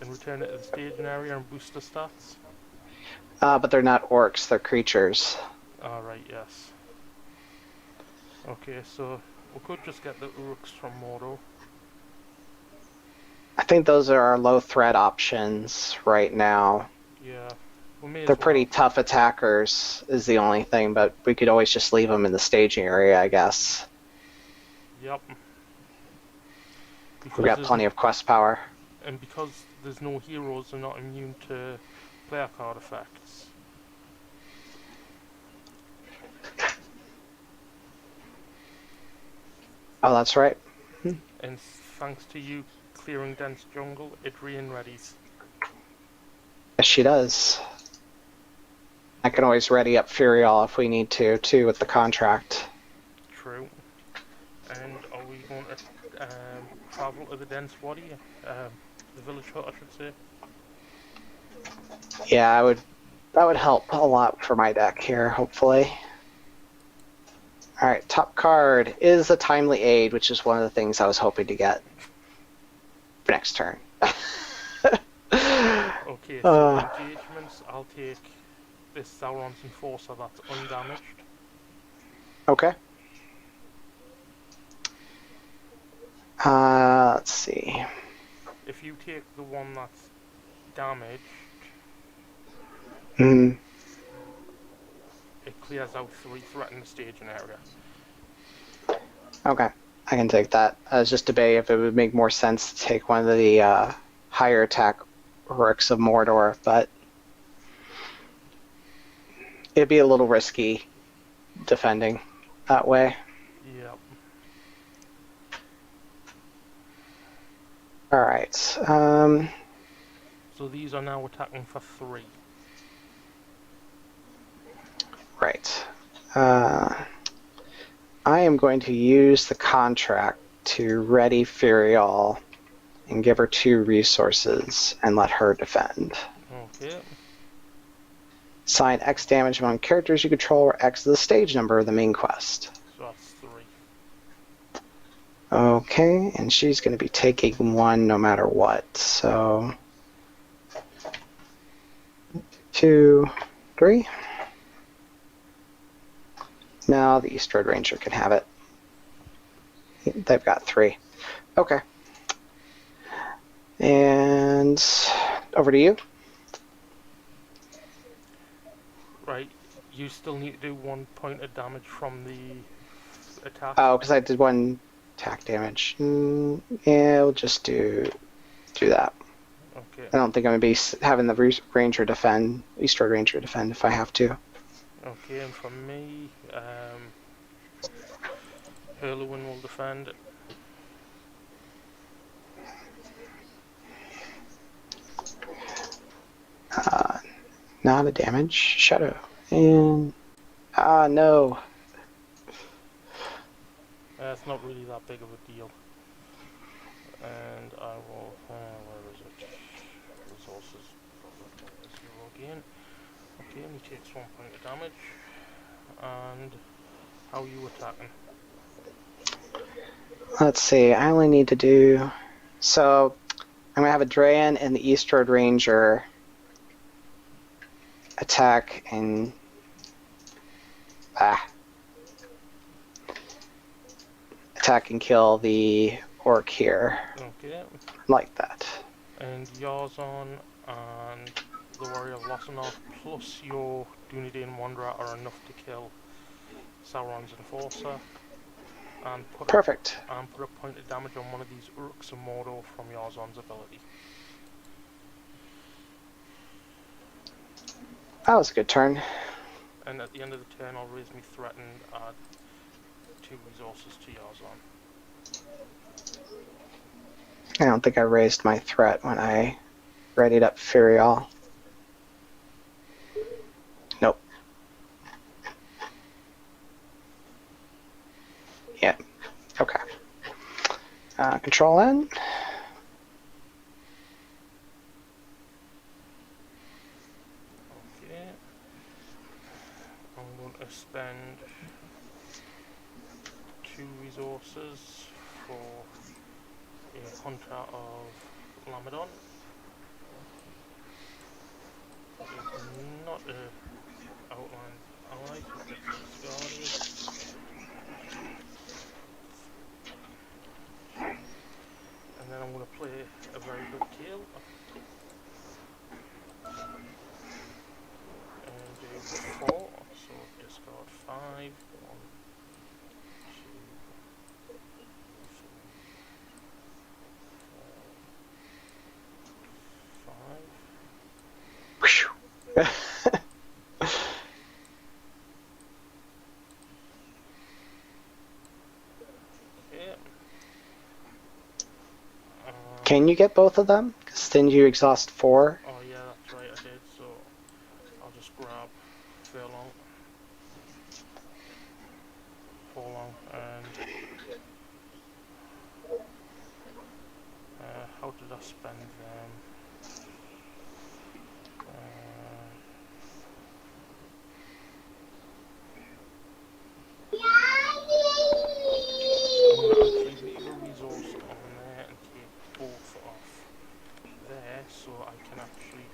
and return it to the staging area and boost the stats. But they're not orcs, they're creatures. Right, yes. Okay, so we could just get the Uruks from Mordor. I think those are our low threat options right now. Yeah. They're pretty tough attackers is the only thing, but we could always just leave them in the staging area, I guess. Yep. We've got plenty of quest power. And because there's no heroes, they're not immune to player card effects. Oh, that's right. And thanks to you clearing dense jungle, Idrian readies. Yes, she does. I can always ready up Furial if we need to, too, with the contract. True. And are we going to travel to the dense wadi? The village hut, I should say. Yeah, that would help a lot for my deck here, hopefully. Alright, top card is a Timely Aid, which is one of the things I was hoping to get for next turn. Okay, so engagements, I'll take this Sauron's Enforcer that's undamaged. Okay. Let's see. If you take the one that's damaged, it clears out 3 threat in the staging area. Okay, I can take that. I was just debating if it would make more sense to take one of the higher attack Orcs of Mordor, but it'd be a little risky defending. that way. Yep. Alright. So these are now attacking for 3. Right. I am going to use the contract to ready Furial and give her 2 resources and let her defend. Okay. Assign X damage among characters you control, where X is the stage number of the main quest. So that's 3. Okay, and she's going to be taking 1 no matter what. So 2, 3. Now the East Road Ranger can have it. They've got 3. Okay. And over to you. Right. You still need to do 1 point of damage from the attack. Oh, because I did 1 attack damage. Yeah, we'll just do that. Okay. I don't think I'm going to be having the Ranger defend, East Road Ranger defend if I have to. Okay, and for me, Hurlewin will defend. Not a damage. Shadow. And... no. It's not really that big of a deal. And I will... where is it? Resources. 0 again. Okay, and he takes 1 point of damage. And how are you attacking? Let's see. I only need to do... So, I'm going to have a Drayan and the East Road Ranger attack and... attack and kill the orc here. Okay. Like that. And Yarzon and the Warrior of Lossanov plus your Dunedain Wanderer are enough to kill Sauron's Enforcer. And put Perfect. a point of damage on one of these Uruks of Mordor from Yarzon's ability. That was a good turn. And at the end of the turn, I'll raise me threat and add 2 resources to Yarzon. I don't think I raised my threat when I readied up Furial. Nope. Yeah. Okay. Control N. Okay. I'm going to spend 2 resources for a Hunter of Lamadon. It's not a outline ally, so it gets discarded. And then I'm going to play a very good kill. And do 4, so discard 5. 1, 2, 3, 4, 5. Okay. Can you get both of them? Because then you exhaust 4. Oh yeah, that's right, I did, so I'll just grab Furlong, and how did I spend them? I'm going to actually leave a resource on there and take both off there, so I can actually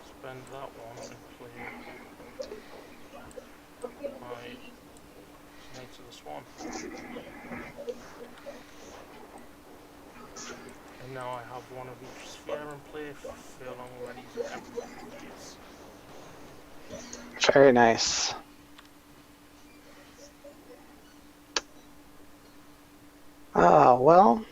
spend that one and play my Knights of the Swan. And now I have one of each sphere in play, Furlong readies everything. Yes. Very nice. Ah, well.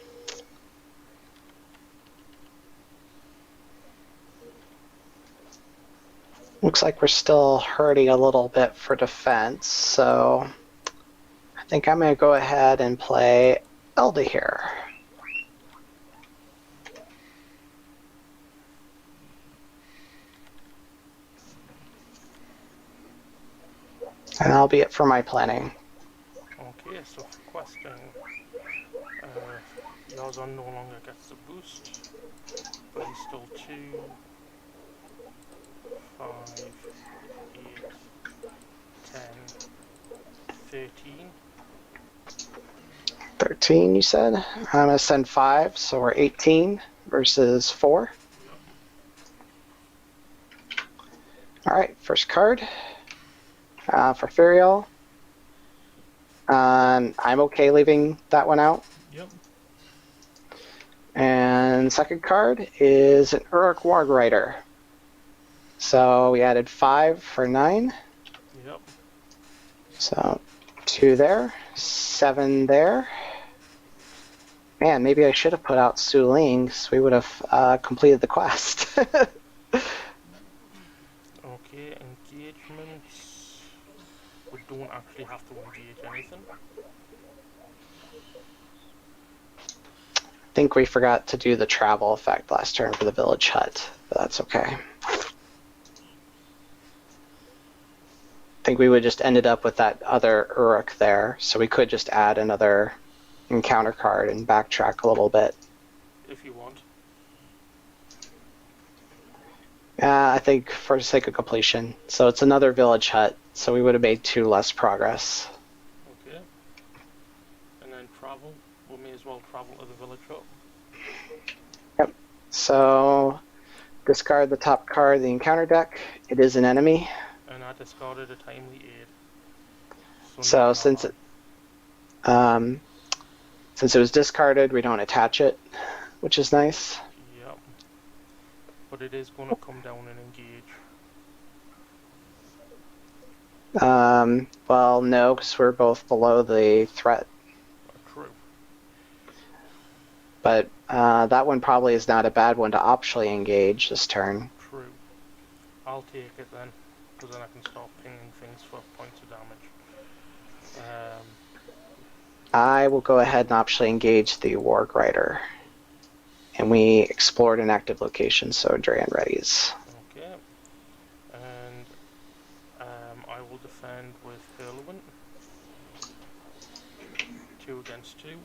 Looks like we're still hurting a little bit for defense, so think I'm going to go ahead and play Elda here. And that'll be it for my planning. Okay, so for questing, Yazon no longer gets the boost, but he's still 2, 5, 8, 10, 13. 13, you said? I'm going to send 5, so we're 18 versus 4. Yep. All right, first card for Furiel. I'm okay leaving that one out. Yep. And second card is an Uruk Warg Rider. So we added 5 for 9. Yep. So 2 there, 7 there. Man, maybe I should have put out Su Ling, so we would have completed the quest. Okay, engagements. We don't actually have to engage anything. I think we forgot to do the travel effect last turn for the village hut, but that's okay. I think we would just ended up with that other Uruk there, so we could just add another encounter card and backtrack a little bit. If you want. I think for the sake of completion. So it's another village hut, so we would have made 2 less progress. Okay. And then travel. We may as well travel to the village hut. Yep. So discard the top card of the encounter deck. It is an enemy. And I discarded a timely aid. So since it was discarded, we don't attach it, which is nice. Yep. But it is going to come down and engage. Well, no, because we're both below the threat. True. But that one probably is not a bad one to optionally engage this turn. True. I'll take it then, because then I can start pinging things for points of damage. I will go ahead and optionally engage the Warg Rider. And we explored an active location, so Drayan readies. Okay. And I will defend with Hurlwin. 2 against 2.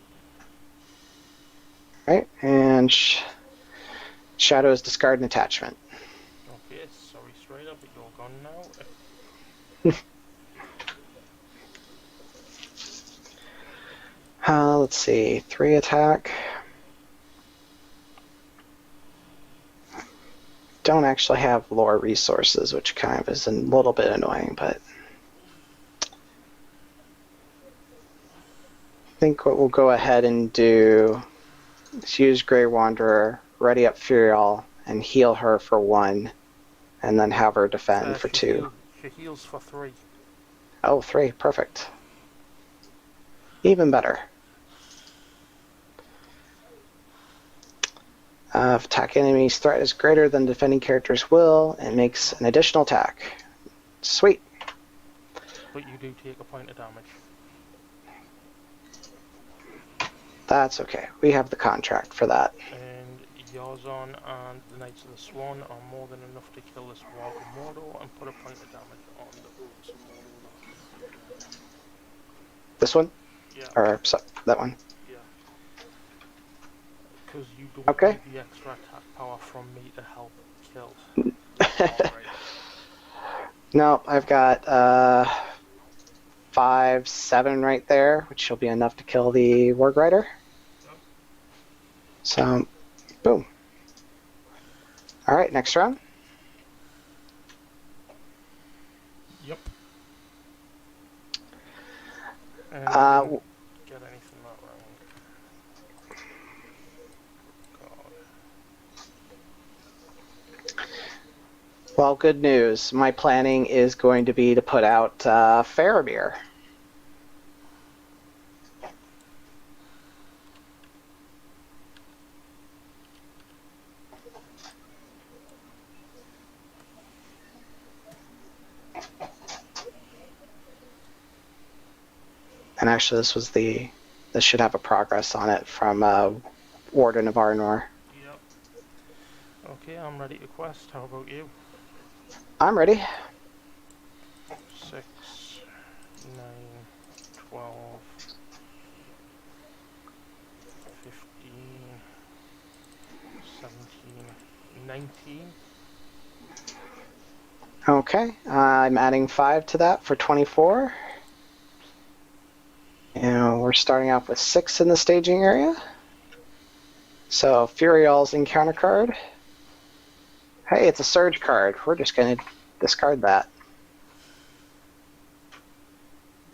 Right, and Shadows discard an attachment. Okay, sorry straight up, but you're gone now. Let's see, 3 attack. Don't actually have lore resources, which kind of is a little bit annoying, but I think what we'll go ahead and do is use Grey Wanderer, ready up Furial, and heal her for 1, and then have her defend for 2. She heals for 3. Oh, 3, perfect. Even better. If attack enemy's threat is greater than defending character's will, it makes an additional attack. Sweet. But you do take a point of damage. That's okay. We have the contract for that. And Yazon and the Knights of the Swan are more than enough to kill this Warg of Mordor and put a point of damage on the Oaks of Mordor. This one? Yeah. Or that one? Yeah. Because you don't Okay. need the extra attack power from me to help kill. Alright. No, I've got 5, 7 right there, which will be enough to kill the Warg Rider. Yep. So, boom. Alright, next round. Yep. And I didn't get anything that round. God. Well, good news. My planning is going to be to put out Faramir. And actually, this should have a progress on it from Warden of Arnor. Yep. Okay, I'm ready to quest. How about you? I'm ready. 6, 9, 12, 15, 17, 19. Okay, I'm adding 5 to that for 24. And we're starting off with 6 in the staging area. So Furial's encounter card. Hey, it's a surge card. We're just going to discard that.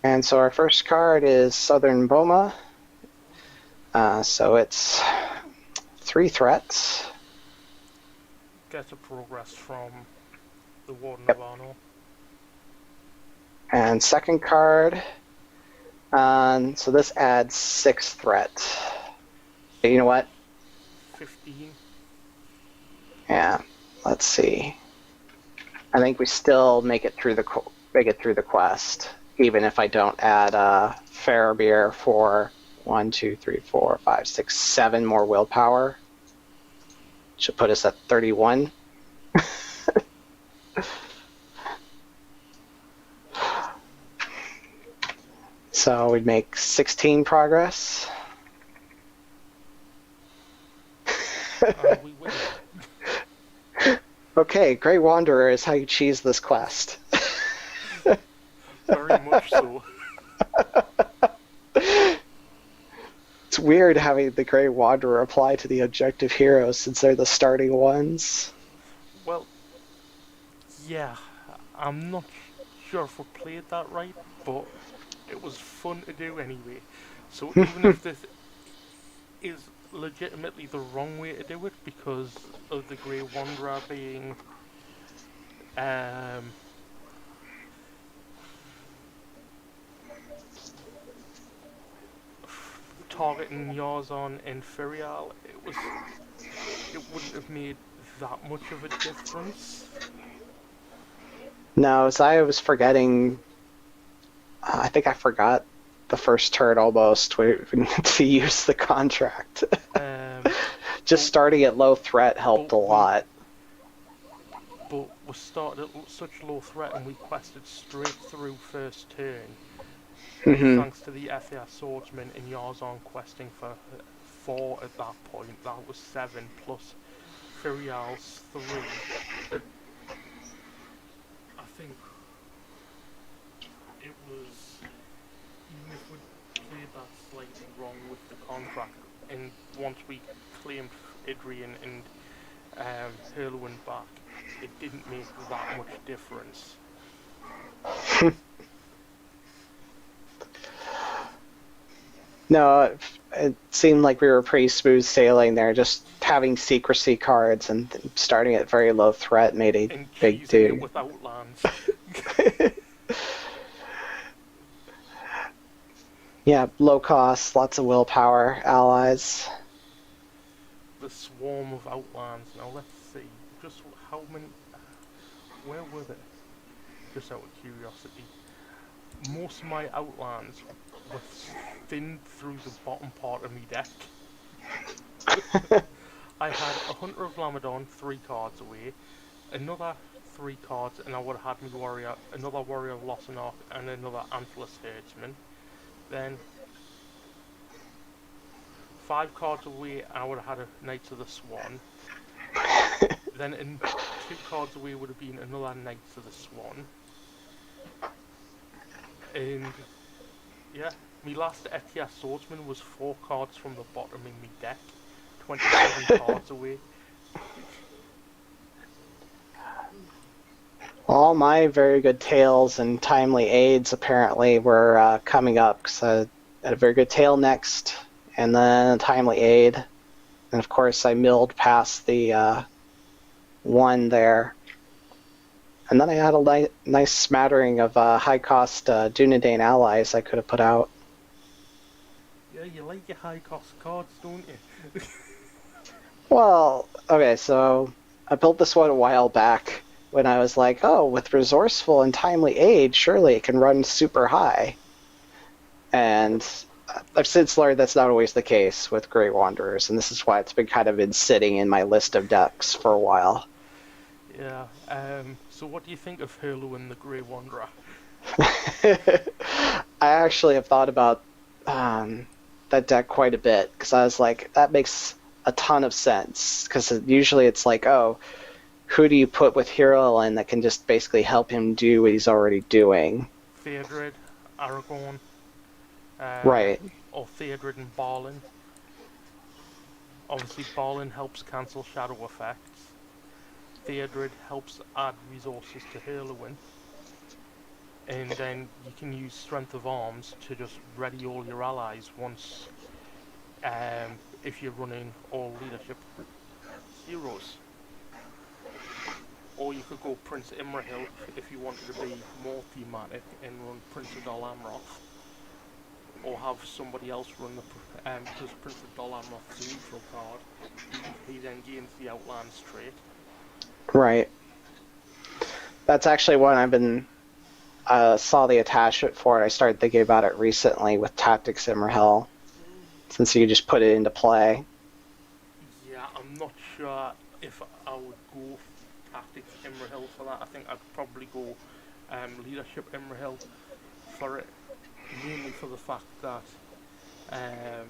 And so our first card is Southern Boma. So it's 3 threats. Get a progress from the Warden Yep. of Arnor. And second card, so this adds 6 threat. You know what? 15. Yeah, let's see. I think we still make it through the quest, even if I don't add Fairbeer for 1, 2, 3, 4, 5, 6, 7 more willpower. Should put us at 31. So we'd make 16 progress. We win. Okay, Grey Wanderer is how you cheese this quest. Very much so. It's weird having the Grey Wanderer apply to the objective heroes since they're the starting ones. Well, yeah, I'm not sure if we played that right, but it was fun to do anyway. So even if this is legitimately the wrong way to do it because of the Grey Wanderer being targeting Yarzon and Firial, it wouldn't have made that much of a difference. No, as I was forgetting, I think I forgot the first turn almost to use the contract. Just starting at low threat helped a lot. But we started at such low threat and we quested straight through first turn. Mm-hmm. Thanks to the FAS Swordsman and Yarzon questing for 4 at that point. That was 7 plus Firial's 3. I think it was, even if we played that slightly wrong with the contract, and once we claimed Idrian and Hurlwin back, it didn't make that much difference. No, it seemed like we were pretty smooth sailing there. Just having secrecy cards and starting at very low threat made a and big do. with Outlands. Yeah, low cost, lots of willpower, allies. The swarm of Outlands. Now let's see, just how many, where were they? Just out of curiosity. Most of my Outlands were thinned through the bottom part of my deck. I had a Hunter of Lamadon 3 cards away, another 3 cards, and I would have had my warrior, another Warrior of Lossanok, and another Antlerless Herdsman. Then 5 cards away, I would have had a Knights of the Swan. Then in 2 cards away would have been another Knights of the Swan. And yeah, my last FTS Swordsman was 4 cards from the bottom in my deck. 27 cards away. All my very good tails and timely aids apparently were coming up because I had a very good tail next, and then a timely aid, and of course I milled past the 1 there, and then I had a nice smattering of high-cost Dunedain allies I could have put out. Yeah, you like your high-cost cards, don't you? Well, okay, so I built this one a while back when I was like, oh, with resourceful and timely aid, surely it can run super high. And I've since learned that's not always the case with Grey Wanderers, and this is why it's been sitting in my list of decks for a while. Yeah. So what do you think of Hurlough the Grey Wanderer? I actually have thought about that deck quite a bit because I was like, that makes a ton of sense. Because usually it's like, oh, who do you put with Hero and that can just basically help him do what he's already doing? Theodred, Aragorn, Right, or Theodred and Balin. Obviously, Balin helps cancel shadow effects. Theodred helps add resources to Hurlough, and then you can use Strength of Arms to just ready all your allies once, if you're running all leadership heroes. Or you could go Prince Imrahil if you wanted to be more thematic and run Prince of Dol Amroth, or have somebody else run the because Prince of Dol Amroth is a neutral card. He then gains the Outlands trait. right. That's actually what I've been saw the attachment for it. I started thinking about it recently with Tactics Imrahil, since you could just put it into play. Yeah, I'm not sure if I would go Tactics Imrahil for that. I think I'd probably go Leadership Imrahil for it, mainly for the fact that um,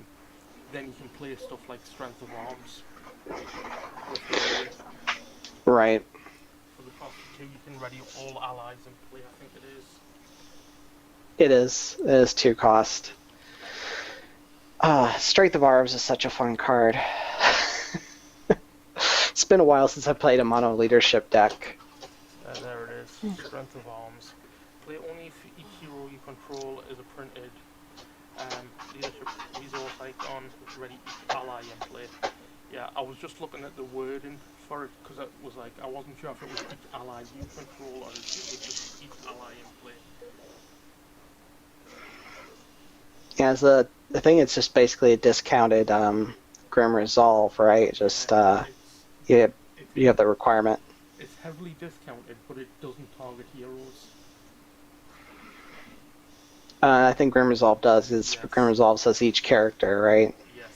then you can play stuff like Strength of Arms with Hurlough. Right. For the cost of 2, you can ready all allies and play, I think it is. It is. It is 2 cost. Strength of Arms is such a fun card. It's been a while since I played a mono leadership deck. There it is. Strength of Arms. Play only if each hero you control is a printed leadership resource icon. Ready each ally in play. Yeah, I was just looking at the wording for it because it was like I wasn't sure if it was each ally you control or if it was just each ally in play. Yeah, the thing, it's just basically a discounted Grim Resolve, right? Just It's you it's you have the requirement. it's heavily discounted, but it doesn't target heroes. I think Grim Resolve does. Is Yes, Grim Resolve says each character, right? yes.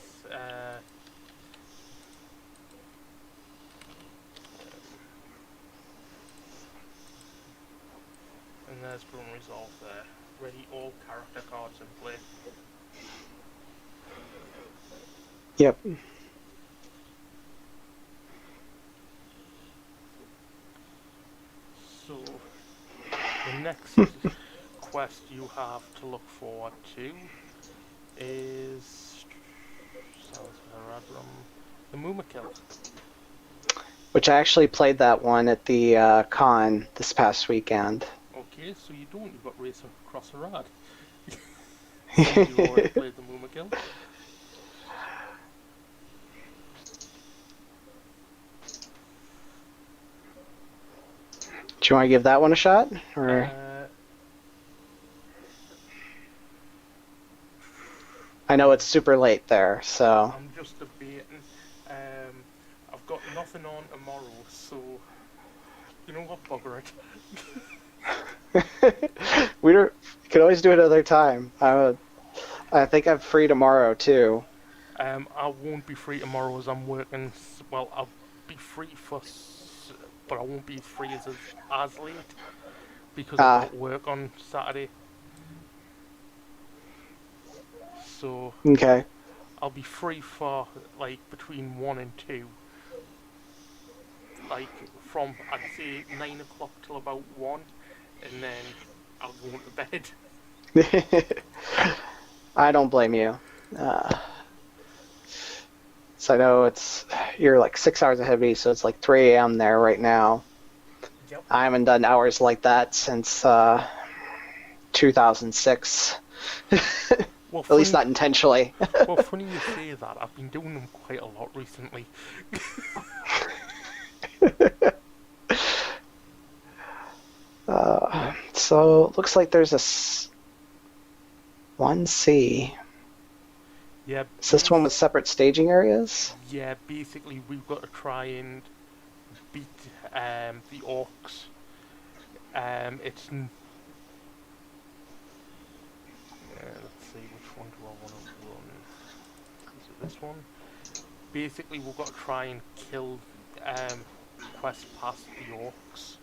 And there's Grim Resolve there. Ready all character cards in play. Yep. So the next quest you have to look forward to is the Mumakil. Which I actually played that one at the con this past weekend. Okay, so you don't. You've got Race Across Harad. Since you've already played the Mumakil. Do you want to give that one a shot, or? I know it's super late there, so. I'm just debating. I've got nothing on tomorrow, so you know what, bugger it. We could always do it another time. I think I'm free tomorrow too. I won't be free tomorrow as I'm working. Well, I'll be free but I won't be free as late because I've got work on Saturday. So okay. I'll be free for like between 1 and 2. Like from I'd say 9 o'clock till about 1, and then I'll go to bed. I don't blame you. So I know you're like 6 hours ahead of me, so it's like 3 a.m. there right now. Yep. I haven't done hours like that since 2006. Well, At least not intentionally. Well, funny you say that. I've been doing them quite a lot recently. So it looks like there's 1C. Yeah. Is this one with separate staging areas? Yeah, basically we've got to try and beat the orcs. Let's see. this one. Basically, we've got to try and kill quest past the orcs.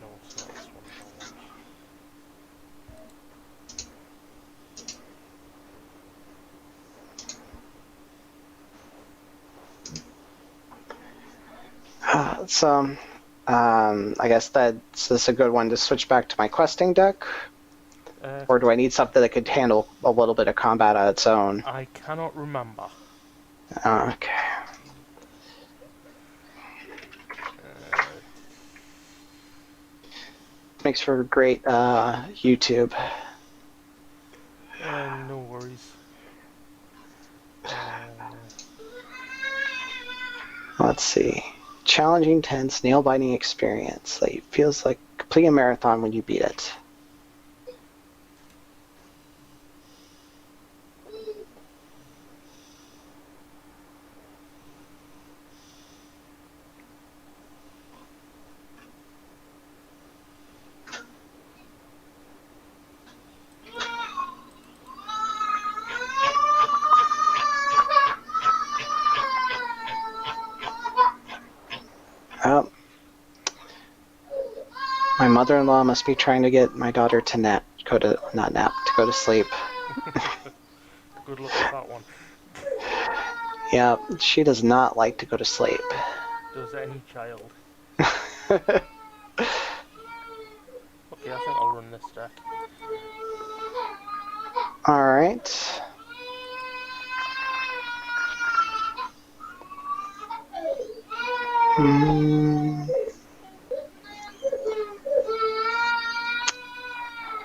No, it's not this one. Wrong one. So, I guess that's a good one to switch back to my questing deck. Or do I need something that could handle a little bit of combat on its own? I cannot remember. Okay. Makes for great YouTube. No worries. Let's see. Challenging, tense, nail-biting experience. Like, feels like completing a marathon when you beat it. Oh. My mother-in-law must be trying to get my daughter to go to sleep. Good luck with that one. Yeah, she does not like to go to sleep. Does any child? Okay, I think I'll run this deck. Alright.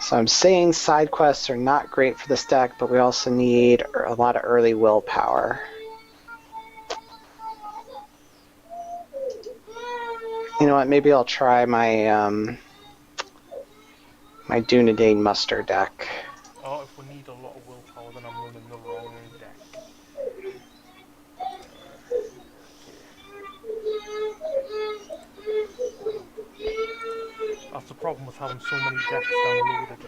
So I'm saying side quests are not great for this deck, but we also need a lot of early willpower. You know what? Maybe I'll try my my Dunedain Muster deck. Oh, if we need a lot of willpower, then I'm running the wrong deck. That's the problem with having so many decks downloaded.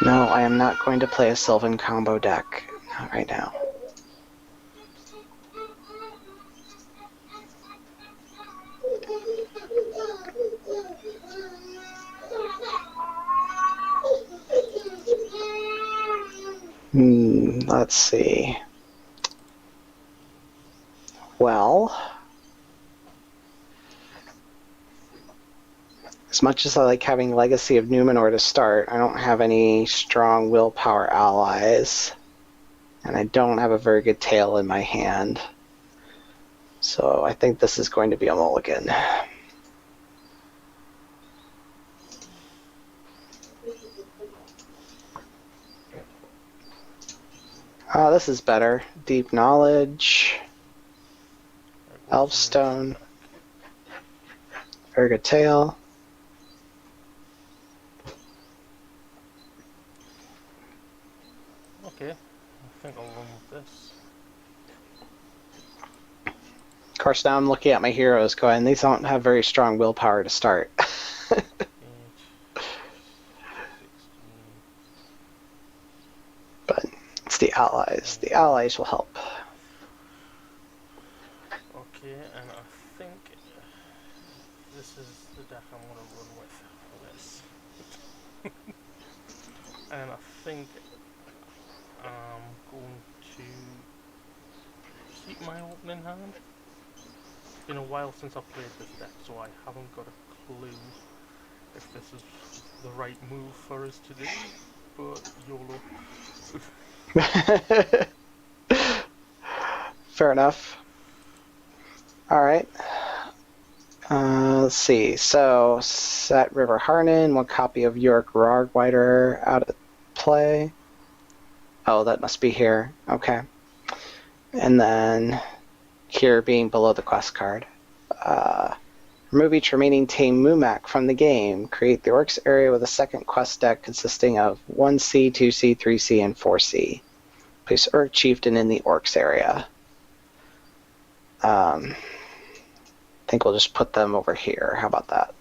No, I am not going to play a Sylvan combo deck. Not right now. Let's see. Well, as much as I like having Legacy of Numenor to start, I don't have any strong willpower allies. And I don't have a very good tail in my hand. So I think this is going to be a mulligan. This is better. Deep Knowledge. Elfstone. Very good tail. Okay, I think I'll run with this. Of course, now I'm looking at my heroes going, these don't have very strong willpower to start. 8, 16. But it's the allies. The allies will help. Okay, and I think this is the deck I'm going to run with for this. And I think I'm going to keep my opening hand. It's been a while since I've played this deck, so I haven't got a clue if this is the right move for us to do, but YOLO. Fair enough. Alright. Let's see. So, set River Harnan, one copy of York Rargwider out of play. Oh, that must be here. Okay. And then here being below the quest card. Remove each remaining tame Mumak from the game. Create the Orcs area with a second quest deck consisting of 1C, 2C, 3C, and 4C. Place Orc Chieftain in the Orcs area. think we'll just put them over here. How about that?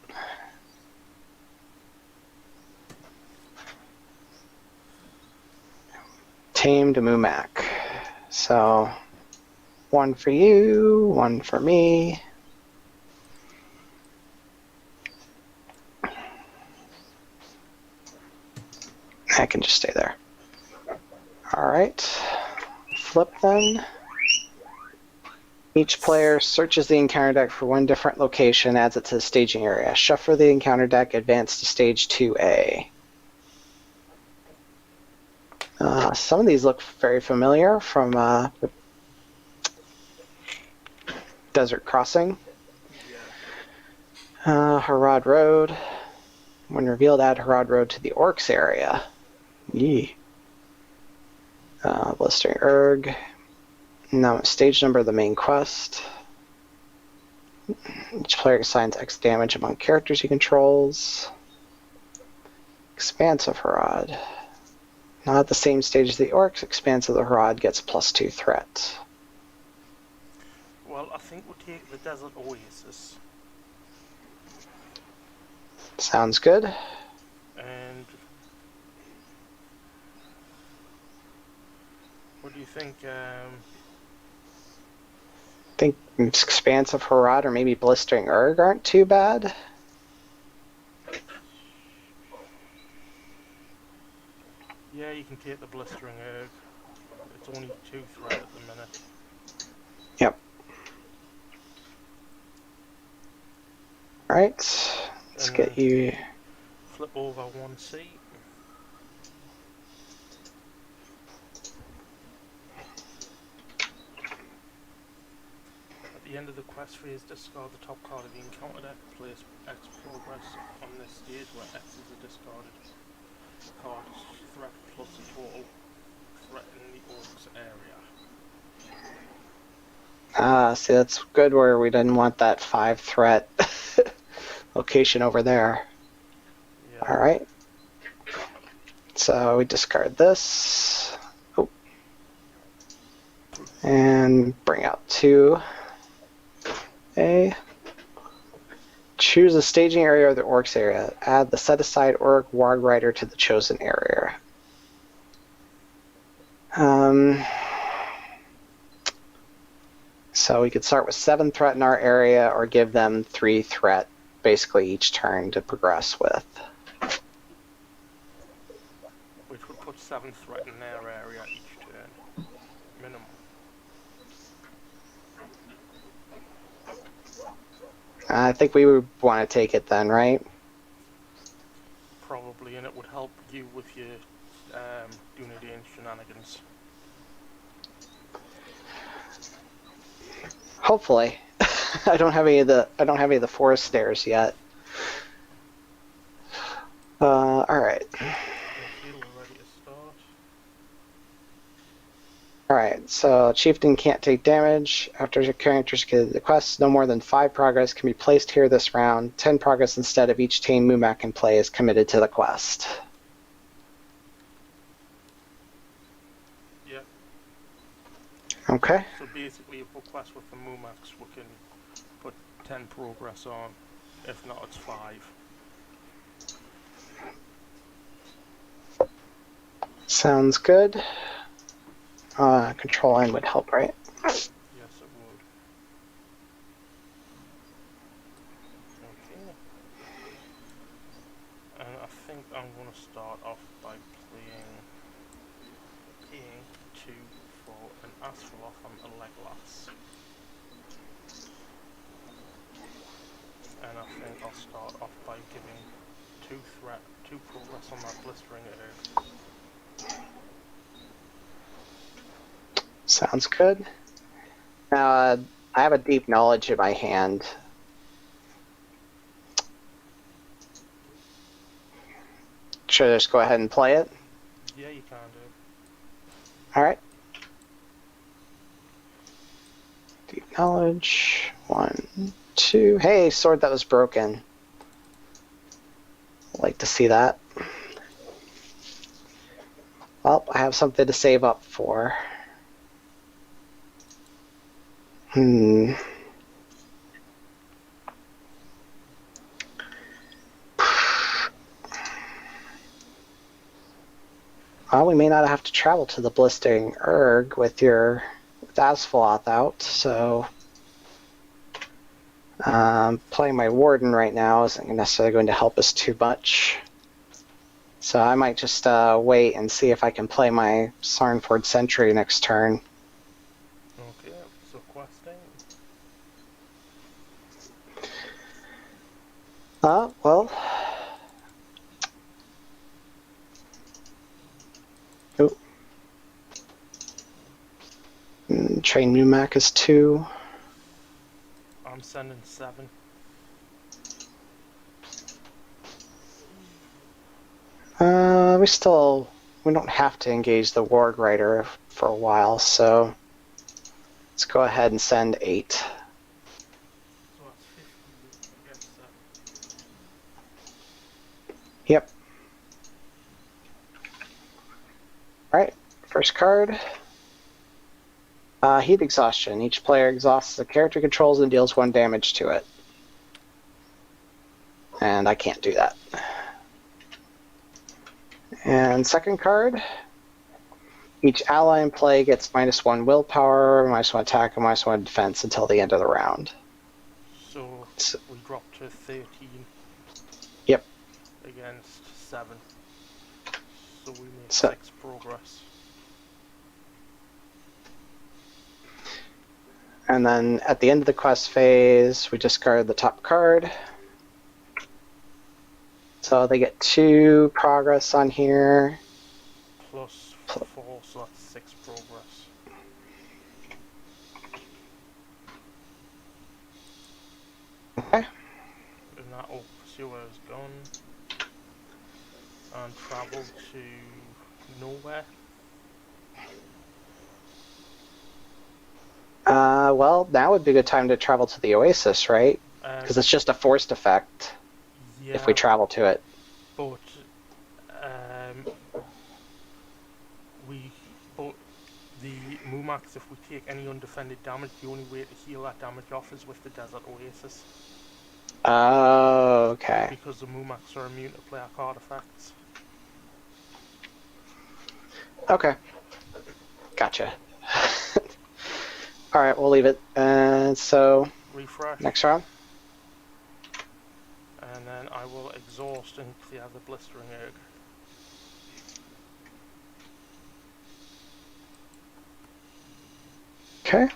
Tamed Mumak. So, one for you, one for me. I can just stay there. Alright. Flip then. Each player searches the encounter deck for one different location, adds it to the staging area. Shuffle the encounter deck, advance to stage 2A. Some of these look very familiar from Desert Crossing. Harad Road. When revealed, add Harad Road to the Orcs area. Yee. Blistering Erg. Now, stage number of the main quest. Each player assigns X damage among characters he controls. Expanse of Harad. Not at the same stage as the Orcs, Expanse of the Harad gets +2 threat. Well, I think we'll take the Desert Oasis. Sounds good. And what do you think? I think Expanse of Harad or maybe Blistering Erg aren't too bad. Yeah, you can take the Blistering Erg. It's only 2 threat at the minute. Yep. Alright, let's get you... Flip over 1 seat. At the end of the quest phase, discard the top card of the encounter deck. Place X progress on this stage where X is a discarded card. Threat plus the total threat in the Orcs area. See, that's good where we didn't want that 5 threat location over there. Yeah. Alright. So we discard this. Oh. And bring out 2A. Choose a staging area of the Orcs area. Add the set-aside Orc Warg Rider to the chosen area. So we could start with 7 threat in our area or give them 3 threat basically each turn to progress with. Which would put 7 threat in their area each turn. Minimum. I think we would want to take it then, right? Probably, and it would help you with your Dunedain shenanigans. Hopefully. I don't have any of the forest stairs yet. Alright. Okay, we're ready to start. Alright, so Chieftain can't take damage. After your characters get the quest, no more than 5 progress can be placed here this round. 10 progress instead of each Tame Mumak in play is committed to the quest. Yep. Okay. So basically, if we quest with the Mumaks, we can put 10 progress on. If not, it's 5. Sounds good. Control N would help, right? Yes, it would. Okay. And I think I'm going to start off by paying 2 for an Asphalot on a Legolas. And I think I'll start off by giving 2 progress on that Blistering Erg. Sounds good. Now, I have a deep knowledge in my hand. Should I just go ahead and play it? Yeah, you can do. Alright. Deep knowledge. 1, 2. Hey, sword that was broken. I'd like to see that. Well, I have something to save up for. Well, we may not have to travel to the blistering erg with Asphaloth out, so playing my Warden right now isn't necessarily going to help us too much. So I might just wait and see if I can play my Sarnford Sentry next turn. Okay, so questing. Well. Oh. Train Numac is 2. I'm sending 7. We don't have to engage the Warg Rider for a while, so let's go ahead and send 8. So that's 15 against 7. Yep. Alright, first card. Heat Exhaustion. Each player exhausts the character controls and deals 1 damage to it. And I can't do that. And second card. Each ally in play gets -1 willpower, -1 attack, and -1 defense until the end of the round. So we dropped to 13. Yep. Against 7. So we made So, 6 progress. And then at the end of the quest phase, we discard the top card. So they get 2 progress on here. Plus 4, so that's 6 progress. Okay. And that old pursuer is gone. And travel to nowhere. Well, now would be a good time to travel to the Oasis, right? Because it's just a forced effect Yeah, if we travel to it. but the Mumax, if we take any undefended damage, the only way to heal that damage off is with the Desert Oasis. Oh, okay. Because the Mumax are immune to player card effects. Okay. Gotcha. Alright, we'll leave it. So, Refresh. next round. And then I will exhaust and clear the blistering egg. Okay.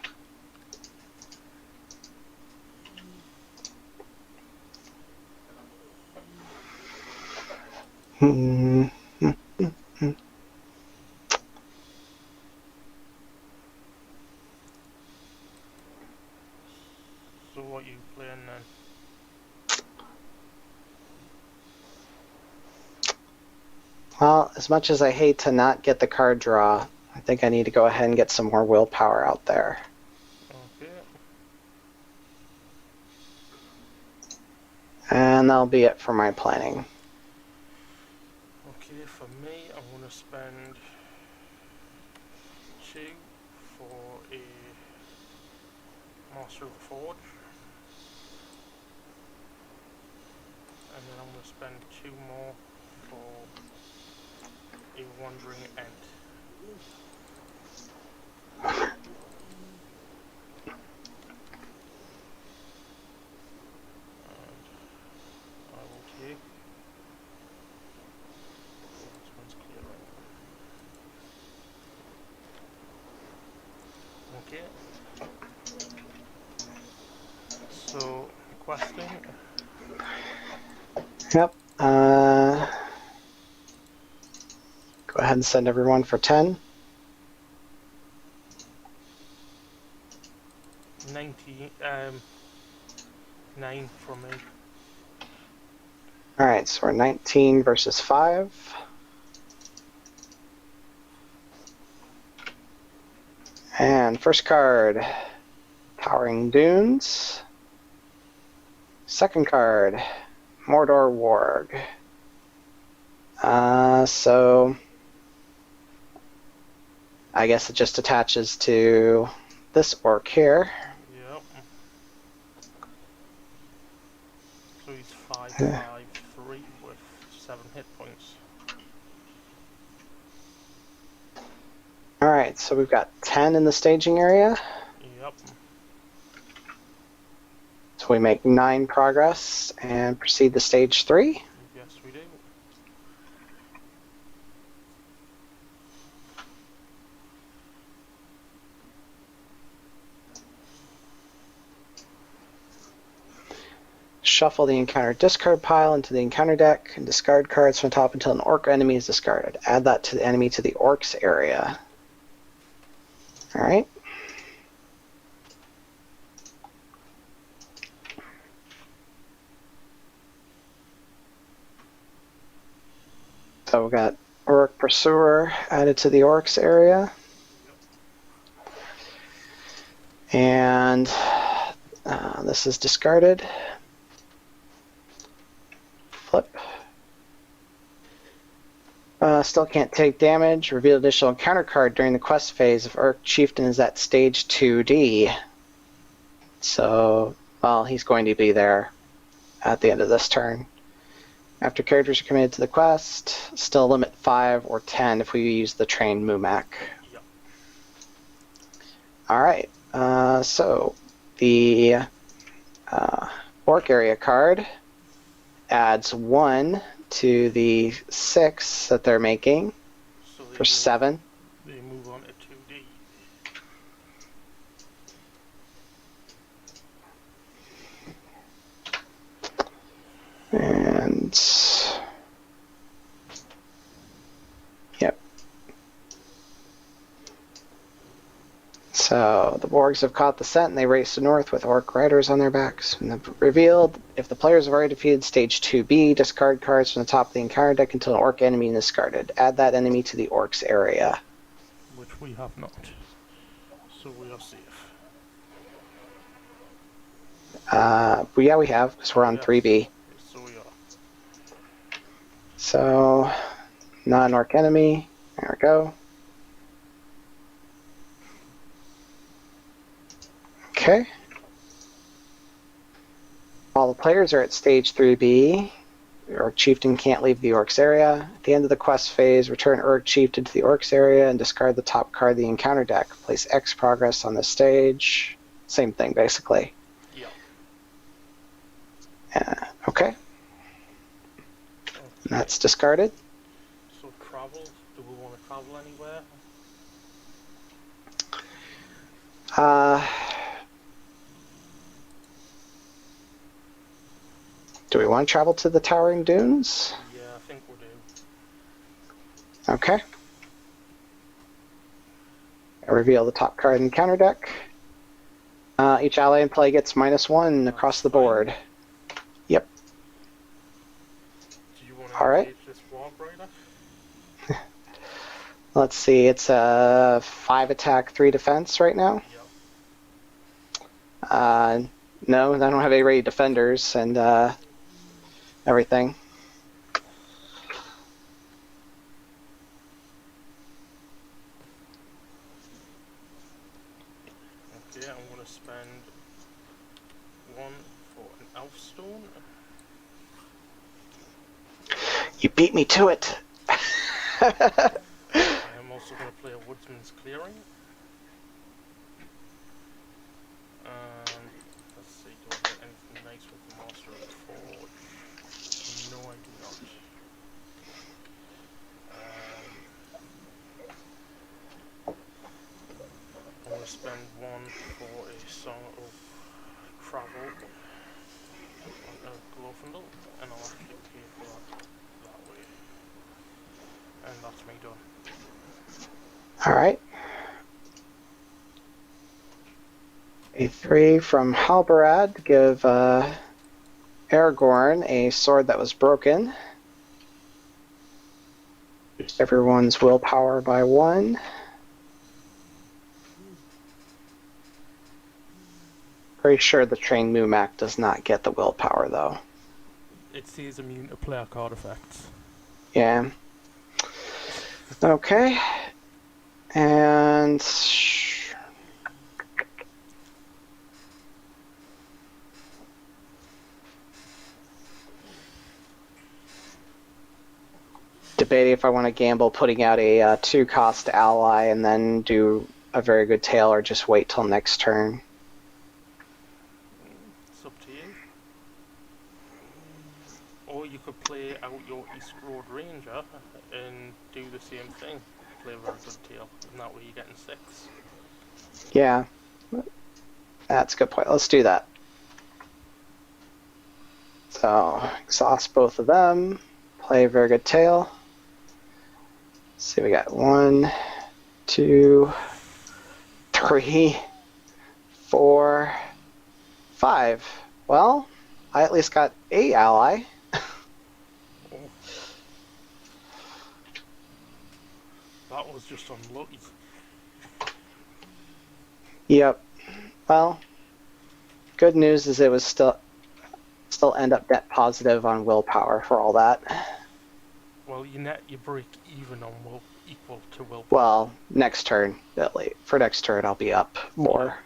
So what you playing then? Well, as much as I hate to not get the card draw, I think I need to go ahead and get some more willpower out there. Okay. And that'll be it for my planning. Okay, for me, I'm going to spend 2 for a Master of the Forge. And then I'm going to spend 2 more for a Wandering Ent. And I will take... Oh, this one's clearing. Okay. So, questing. Yep. Go ahead and send everyone for 10. 9 from me. Alright, so we're 19 versus 5. And first card, Towering Dunes. Second card, Mordor Warg. So I guess it just attaches to this orc here. Yep. So he's 5'5", 3 with 7 hit points. Alright, so we've got 10 in the staging area. Yep. So we make 9 progress and proceed to stage 3. Yes, we do. Shuffle the encounter discard pile into the encounter deck and discard cards from the top until an orc enemy is discarded. Add that to the enemy to the orcs area. Alright. So we've got Orc Pursuer added to the orcs area. And this is discarded. Flip. Still can't take damage. Reveal additional encounter card during the quest phase if Orc Chieftain is at stage 2D. So, well, he's going to be there at the end of this turn. After characters are committed to the quest, still limit 5 or 10 if we use the trained Mumak. Yep. Alright, so the Orc area card adds 1 to the 6 that they're making So they for move, 7. They move on to 2D. And yep. So the Borgs have caught the scent and they race to north with Orc riders on their backs. And revealed, if the players have already defeated stage 2B, discard cards from the top of the encounter deck until an Orc enemy is discarded. Add that enemy to the Orcs area. Which we have not. So we are safe. Well, yeah, we have, because we're on Yes. 3B. So we are. So, not an Orc enemy. There we go. Okay. All the players are at stage 3B. Orc Chieftain can't leave the Orcs area. At the end of the quest phase, return Orc Chieftain to the Orcs area and discard the top card of the encounter deck. Place X progress on the stage. Same thing, basically. Yep. Okay. That's discarded. So travel. Do we want to travel anywhere? Do we want to travel to the Towering Dunes? Yeah, I think we do. Okay. I reveal the top card in counter deck. Each ally in play gets -1 across the board. Yep. Do you want to All right. engage this Warg Rider? Let's see, it's a 5 attack, 3 defense right now. Yep. No, I don't have any defenders and everything. Okay, I'm going to spend 1 for an Elf Stone. You beat me to it! I am also going to play a Woodsman's Clearing. And let's see, do I get anything nice with the Master of the Forge? No, I do not. I'm going to spend 1 for a Song of Travel on a Glorfindel, and I'll actually pay for that way. And that's me done. Alright. A 3 from Halbarad to give Aragorn a sword that was broken. Everyone's willpower by 1. Pretty sure the trained Mumak does not get the willpower though. It says immune to player card effects. Yeah. Okay. And debating if I want to gamble putting out a 2-cost ally and then do a very good tail, or just wait till next turn. It's up to you. Or you could play out your East Road Ranger and do the same thing. Play a very good tail, and that way you're getting 6. Yeah, that's a good point. Let's do that. So, exhaust both of them. Play a very good tail. Let's see, we got 1, 2, 3, 4, 5. Well, I at least got a ally. Oh. That was just unlucky. Yep. Well, good news is it was still end up net positive on willpower for all that. Well, you break even on equal to willpower. Well, next turn, for next turn, I'll be up more.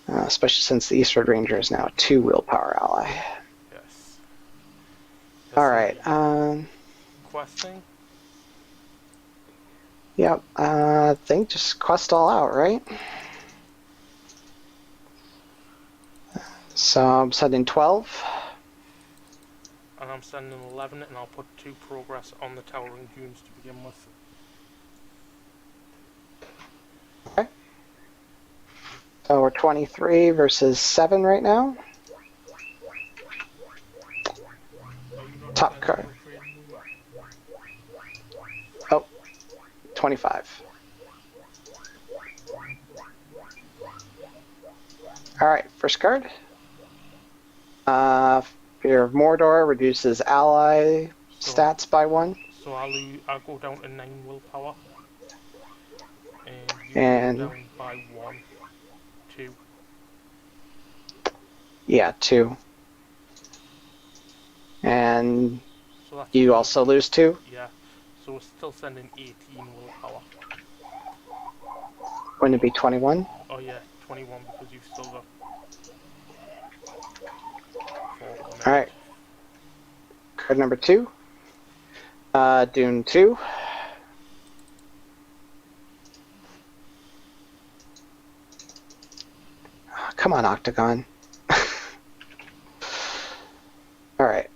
Especially since the Eastward Ranger is now a 2 willpower ally. Yes. All right. Questing? Yep. I think just quest all out, right? So I'm sending 12. And I'm sending 11, and I'll put 2 progress on the Towering Dunes to begin with. Okay. So we're 23 versus 7 right now. Top card. Oh, 25. All right, first card. Fear of Mordor reduces ally stats by 1. So I'll go down to 9 willpower. And you And go down by 1, 2. Yeah, 2. And So that's you also lose 2? Yeah. So we're still sending 18 willpower. Wouldn't it be 21? Oh yeah, 21 because you've still got 4 coming. Alright. Card number 2. Dune 2. Oh, come on, Octagon. Alright.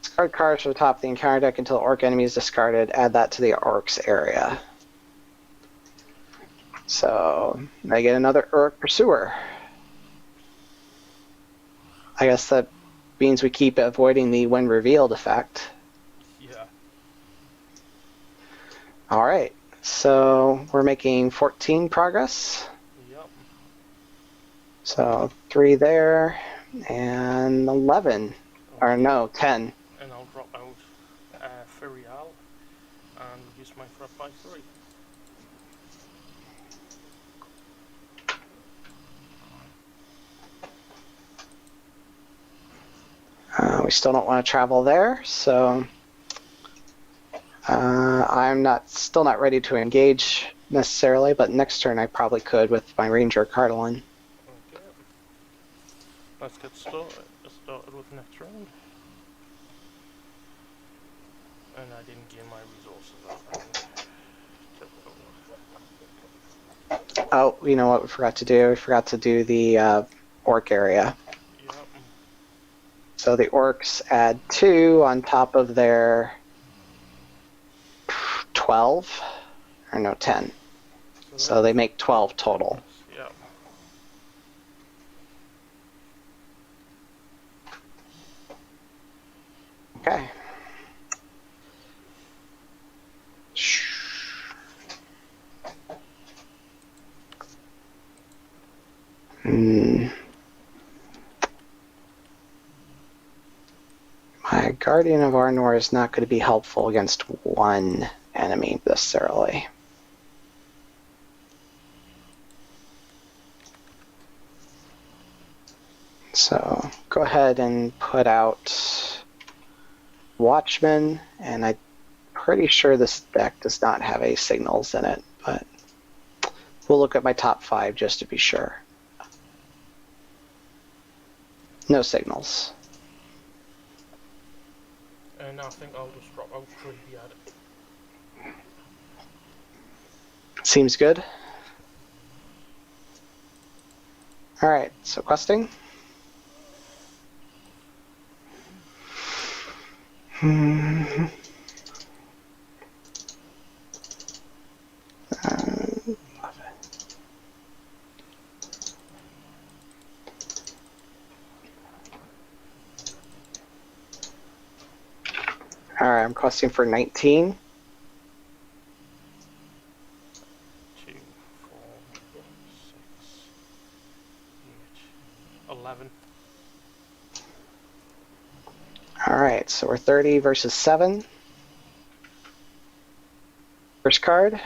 Discard cards from the top of the encounter deck until orc enemy is discarded. Add that to the orcs area. So, I get another orc pursuer. I guess that means we keep avoiding the when revealed effect. Yeah. Alright, so we're making 14 progress. Yep. So 3 there, and 11. Okay. Or no, 10. And I'll drop out Ferial and reduce my threat by 3. We still don't want to travel there, so I'm still not ready to engage necessarily, but next turn I probably could with my Ranger Cardinal. Okay. Let's get started with next round. And I didn't gain my resources that round. Oh, you know what we forgot to do? We forgot to do the orc area. Yep. So the orcs add 2 on top of their 12, or no, 10. So they make 12 total. Yep. Okay. My Guardian of Arnor is not going to be helpful against one enemy necessarily. So go ahead and put out Watchman, and I'm pretty sure this deck does not have any signals in it, but we'll look at my top 5 just to be sure. No signals. And I think I'll just drop out Creepy at it. Seems good. Alright, so questing. Alright, I'm questing for 19. 2, 4, 6, 8, 11. Alright, so we're 30 versus 7. First card.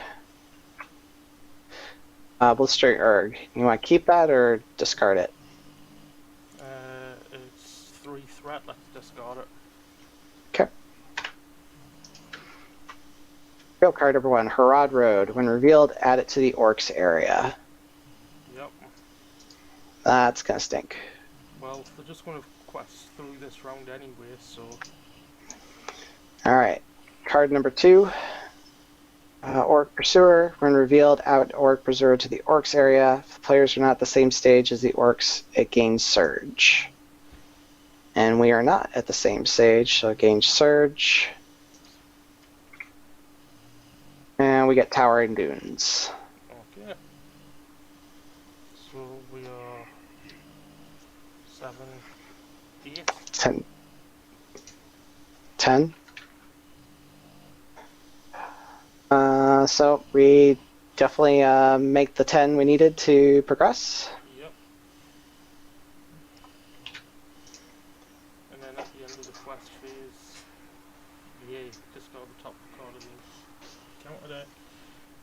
Blistering Erg. You want to keep that or discard it? It's 3 threat, let's discard it. Okay. Reveal card number 1, Harad Road. When revealed, add it to the Orcs area. Yep. That's gonna stink. Well, they're just going to quest through this round anyway, so... Alright. Card number 2, Orc Pursuer. When revealed, add Orc Pursuer to the Orcs area. If the players are not the same stage as the Orcs, it gains Surge. And we are not at the same stage, so it gains Surge. And we get Towering Dunes. Okay. So we are 7, 8. 10. 10. So we definitely make the 10 we needed to progress. Yep. And then at the end of the quest phase, yay, discard the top card of the counter deck,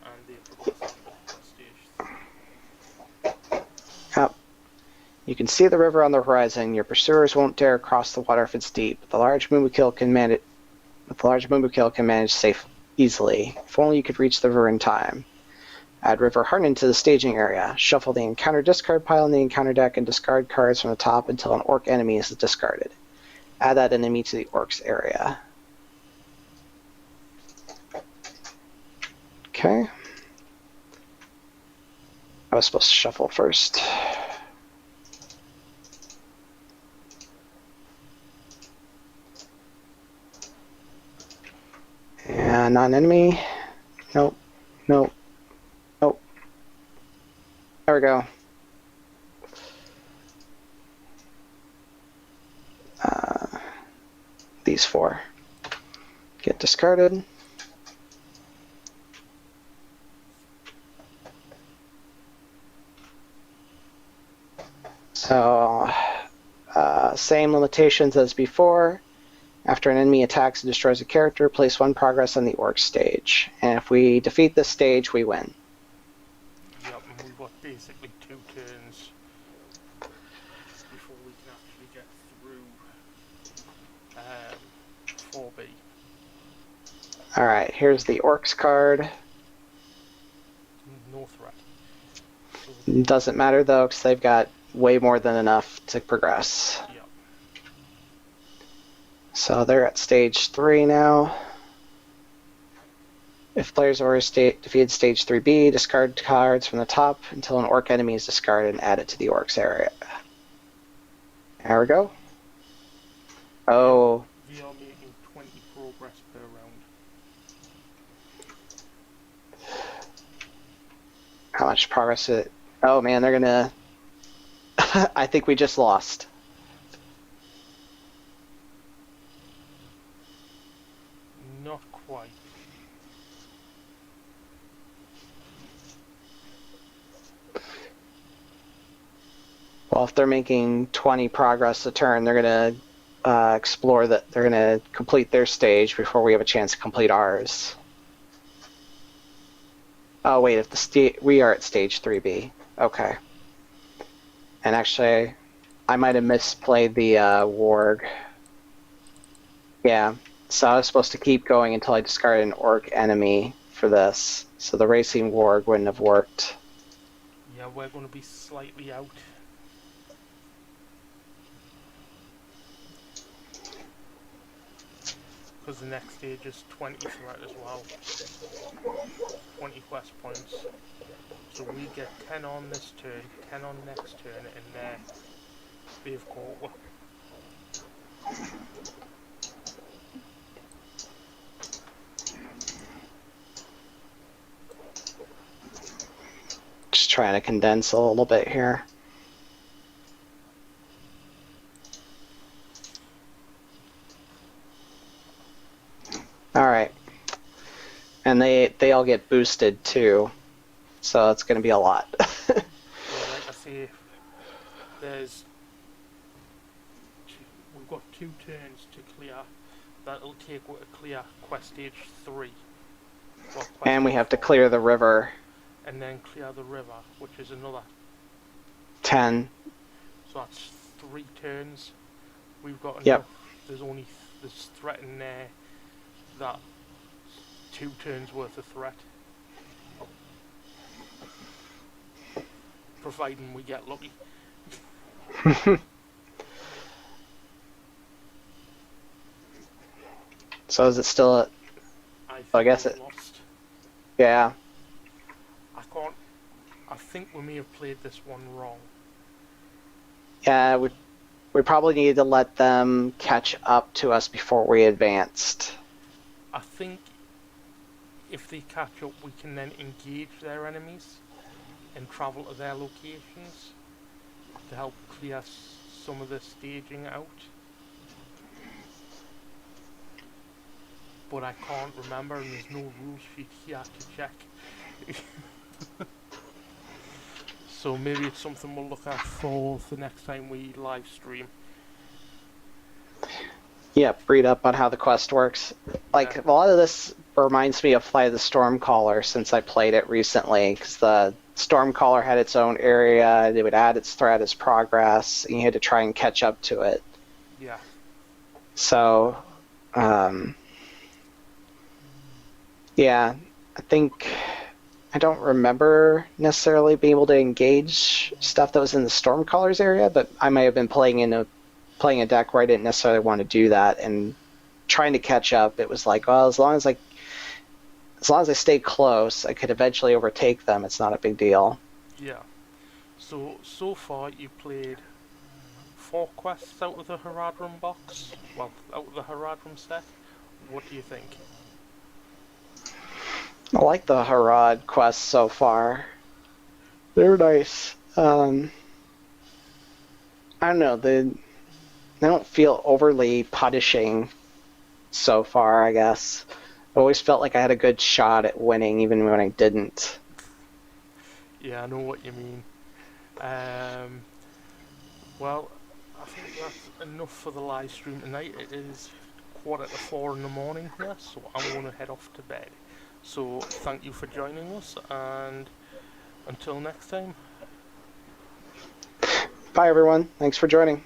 and they progress into quest stage 3. Yep. You can see the river on the horizon. Your pursuers won't dare cross the water if it's deep. The large Moonbokill can manage. The large Moonbokill can manage safe easily. If only you could reach the river in time. Add River Harnan to the staging area. Shuffle the encounter discard pile in the encounter deck and discard cards from the top until an orc enemy is discarded. Add that enemy to the orcs area. Okay. I was supposed to shuffle first. And non-enemy. Nope. Nope. Nope. There we go. These 4 get discarded. So, same limitations as before. After an enemy attacks and destroys a character, place 1 progress on the orc stage. And if we defeat this stage, we win. Yep, and we've got basically 2 turns before we can actually get through 4B. Alright, here's the orcs card. No threat. Doesn't matter though, because they've got way more than enough to progress. Yep. So they're at stage 3 now. If players have already defeated stage 3B, discard cards from the top until an orc enemy is discarded and add it to the orcs area. There we go. Oh. We are making 20 progress per round. How much progress is it? Oh man, they're gonna... I think we just lost. Not quite. Well, if they're making 20 progress a turn, they're gonna explore that. They're gonna complete their stage before we have a chance to complete ours. Oh wait, if we are at stage 3B. Okay. And actually, I might have misplayed the warg. Yeah, so I was supposed to keep going until I discarded an orc enemy for this. So the racing warg wouldn't have worked. Yeah, we're going to be slightly out. because the next stage is 20 threat as well. 20 quest points. So we get 10 on this turn, 10 on next turn, and they've got. Just trying to condense a little bit here. All right. And they all get boosted too. So it's going to be a lot. Yeah, like I say, we've got 2 turns to clear. That'll take to clear quest stage 3. Well, And we have to 4. clear the river. And then clear the river, which is another 10. So that's 3 turns. We've got enough. Yep. There's threat in there that 2 turns worth of threat. Providing we get lucky. So is it still? I guess it. Lost. Yeah. I think we may have played this one wrong. Yeah, we probably needed to let them catch up to us before we advanced. I think if they catch up, we can then engage their enemies and travel to their locations to help clear some of the staging out. But I can't remember, and there's no rule sheet here to check. So maybe it's something we'll look at for the next time we live stream. Yep, read up on how the quest works. Like, a lot of this reminds me of Flight of the Stormcaller since I played it recently, because the Stormcaller had its own area, it would add its threat as progress, and you had to try and catch up to it. Yeah. So, yeah, I don't remember necessarily being able to engage stuff that was in the Stormcaller's area, but I may have been playing a deck where I didn't necessarily want to do that, and trying to catch up, it was like, well, as long as I stay close, I could eventually overtake them. It's not a big deal. Yeah. So far you played 4 quests out of the Haradrim box. Well, out of the Haradrim set. What do you think? I like the Harad quests so far. They're nice. I don't know, they don't feel overly punishing so far, I guess. I always felt like I had a good shot at winning, even when I didn't. Yeah, I know what you mean. Well, I think that's enough for the live stream tonight. It is 3:45 in the morning here, so I'm going to head off to bed. So thank you for joining us, and until next time. Bye, everyone. Thanks for joining.